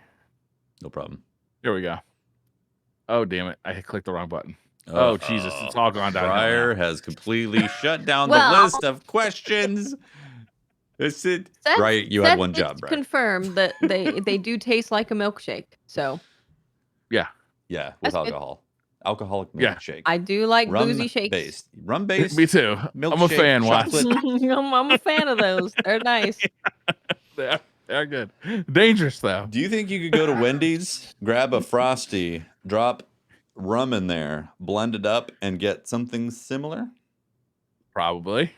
No problem. Here we go. Oh, damn it. I clicked the wrong button. Oh, Jesus. It's all gone down. Briar has completely shut down Well- the list of questions. It's it. Seth- Right, you had Seth one did job, Briar. confirm that they do taste like a milkshake. So Yeah, with That's good. alcohol. Alcoholic Yeah. milkshake. I do like Rum boozy shakes. based. Rum based. Me too. I'm a milkshake, fan, Watts. chocolate. I'm a fan of those. They're nice. They're good. Dangerous, though. Do you think you could go to Wendy's, grab a Frosty, drop rum in there, blend it up, and get something similar? Probably.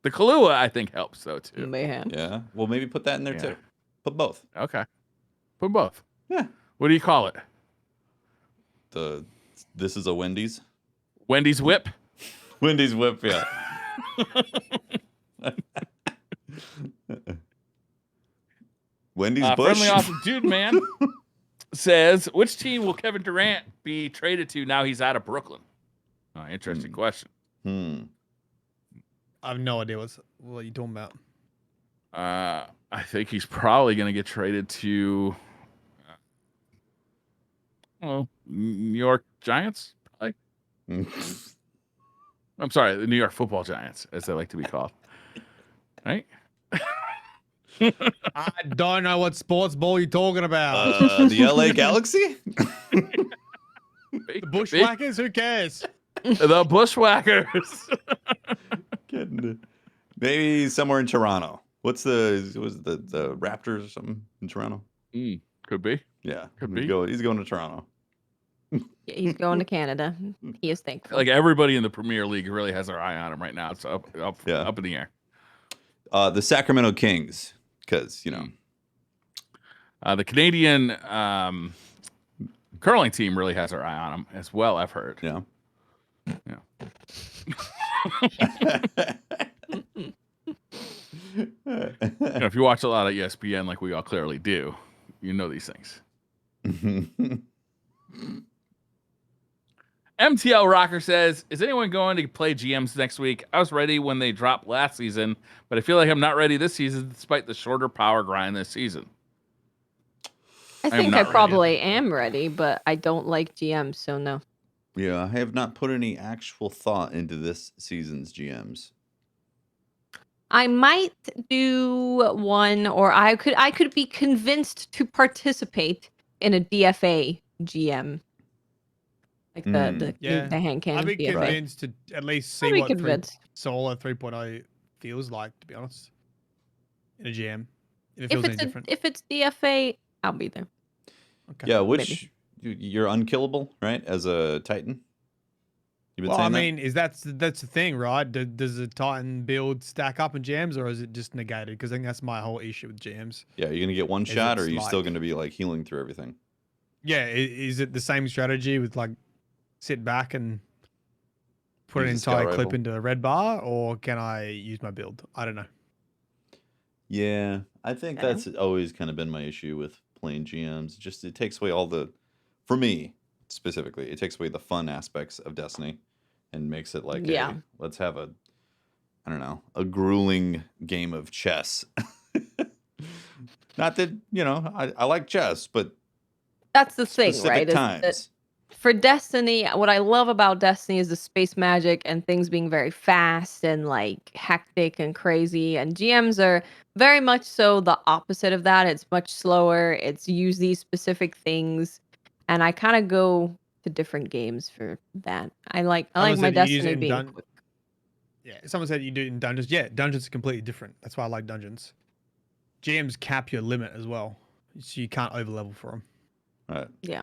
The Kahlua, I think, helps, though, too. Mayhem. Yeah. Well, maybe put that in there Yeah. too. Put both. Okay. Put both. Yeah. What do you call it? This is a Wendy's. Wendy's Whip? Wendy's whip, yeah. Wendy's bush. Friendly awesome dude, man, says, which team will Kevin Durant be traded to now he's out of Brooklyn? Oh, interesting question. I have no idea what you're talking about. I think he's probably going to get traded to New York Giants. Probably. I'm sorry, the New York Football Giants, as they like to be called. Right? I don't know what sports ball you're talking about. The LA Galaxy? The Bushwhackers? Who cares? The Bushwhackers. Kidding. Maybe somewhere in Toronto. Was the Raptors or something in Toronto? Could be. Yeah. Could he's be. He's going to Toronto. Yeah, he's going to Canada. He is thankful. Like everybody in the Premier League really has their eye on him right now. It's up in the air. The Sacramento Kings, because The Canadian curling team really has their eye on him as well, I've heard. Yeah. If you watch a lot of ESPN like we all clearly do, you know these things. MTL Rocker says, is anyone going to play GMs next week? I was ready when they dropped last season, but I feel like I'm not ready this season despite the shorter power grind this season. I think not I ready. probably am ready, but I don't like GMs, so no. Yeah, I have not put any actual thought into this season's GMs. I might do one, or I could be convinced to participate in a DFA GM, like Yeah. the hand cannon I'd be DFA. convinced to at least I'd see be what convinced. Solo 3.0 feels like, to be honest. In a GM. If it If feels any it's different. if it's DFA, I'll be there. Okay. Yeah, you're unkillable, right? As a Titan. You've been Well, I saying that? mean, that's the thing, right? Does the Titan build stack up in GMs, or is it just negated? Because I think that's my whole issue with GMs. Yeah, you're gonna get one Is shot, or it's are you still like- gonna be like healing through everything? Yeah, is it the same strategy with like sit back and put an Use a scout entire clip rifle. into a red bar, or can I use my build? I don't know. Yeah, I think Okay. that's always kind of been my issue with playing GMs. Just it takes away all the, for me specifically, it takes away the fun aspects of Destiny, and makes it like Yeah. a let's have a, I don't know, a grueling game of chess. Not that I like chess, but That's the thing, specific right? Is times. that for Destiny, what I love about Destiny is the space magic and things being very fast and like hectic and crazy. And GMs are very much so the opposite of that. It's much slower. It's use these specific things, and I kind of go to different games for that. I like Someone my said you use it Destiny in being quick. Yeah, someone said you do it in dungeons. Yeah, dungeons are completely different. That's why I like dungeons. GMs cap your limit as well, so you can't overlevel for them. Right. Yeah.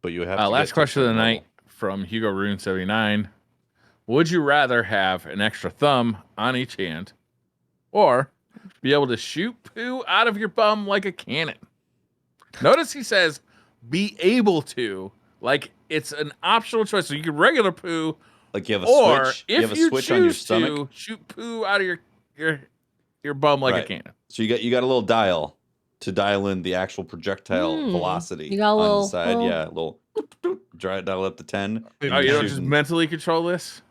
But you have to Last get question of the to a certain night from Hugo Rune 79. Would you rather have an extra thumb on each hand, or be able to shoot poo out of your bum like a cannon? Notice he says be able to, like it's an optional choice. So you can regular poo, Like you have a or switch. if You have a switch on your choose stomach. to shoot poo out of your bum like a Right. cannon. So you got a little dial to dial in the actual projectile velocity You got a on little- the side. little- Yeah, a little dial up to 10. Oh, and Oh, you you're don't just shooting- mentally control this?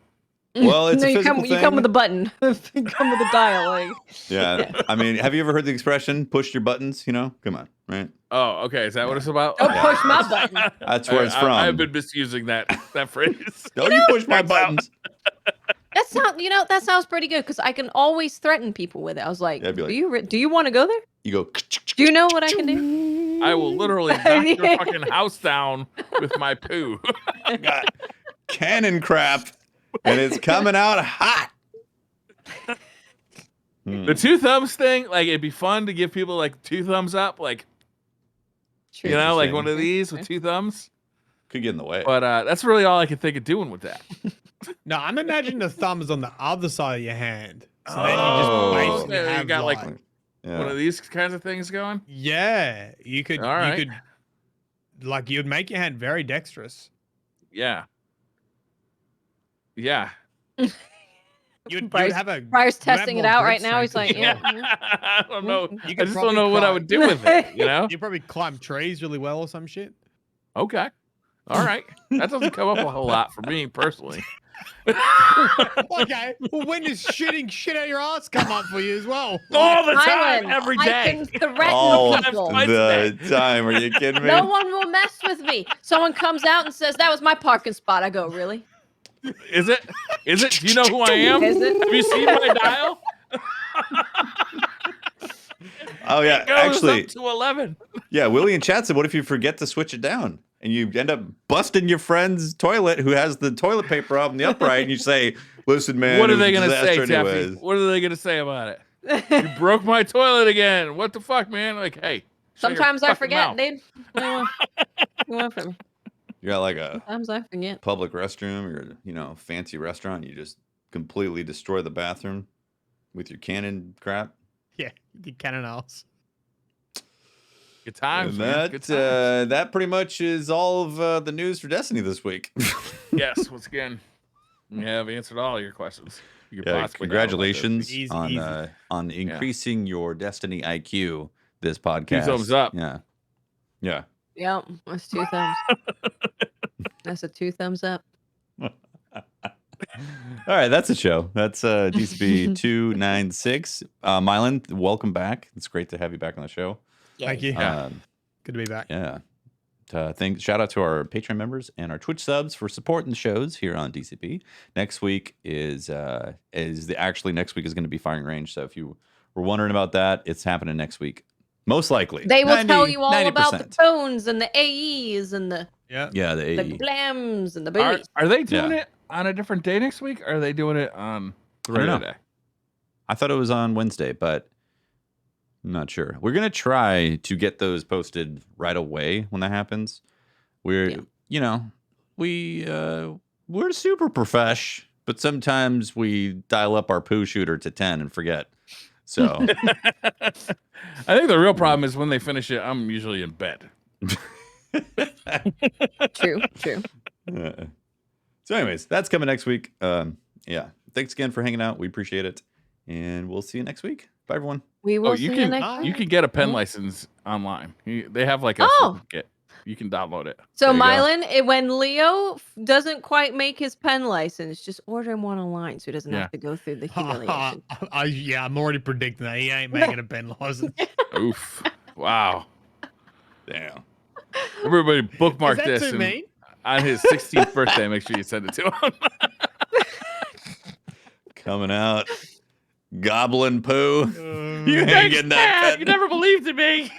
Well, it's no, a you physical come you come with thing. the button. You come with the dial. Like, Yeah. I mean, have you ever heard the expression "push your buttons"? Come on, right? Oh, okay. Is that what it's about? Don't push my button. That's where it's from. I've been misusing that phrase. Don't you push my Turns out- buttons? That sounds pretty good because I can always threaten people with it. I was like, Yeah, I'd be like- do you want to go there? You go. Do you know what I can do? I will literally knock your fucking house down with my poo. Got cannon crap, and it's coming out hot. The 2 thumbs thing, like it'd be fun to give people like 2 thumbs up, like True. you know, like Interesting. one of these with 2 thumbs. Could get in the way. But that's really all I can think of doing with that. No, I'm imagining the thumb is on the other side of your hand. So then Oh. you just basically Okay, you have got, like, yeah. One of these kinds of things going. yeah, you could All right. you could like you'd make your hand very dexterous. Yeah. Yeah. You'd Bryce- have a Briar's you'd have testing it more out grip right now. He's strength like, as yeah. well. I don't know. You I could just don't probably know what I climb- would do with it, you know? You probably climb trees really well or some shit. Okay. All right. That doesn't come up a whole lot for me personally. Okay. Well, when does shooting shit out your ass come up for you as well? All the time, Island, every I day. can threaten All people. the time. Are you kidding me? No one will mess with me. Someone comes out and says, that was my parking spot. I go, really? Is it? Is it? Do you know who I am? Is it? Have you seen my dial? Oh yeah, It goes actually, up to 11. yeah. Willie and Chat said, "What if you forget to switch it down and you end up busting your friend's toilet who has the toilet paper up in the upright, and you say, "Listen, man, What it are was they a gonna say, disaster Taffy? anyways." What are they gonna say about it? You broke my toilet again. What the fuck, man? Like, hey. shut your Sometimes I fucking forget, mouth. dude. You want from me. You're at like a Sometimes I forget. public restroom or fancy restaurant. You just completely destroy the bathroom with your cannon crap. Yeah, you cannon ass. Good times, And man. that Good times. that pretty much is all of the news for Destiny this week. Yes, once again, we have answered all your questions. You could Yeah, possibly have about this. congratulations Easy, on easy. on increasing your Destiny IQ this podcast. thumbs up. Yeah. Yeah. Yep, that's 2 thumbs. That's a 2 thumbs up. All right, that's a show. That's DCB 296. Mylan, welcome back. It's great to have you back on the show. Thank you. Yeah. Good to be back. Yeah. Shout out to our Patreon members and our Twitch subs for supporting the shows here on DCP. Next week actually next week is going to be Firing Range. So if you were wondering about that, it's happening next week. Most likely. They will tell 90 you all about the 90%. tones and the AEs and the Yeah. Yeah, the AE. blams and the Are, booties. are they doing Yeah. it on a different day next week? Or are they doing it on the I don't regular know. day? I thought it was on Wednesday, but I'm not sure. We're gonna try to get those posted right away when that happens. We're we're super profesh, but sometimes we dial up our poo shooter to 10 and forget. So I think the real problem is when they finish it, I'm usually in bed. True. So, anyways, that's coming next week. Yeah. Thanks again for hanging out. We appreciate it. And we'll see you next week. Bye, everyone. We will see you you can next you week. can get a pen Mhm. license online. They have like a Oh. certificate. You can download it. So, There you go. Mylan, when Leo doesn't quite make his pen license, just order him one online so he doesn't Yeah. have to go through the humiliation. Yeah, I'm already predicting that he ain't making a pen license. Oof. Wow. Damn. Everybody bookmark Is that this. too And mean? on his 16th birthday, make sure you send it to him. Coming out. Goblin poo. You ain't Thanks, getting that Dad. pen. You never believed in me.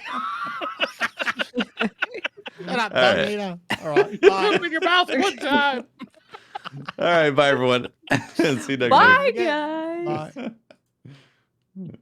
Shut up, All right. Dana. All right. You Bye. put it in your mouth one time. All right. Bye, everyone. See you next week. Bye, guys. Bye.